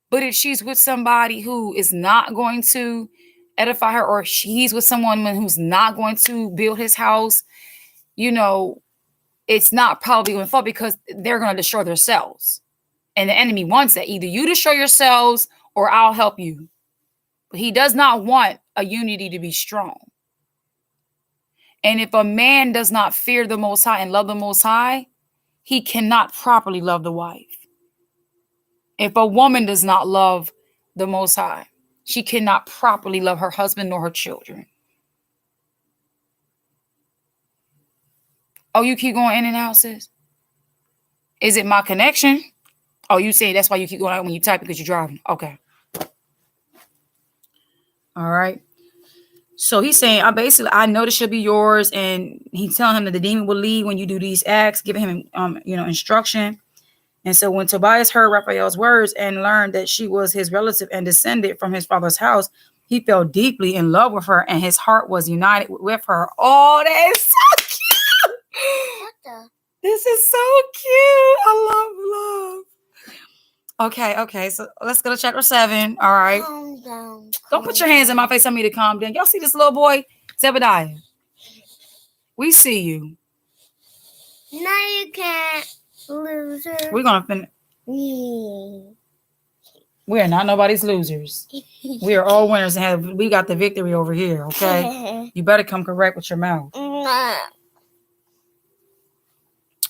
But if she's with somebody who is not going to edify her, or she's with someone who's not going to build his house, it's not probably going to fall because they're going to destroy themselves. And the enemy wants that. Either you destroy yourselves or I'll help you. But he does not want a unity to be strong. And if a man does not fear the Most High and love the Most High, he cannot properly love the wife. If a woman does not love the Most High, she cannot properly love her husband nor her children. Oh, you keep going in and out, sis? Is it my connection? Oh, you say that's why you keep going out when you type because you're driving. Okay. All right. So he's saying, I know this should be yours. And he's telling him that the demon will leave when you do these acts, giving him, instruction. And so when Tobias heard Raphael's words and learned that she was his relative and descended from his father's house, he fell deeply in love with her and his heart was united with her. Oh, that is so cute. This is so cute. I love. Okay. So let's go to chapter 7. All right. Calm down. Don't put your hands in my face. Tell me to calm down. Y'all see this little boy? Zebediah. We see you. Now you can't, loser. We're going to finish. We are not nobody's losers. We are all winners and we got the victory over here, okay? You better come correct with your mouth. Nah.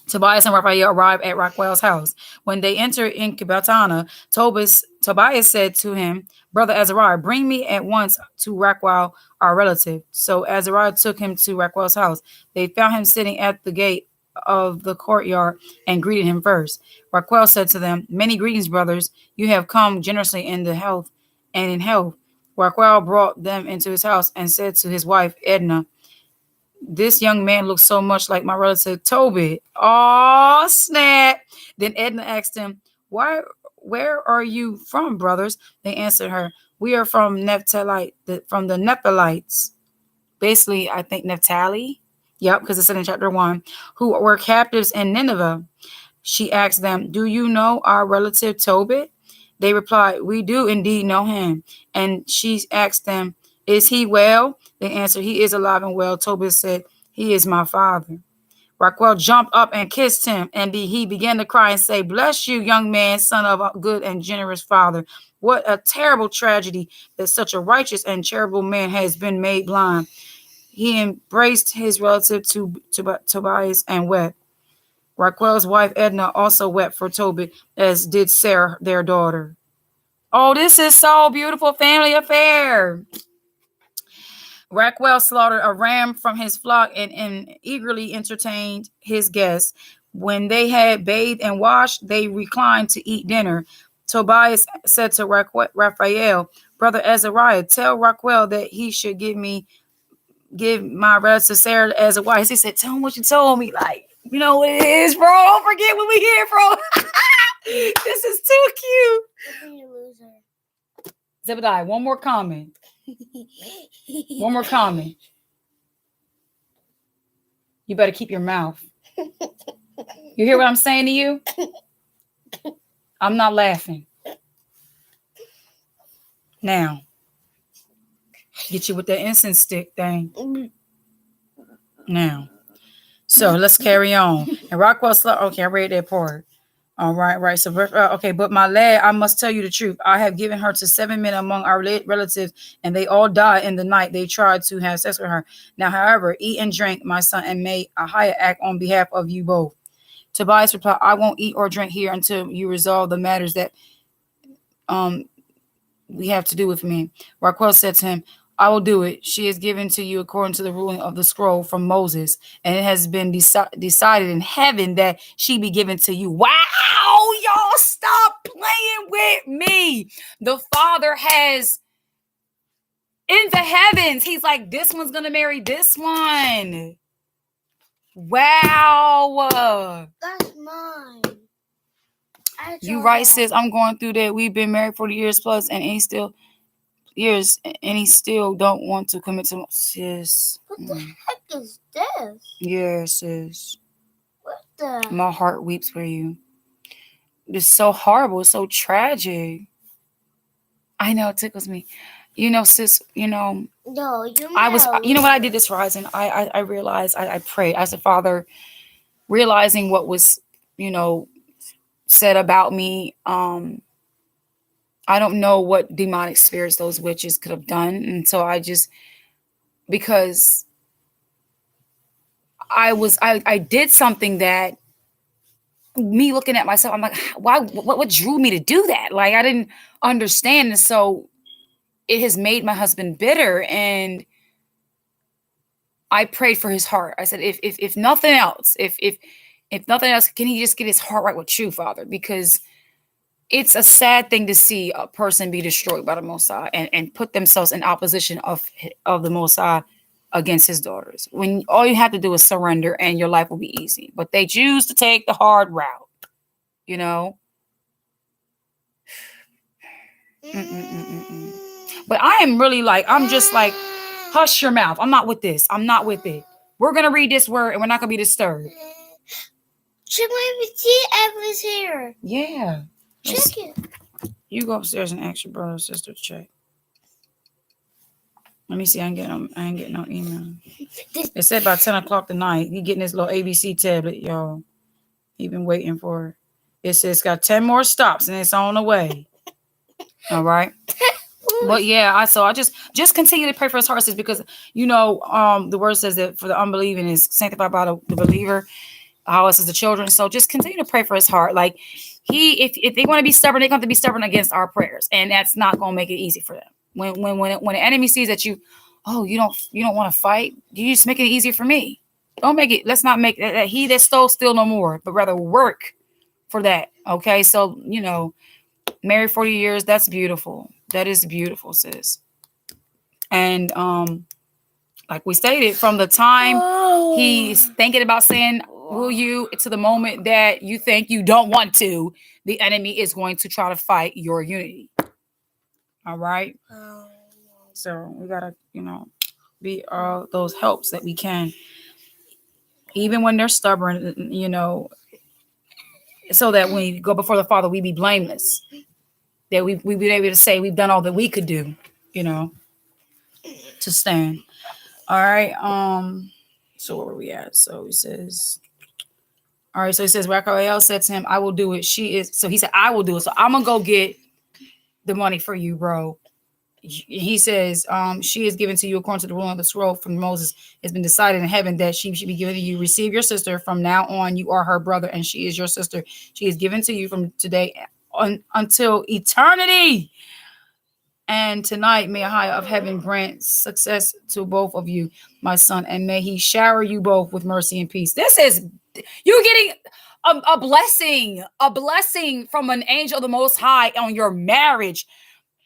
Tobias and Raphael arrived at Raquel's house. When they entered Incubus, Tobias said to him, Brother Azariah, bring me at once to Raquel, our relative. So Azariah took him to Raquel's house. They found him sitting at the gate of the courtyard and greeted him first. Raquel said to them, Many greetings, brothers. You have come generously in health. Raquel brought them into his house and said to his wife, Edna, this young man looks so much like my relative Tobit. Oh, snap. Then Edna asked him, where are you from, brothers? They answered her, we are from from the Nephilites. Basically, I think Naphtali. Yep, because it's in chapter 1, who were captives in Nineveh. She asked them, do you know our relative Tobit? They replied, we do indeed know him. And she asked them, is he well? They answered, he is alive and well. Tobit said, he is my father. Raquel jumped up and kissed him, and he began to cry and say, bless you, young man, son of a good and generous father. What a terrible tragedy that such a righteous and charitable man has been made blind. He embraced his relative Tobias and wept. Raquel's wife Edna also wept for Tobit, as did Sarah, their daughter. Oh, this is so beautiful family affair. Raquel slaughtered a ram from his flock and eagerly entertained his guests. When they had bathed and washed, they reclined to eat dinner. Tobias said to Raphael, brother Azariah, tell Raquel that he should give my relative Sarah as a wife. He said, tell him what you told me. Like, you know what it is, bro. Don't forget where we here from. This is too cute. You loser. Zebediah, one more comment. One more comment. You better keep your mouth. You hear what I'm saying to you? I'm not laughing. Now, get you with that incense stick thing. Now. So let's carry on. And Rockwell, okay, I read that part. All right. So, okay, but my lad, I must tell you the truth. I have given her to 7 men among our relatives, and they all died in the night they tried to have sex with her. Now, however, eat and drink, my son, and may a higher act on behalf of you both. Tobias replied, I won't eat or drink here until you resolve the matters that we have to do with me. Raquel said to him, I will do it. She is given to you according to the ruling of the scroll from Moses, and it has been decided in heaven that she be given to you. Wow, y'all, stop playing with me. The Father has in the heavens, he's like, this one's going to marry this one. Wow. That's mine. You right, sis. I'm going through that. We've been married 40 years plus, and he still don't want to commit to sis. What the heck is this? Yeah, sis. What the? My heart weeps for you. It's so horrible. It's so tragic. I know, it tickles me. You know, sis, you know. No, you know. You know what I did this rising? I realized, I prayed. I said, Father, realizing what was, said about me, I don't know what demonic spirits those witches could have done. And so because I did something that me looking at myself, I'm like, why, what drew me to do that? Like, I didn't understand. And so it has made my husband bitter. And I prayed for his heart. I said, if nothing else, if nothing else, can he just get his heart right with you, Father? Because it's a sad thing to see a person be destroyed by the Most High and put themselves in opposition of the Most High against his daughters. When all you have to do is surrender and your life will be easy. But they choose to take the hard route, you know? But I am really I'm just like, hush your mouth. I'm not with this. I'm not with it. We're going to read this word and we're not going to be disturbed. Check my see Evan's here. Yeah. Check it. You go upstairs and ask your brother or sister to check. Let me see. I ain't getting no email. It said by 10 o'clock tonight. He getting his little ABC tablet, y'all. He been waiting for it. It says it's got 10 more stops and it's on the way. All right. But yeah, I just continue to pray for his heart, sis, because the word says that for the unbelieving is sanctified by the believer. How else is the children? So just continue to pray for his heart. Like if they want to be stubborn, they have to be stubborn against our prayers, and that's not going to make it easy for them. When the enemy sees that you don't want to fight, you just make it easier for me. Don't make it. Let's not make that he that stole steal no more, but rather work for that. Okay, so married 40 years, that's beautiful. That is beautiful, sis. And like we stated, from the time he's thinking about saying will you, to the moment that you think you don't want to, the enemy is going to try to fight your unity. All right. So we gotta, be all those helps that we can, even when they're stubborn, so that when we go before the Father, we be blameless. That we be able to say we've done all that we could do, to stand. All right. So where were we at? So he says, all right. So he says, Raquel said to him, I will do it. So he said, I will do it. So I'm gonna go get the money for you, bro. He says, she is given to you according to the ruling of the scroll from Moses. It's been decided in heaven that she should be given to you. Receive your sister. From now on, you are her brother, and she is your sister. She is given to you from today until eternity. And tonight, may a higher of heaven grant success to both of you, my son, and may he shower you both with mercy and peace. This is, you're getting a blessing from an angel of the Most High on your marriage.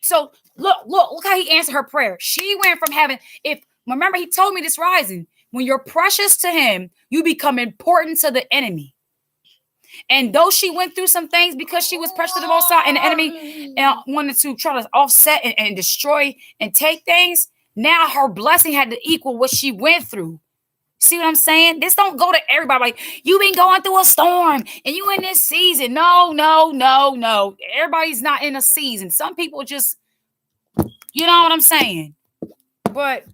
So look how he answered her prayer. She went from having, remember he told me this rising, when you're precious to him, you become important to the enemy. And though she went through some things because she was precious to the Most High, and the enemy wanted to try to offset and destroy and take things, now her blessing had to equal what she went through. See what I'm saying? This don't go to everybody. Like, you've been going through a storm and you in this season. No. Everybody's not in a season. Some people just, you know what I'm saying? But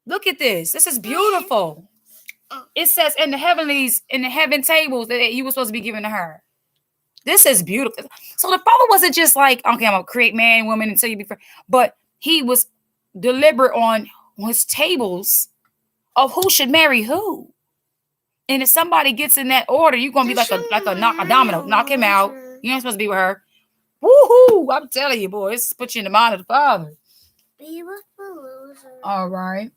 look at this. This is beautiful. It says in the heaven tables that you were supposed to be given to her. This is beautiful. So the Father wasn't just like, okay, I'm going to create man and woman until you be free. But he was deliberate on his tables of who should marry who. And if somebody gets in that order, you're going to be like a domino. Knock him out. You ain't supposed to be with her. Woohoo! I'm telling you, boy, it's put you in the mind of the Father. All right.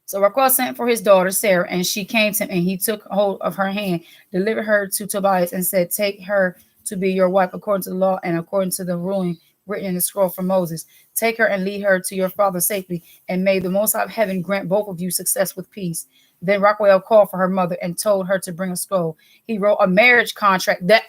So Raquel sent for his daughter Sarah, and she came to him, and he took hold of her hand, delivered her to Tobias, and said, take her to be your wife according to the law and according to the ruling written in the scroll from Moses. Take her and lead her to your father safely, and may the Most High of heaven grant both of you success with peace. Then Raquel called for her mother and told her to bring a scroll. He wrote a marriage contract that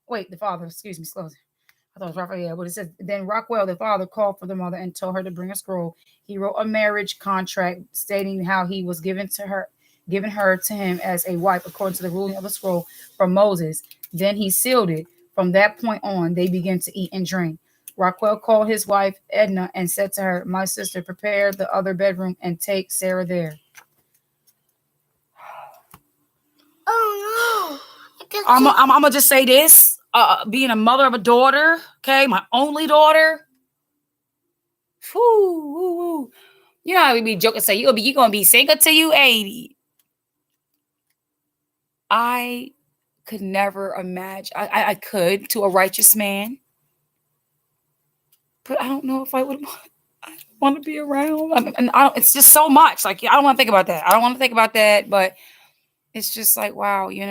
the father, excuse me, slow. I thought it was Raphael, but it says, then Raquel, the father, called for the mother and told her to bring a scroll. He wrote a marriage contract stating how he was given her to him as a wife according to the ruling of the scroll from Moses. Then he sealed it. From that point on, they began to eat and drink. Raquel called his wife Edna and said to her, my sister, prepare the other bedroom and take Sarah there. Oh no! I'm gonna just say this. Being a mother of a daughter, okay, my only daughter. Whoo. You know how we be joking, say you're gonna be single till you 80. I could never imagine. I could, to a righteous man, but I don't know if I would want to be around. It's just so much. Like, I don't want to think about that. But it's just like, wow, you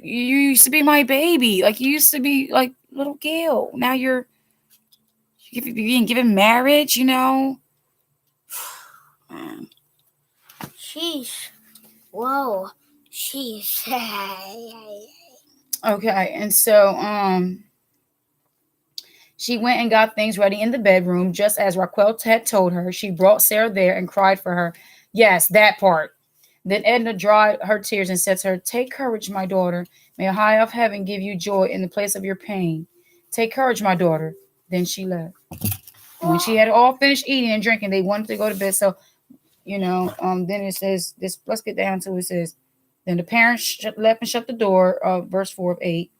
used to be my baby. Like, you used to be like little Gail. Now you're being given marriage, Man. Sheesh. Whoa. Sheesh. Okay, and so she went and got things ready in the bedroom, just as Raquel had told her. She brought Sarah there and cried for her. Yes, that part. Then Edna dried her tears and said to her, take courage, my daughter. May a high of heaven give you joy in the place of your pain. Take courage, my daughter. Then she left. And when she had all finished eating and drinking, they wanted to go to bed. So, then it says, let's get down to it. It says, then the parents left and shut the door, verse 4 of 8.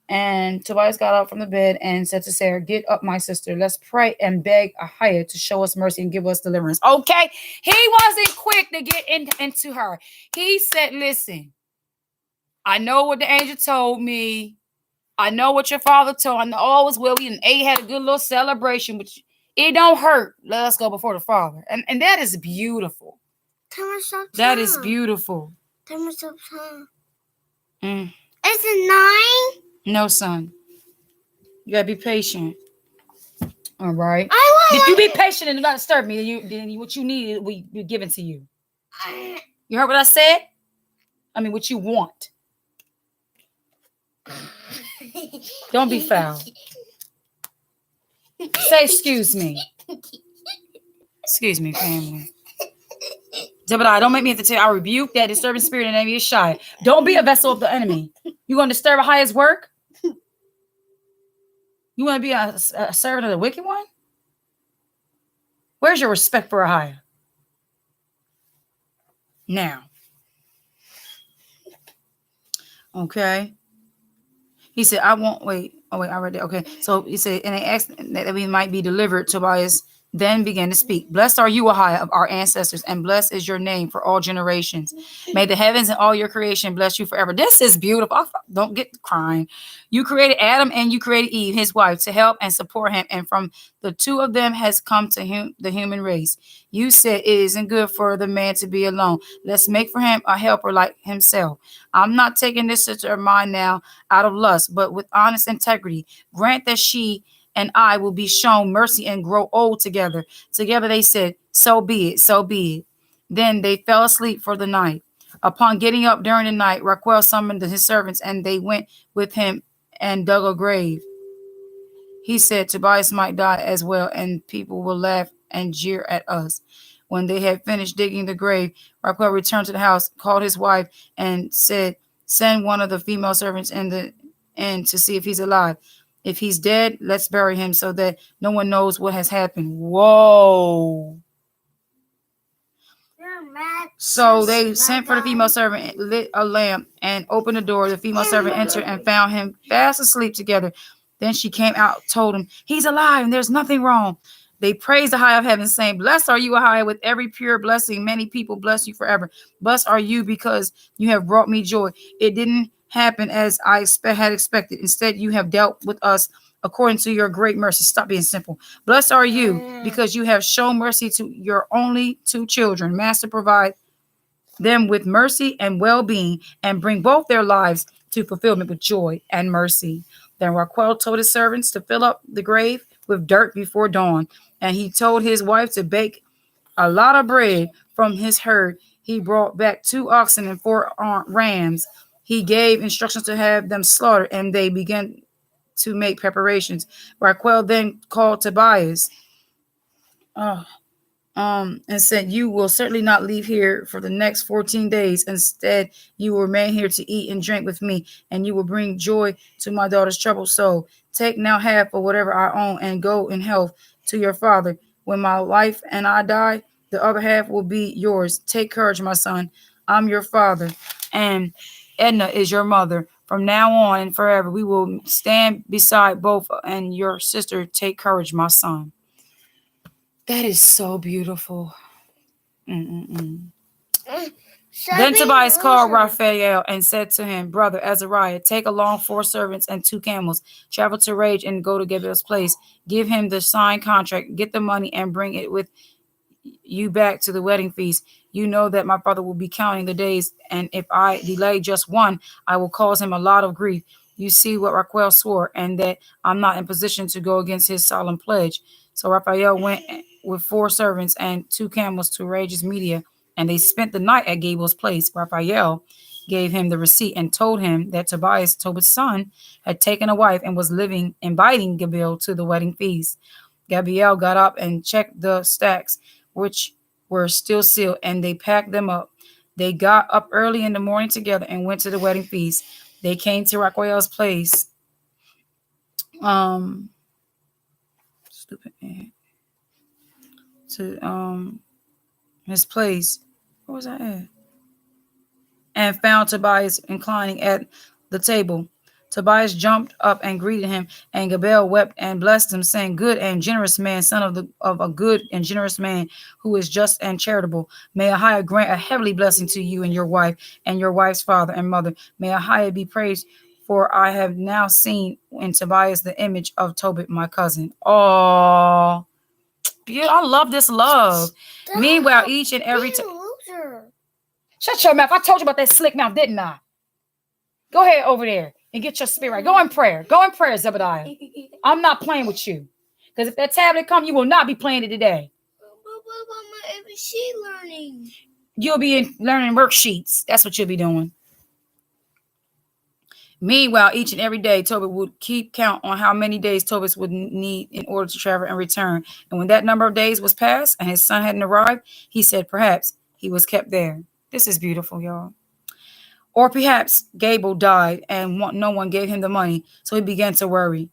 And Tobias got up from the bed and said to Sarah, get up, my sister. Let's pray and beg Ahijah to show us mercy and give us deliverance. Okay. He wasn't quick to get into her. He said, listen, I know what the angel told me. I know what your father told. I know all was well. We had a good little celebration, but it don't hurt. Let us go before the Father. And that is beautiful. That is beautiful. Is it 9? No, son. You gotta be patient. All right. I If you be patient and do not disturb me, then what you need will be given to you. You heard what I said? I mean, what you want. Don't be foul. Say excuse me. Excuse me, family. Zebediah, don't make me have to tell you. I rebuke that disturbing spirit in the name of Yeshua. Don't be a vessel of the enemy. You want to disturb Ahiah's work? You want to be a servant of the wicked one? Where's your respect for Ahiah? Now. Okay. He said, I won't wait. Oh, wait, I read that. Okay. So he said, and they asked that we might be delivered. Tobias then began to speak. Blessed are you, Ahiah, of our ancestors, and blessed is your name for all generations. May the heavens and all your creation bless you forever. This is beautiful. Don't get crying. You created Adam and you created Eve, his wife, to help and support him. And from the two of them has come to him the human race. You said it isn't good for the man to be alone. Let's make for him a helper like himself. I'm not taking this sister of mine now out of lust, but with honest integrity. Grant that she and I will be shown mercy and grow old together. Together they said, so be it, so be it. Then they fell asleep for the night. Upon getting up during the night, Raquel summoned his servants, and they went with him and dug a grave. He said, Tobias might die as well, and people will laugh and jeer at us. When they had finished digging the grave, Raquel returned to the house, called his wife, and said, send one of the female servants in to see if he's alive. If he's dead, let's bury him so that no one knows what has happened. Whoa. So they sent for the female servant, lit a lamp, and opened the door. The female servant entered and found him fast asleep together. Then she came out, told him, he's alive and there's nothing wrong. They praised the high of heaven, saying, blessed are you, Ahiah, with every pure blessing. Many people bless you forever. Blessed are you because you have brought me joy. It didn't happen as I had expected. Instead, you have dealt with us according to your great mercy. Stop being simple. Blessed are you because you have shown mercy to your only two children. Master, provide them with mercy and well-being and bring both their lives to fulfillment with joy and mercy. Then Raquel told his servants to fill up the grave with dirt before dawn. And he told his wife to bake a lot of bread from his herd. He brought back 2 oxen and 4 rams. He gave instructions to have them slaughtered, and they began to make preparations. Raquel then called Tobias and said, you will certainly not leave here for the next 14 days. Instead, you will remain here to eat and drink with me, and you will bring joy to my daughter's troubled soul. Take now half of whatever I own and go in health to your father. When my wife and I die, the other half will be yours. Take courage, my son. I'm your father, and Edna is your mother. From now on and forever, we will stand beside both, and your sister. Take courage, my son. That is so beautiful. Then Tobias called Raphael and said to him, brother Azariah, take along 4 servants and 2 camels, travel to Rage and go to Gabriel's place. Give him the signed contract, get the money, and bring it with you back to the wedding feast. You know that my father will be counting the days, and if I delay just one, I will cause him a lot of grief. You see what Raquel swore, and that I'm not in position to go against his solemn pledge. So Raphael went with 4 servants and 2 camels to Rage's media, and they spent the night at Gabriel's place. Raphael gave him the receipt and told him that Tobias, Tobit's son, had taken a wife and was inviting Gabriel to the wedding feast. Gabriel got up and checked the stacks, which were still sealed, and they packed them up. They got up early in the morning together and went to the wedding feast. They came to Raquel's place. To his place. Where was I at? And found Tobias inclining at the table. Tobias jumped up and greeted him, and Gabriel wept and blessed him, saying, good and generous man, son of a good and generous man who is just and charitable. May Ahiah grant a heavenly blessing to you and your wife and your wife's father and mother. May Ahiah be praised, for I have now seen in Tobias the image of Tobit, my cousin. Oh, I love this love. Stop. Meanwhile, each and every shut your mouth. I told you about that slick mouth, didn't I? Go ahead over there and get your spirit right. Go in prayer. Go in prayer, Zebediah. I'm not playing with you. Because if that tablet comes, you will not be playing it today. What about my ABC learning? You'll be learning worksheets. That's what you'll be doing. Meanwhile, each and every day, Tobit would keep count on how many days Tobit would need in order to travel and return. And when that number of days was passed and his son hadn't arrived, he said perhaps he was kept there. This is beautiful, y'all. Or perhaps Gable died and no one gave him the money, so he began to worry.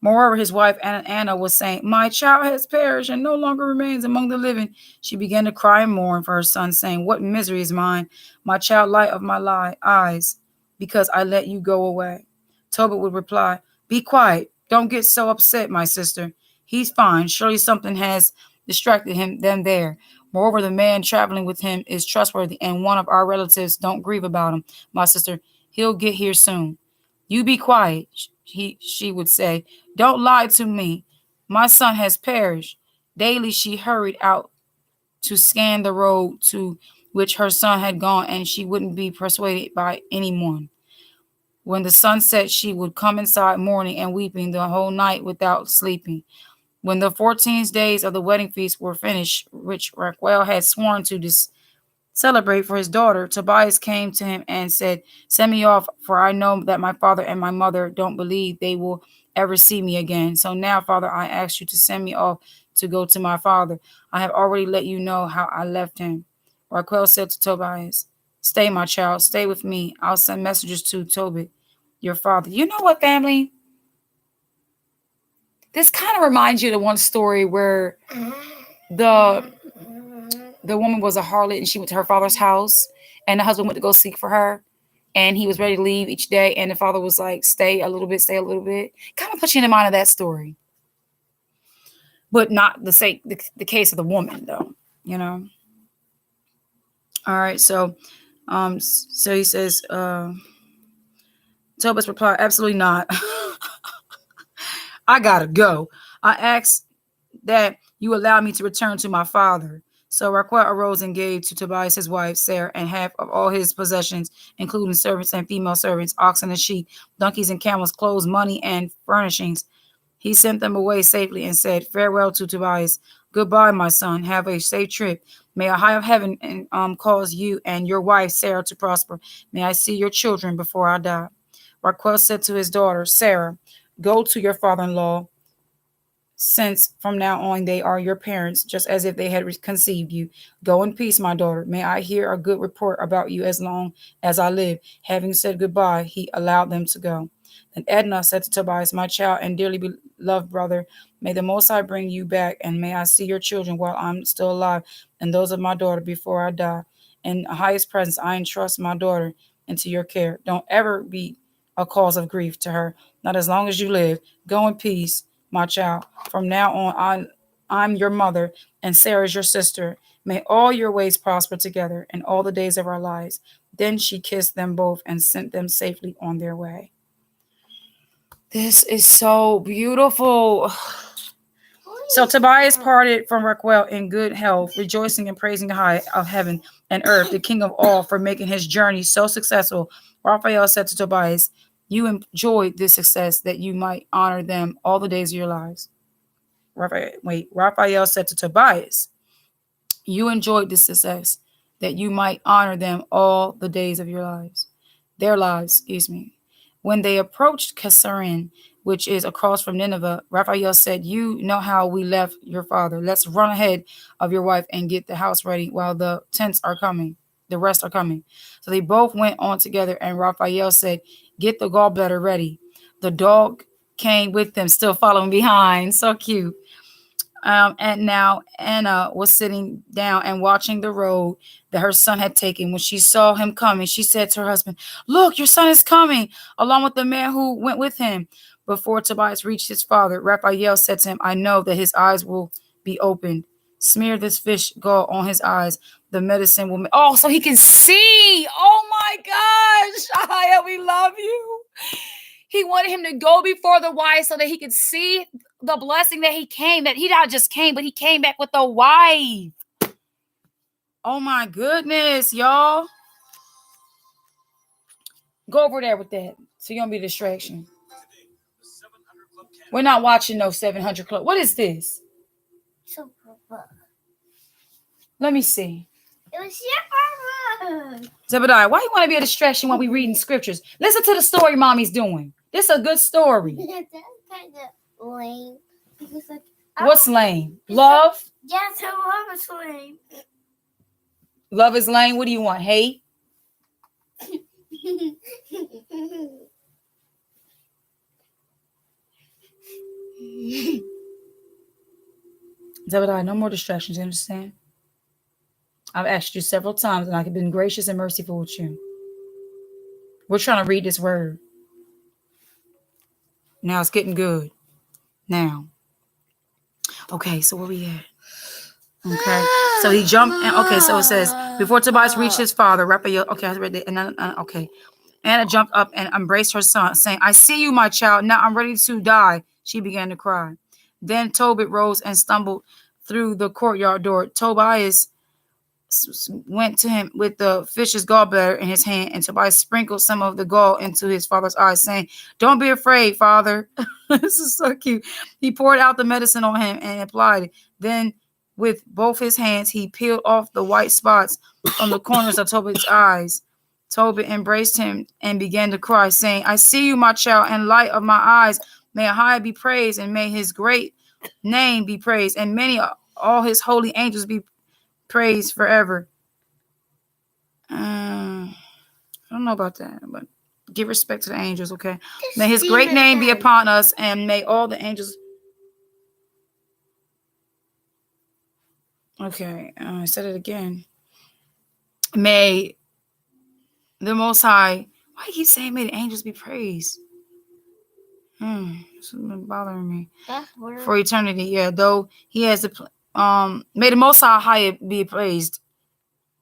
Moreover, his wife Anna was saying, "My child has perished and no longer remains among the living." She began to cry and mourn for her son, saying, "What misery is mine, my child, light of my eyes, because I let you go away." Tobit would reply, "Be quiet. Don't get so upset, my sister. He's fine. Surely something has distracted them there. Moreover, the man traveling with him is trustworthy and one of our relatives. Don't grieve about him, my sister. He'll get here soon. You be quiet," she would say. "Don't lie to me. My son has perished." Daily she hurried out to scan the road to which her son had gone, and she wouldn't be persuaded by anyone. When the sun set, she would come inside mourning and weeping the whole night without sleeping. When the 14 days of the wedding feast were finished, which Raquel had sworn to celebrate for his daughter, Tobias came to him and said, "Send me off, for I know that my father and my mother don't believe they will ever see me again. So now, Father, I ask you to send me off to go to my father. I have already let you know how I left him." Raquel said to Tobias, "Stay, my child, stay with me. I'll send messengers to Tobit, your father." You know what, family? This kind of reminds you of the one story where the woman was a harlot and she went to her father's house and the husband went to go seek for her and he was ready to leave each day and the father was like, stay a little bit. Kind of puts you in the mind of that story. But not the case of the woman, though, you know. All right, so he says, Tobit's replied, "Absolutely not. I gotta go. I asked that you allow me to return to my father." So Raquel arose and gave to Tobias his wife, Sarah, and half of all his possessions, including servants and female servants, oxen and sheep, donkeys and camels, clothes, money, and furnishings. He sent them away safely and said, "Farewell to Tobias. Goodbye, my son. Have a safe trip. May a high of heaven cause you and your wife, Sarah, to prosper. May I see your children before I die." Raquel said to his daughter, Sarah, "Go to your father-in-law, since from now on they are your parents, just as if they had conceived you. Go in peace, my daughter. May I hear a good report about you as long as I live." Having said goodbye, he allowed them to go. Then Edna said to Tobias, "My child and dearly beloved brother, may the Most High bring you back, and may I see your children while I'm still alive, and those of my daughter before I die. In the highest presence, I entrust my daughter into your care. Don't ever be a cause of grief to her, not as long as you live. Go in peace, my child. From now on, I'm your mother, and Sarah's your sister. May all your ways prosper together in all the days of our lives." Then she kissed them both and sent them safely on their way. This is so beautiful. So Tobias parted from Raquel in good health, rejoicing and praising the high of heaven and earth, the king of all, for making his journey so successful. Raphael said to Tobias, "You enjoyed this success that you might honor them all the days of your lives." Raphael said to Tobias, "You enjoyed this success that you might honor them all the days of your lives." Their lives, excuse me. When they approached Casarin, which is across from Nineveh, Raphael said, "You know how we left your father. Let's run ahead of your wife and get the house ready while the tents are coming. The rest are coming." So they both went on together, and Raphael said, "Get the gallbladder ready." The dog came with them, still following behind. So cute. And now Anna was sitting down and watching the road that her son had taken. When she saw him coming, she said to her husband, "Look, your son is coming, along with the man who went with him." Before Tobias reached his father, Raphael said to him, "I know that his eyes will be opened. Smear this fish gall on his eyes. The medicine will so he can see." Oh my gosh, Ahaya, we love you. He wanted him to go before the wife so that he could see the blessing that he came, that he not just came, but he came back with a wife. Oh my goodness, y'all. Go over there with that. So you don't be a distraction. We're not watching no 700 Club. What is this? Let me see. It was your favorite. Zebediah, why you want to be a distraction while we reading scriptures? Listen to the story mommy's doing. This is a good story. That's kind of lame. Because like, What's lame? Love? yes, I love is lame. Love is lame. What do you want? Hate? Zebediah, no more distractions, you understand? I've asked you several times and I've been gracious and merciful with you. We're trying to read this word. Now it's getting good. Now. Okay, so where we at? Okay, so he jumped. Okay, so it says, before Tobias reached his father, Raphael. Okay, I read it. And then, okay. Anna jumped up and embraced her son, saying, I see you, my child. Now I'm ready to die. She began to cry. Then Tobit rose and stumbled through the courtyard door. Tobias went to him with the fish's gallbladder in his hand, and Tobias sprinkled some of the gall into his father's eyes, saying, Don't be afraid, father. This is so cute. He poured out the medicine on him and applied it. Then with both his hands, he peeled off the white spots from the corners of Tobit's eyes. Tobit embraced him and began to cry, saying, I see you, my child, and light of my eyes. May Ahai be praised, and may his great name be praised, and many all his holy angels be praised forever. I don't know about that, but give respect to the angels, okay? May his great name be upon us, and may all the angels... Okay, I said it again. May the Most High... Why do you keep saying may the angels be praised? This has been bothering me. For eternity, yeah. Though he has the... may the Most High be praised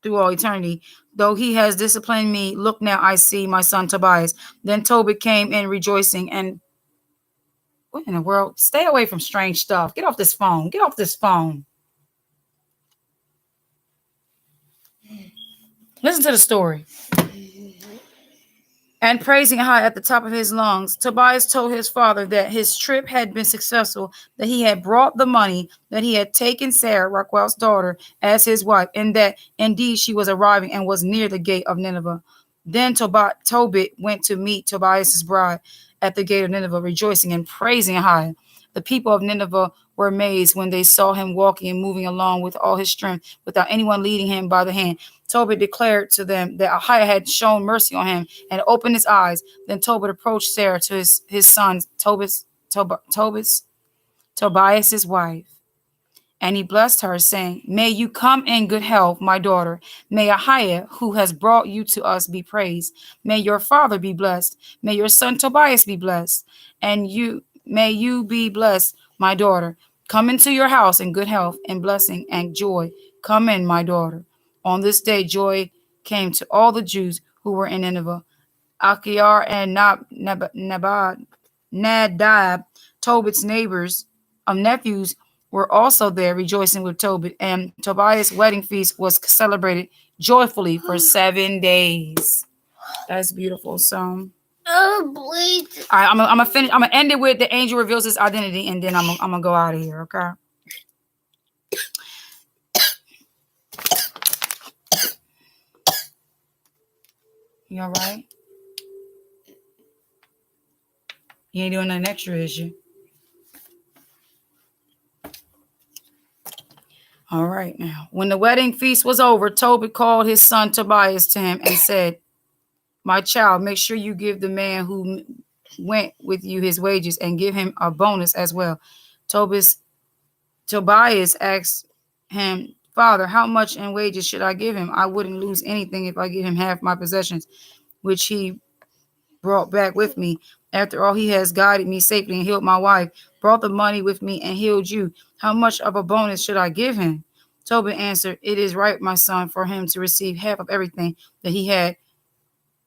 through all eternity. Though he has disciplined me, look now, I see my son Tobias. Then Tobit came in rejoicing and... What in the world? Stay away from strange stuff. Get off this phone. Get off this phone. Listen to the story. And praising high at the top of his lungs, Tobias told his father that his trip had been successful, that he had brought the money, that he had taken Sarah, Rockwell's daughter, as his wife, and that indeed she was arriving and was near the gate of Nineveh. Then Tobit went to meet Tobias's bride at the gate of Nineveh, rejoicing and praising high. The people of Nineveh were amazed when they saw him walking and moving along with all his strength, without anyone leading him by the hand. Tobit declared to them that Ahai had shown mercy on him and opened his eyes. Then Tobit approached Sarah to his son, Tobias's wife. And he blessed her, saying, May you come in good health, my daughter. May Ahai, who has brought you to us, be praised. May your father be blessed. May your son Tobias be blessed. And may you be blessed, my daughter. Come into your house in good health and blessing and joy. Come in, my daughter. On this day, joy came to all the Jews who were in Nineveh. Achior and Nadab, Tobit's nephews, were also there rejoicing with Tobit. And Tobias' wedding feast was celebrated joyfully for 7 days. That's beautiful. So, oh, please. all right, I'm gonna finish. I'm gonna end it with the angel reveals his identity, and then I'm gonna go out of here. Okay. You all right? You ain't doing nothing extra, is you? All right, now. When the wedding feast was over, Tobit called his son Tobias to him and said, My child, make sure you give the man who went with you his wages and give him a bonus as well. Tobias asked him, Father, how much in wages should I give him? I wouldn't lose anything if I give him half my possessions, which he brought back with me. After all, he has guided me safely and healed my wife, brought the money with me and healed you. How much of a bonus should I give him? Tobit answered, It is right, my son, for him to receive half of everything that he had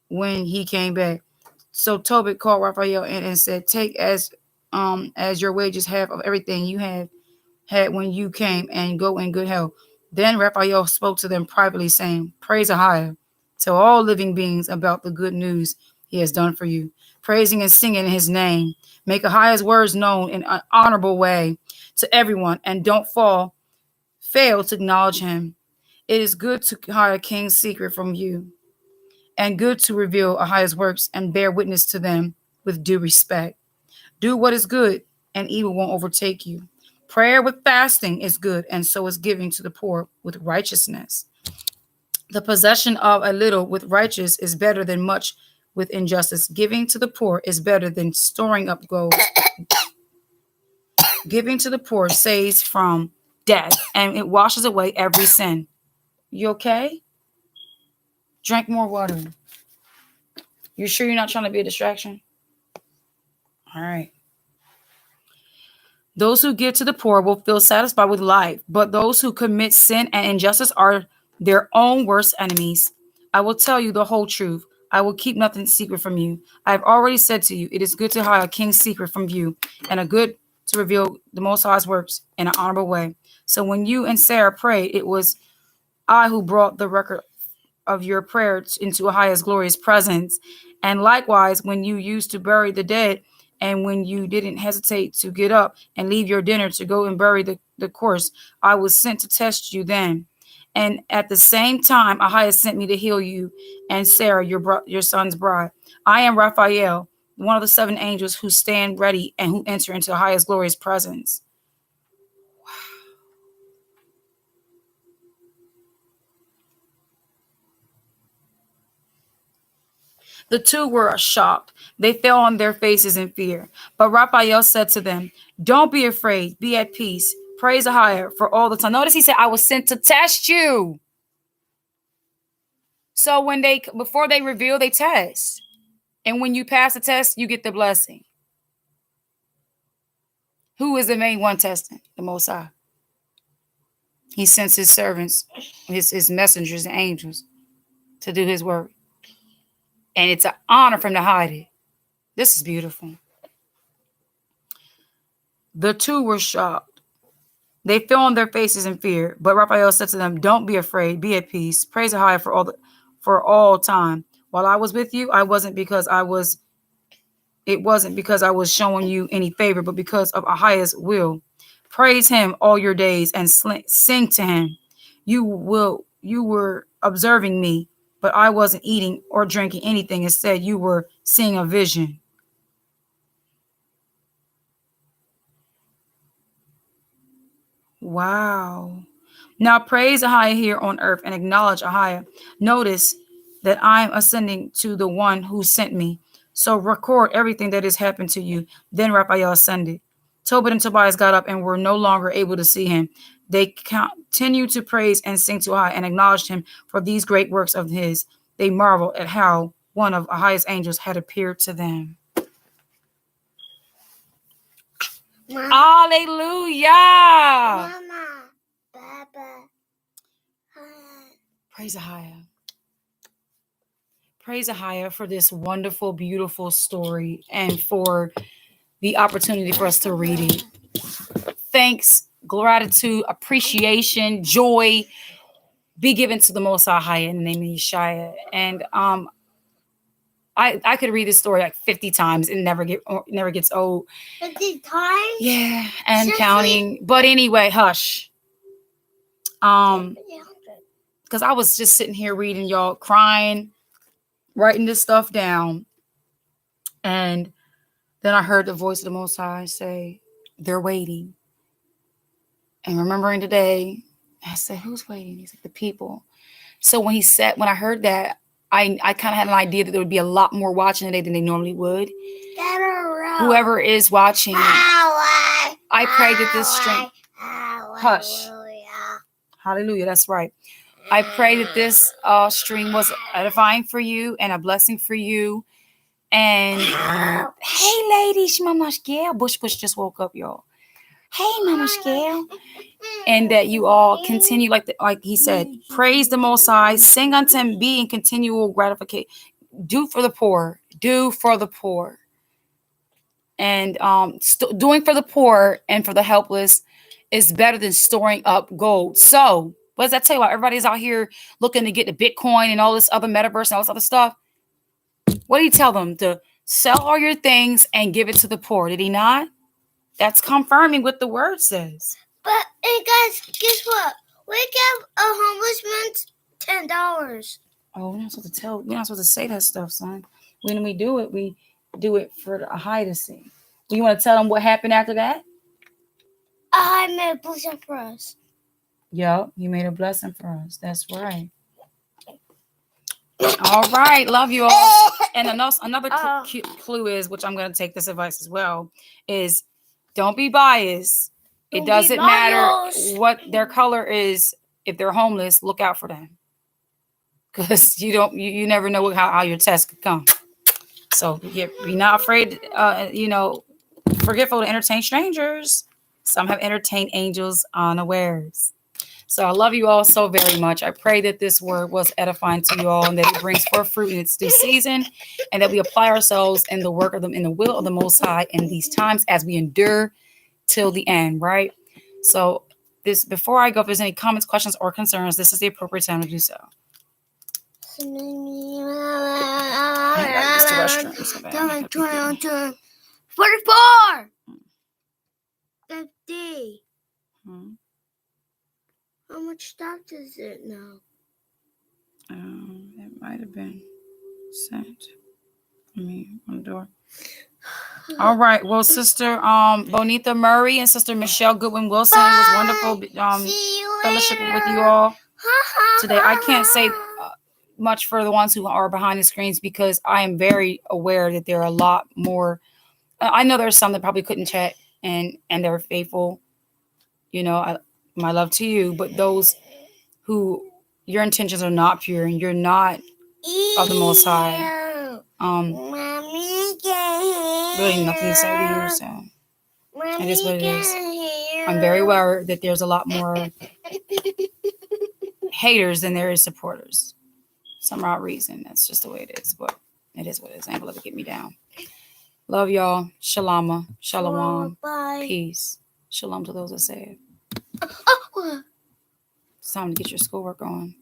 when he came back. So Tobit called Raphael and said, Take as your wages half of everything you had when you came, and go in good health. Then Raphael spoke to them privately, saying, Praise Ahai. Tell all living beings about the good news he has done for you, praising and singing in his name. Make Ahai's words known in an honorable way to everyone, and don't fail to acknowledge him. It is good to hide a king's secret from you, and good to reveal Ahiah's works and bear witness to them with due respect. Do what is good, and evil won't overtake you. Prayer with fasting is good, and so is giving to the poor with righteousness. The possession of a little with righteousness is better than much with injustice. Giving to the poor is better than storing up gold. Giving to the poor saves from death, and it washes away every sin. You okay? Drink more water. You sure you're not trying to be a distraction? All right. Those who give to the poor will feel satisfied with life, but those who commit sin and injustice are their own worst enemies. I will tell you the whole truth. I will keep nothing secret from you. I have already said to you, it is good to hide a king's secret from you, and a good to reveal the Most High's works in an honorable way. So when you and Sarah prayed, it was I who brought the record of your prayer into Ahiah's glorious presence. And likewise, when you used to bury the dead, and when you didn't hesitate to get up and leave your dinner to go and bury the corpse, I was sent to test you then. And at the same time, Ahiah sent me to heal you and Sarah, your son's bride. I am Raphael, one of the 7 angels who stand ready and who enter into Ahiah's glorious presence. The two were shocked. They fell on their faces in fear. But Raphael said to them, don't be afraid. Be at peace. Praise Ahiah for all the time. Notice he said, I was sent to test you. So before they reveal, they test. And when you pass the test, you get the blessing. Who is the main one testing? The Most High. He sends his servants, his messengers and angels to do his work. And it's an honor for him to hide it. This is beautiful. The two were shocked. They fell on their faces in fear. But Raphael said to them, don't be afraid. Be at peace. Praise Ahiah for all time. While I was with you, it wasn't because I was showing you any favor, but because of Ahiah's will. Praise him all your days and sing to him. You were observing me, but I wasn't eating or drinking anything. Instead, you were seeing a vision. Wow. Now praise Ahiah here on earth and acknowledge Ahiah. Notice that I'm ascending to the one who sent me. So record everything that has happened to you. Then Raphael ascended. Tobit and Tobias got up and were no longer able to see him. They continued to praise and sing to Ahiah and acknowledged him for these great works of his. They marveled at how one of Ahiah's angels had appeared to them. Mama. Hallelujah. Mama. Baba. Praise Ahiah. Praise Ahiah for this wonderful, beautiful story and for the opportunity for us to read it. Thanks, gratitude, appreciation, joy be given to the Most High in the name of Yeshua. And I could read this story like 50 times and never gets old. 50 times? Yeah, and counting. But anyway, hush. Because I was just sitting here reading, y'all, crying, writing this stuff down. And then I heard the voice of the Most High say, they're waiting. And remembering today, I said, who's waiting? He said, the people. So when I heard that, I kind of had an idea that there would be a lot more watching today than they normally would. Whoever is watching, I pray that this stream, hush, hallelujah, that's right. I pray that this stream was edifying for you and a blessing for you. And hey, ladies, Mama Gail, Bush just woke up, y'all. Hey, Mama Gail. And that you all continue, like he said, praise the Most High, sing unto him, be in continual gratification. Do for the poor. And doing for the poor and for the helpless is better than storing up gold. So what does that tell you about? Everybody's out here looking to get the Bitcoin and all this other metaverse and all this other stuff. What did he tell them? To sell all your things and give it to the poor. Did he not? That's confirming what the word says. But hey guys, guess what? We give a homeless man $10. Oh, we're not supposed to tell. We're not supposed to say that stuff, son. When we do it for a high to see. You want to tell them what happened after that? I made a blessing for us. Yup, you made a blessing for us. That's right. All right, love you all. And another clue is, which I'm going to take this advice as well, is don't be biased. It doesn't matter what their color is. If they're homeless, look out for them, because you never know how your test could come. So be not afraid. Forgetful to entertain strangers. Some have entertained angels unawares. So I love you all so very much. I pray that this word was edifying to you all, and that it brings forth fruit in its due season, and that we apply ourselves in the work of them in the will of the Most High in these times as we endure till the end. Right. So before I go, if there's any comments, questions, or concerns, this is the appropriate time to do so. I gotta use the restroom so bad. 44. 50. How much stock is it now? It might have been sent. On the door. All right. Well, Sister Bonita Murray and Sister Michelle Goodwin Wilson, it was wonderful fellowshipping with you all today. I can't say much for the ones who are behind the screens, because I am very aware that there are a lot more. I know there's some that probably couldn't chat and they're faithful. My love to you, but those who your intentions are not pure and you're not of the Most High, really nothing to say to you. So it is what it is. I'm very aware that there's a lot more haters than there is supporters. Some odd reason. That's just the way it is. But it is what it is. Ain't gonna let it get me down. Love y'all. Shalom. Shalom. Peace. Shalom to those that say it. It's time to get your schoolwork on.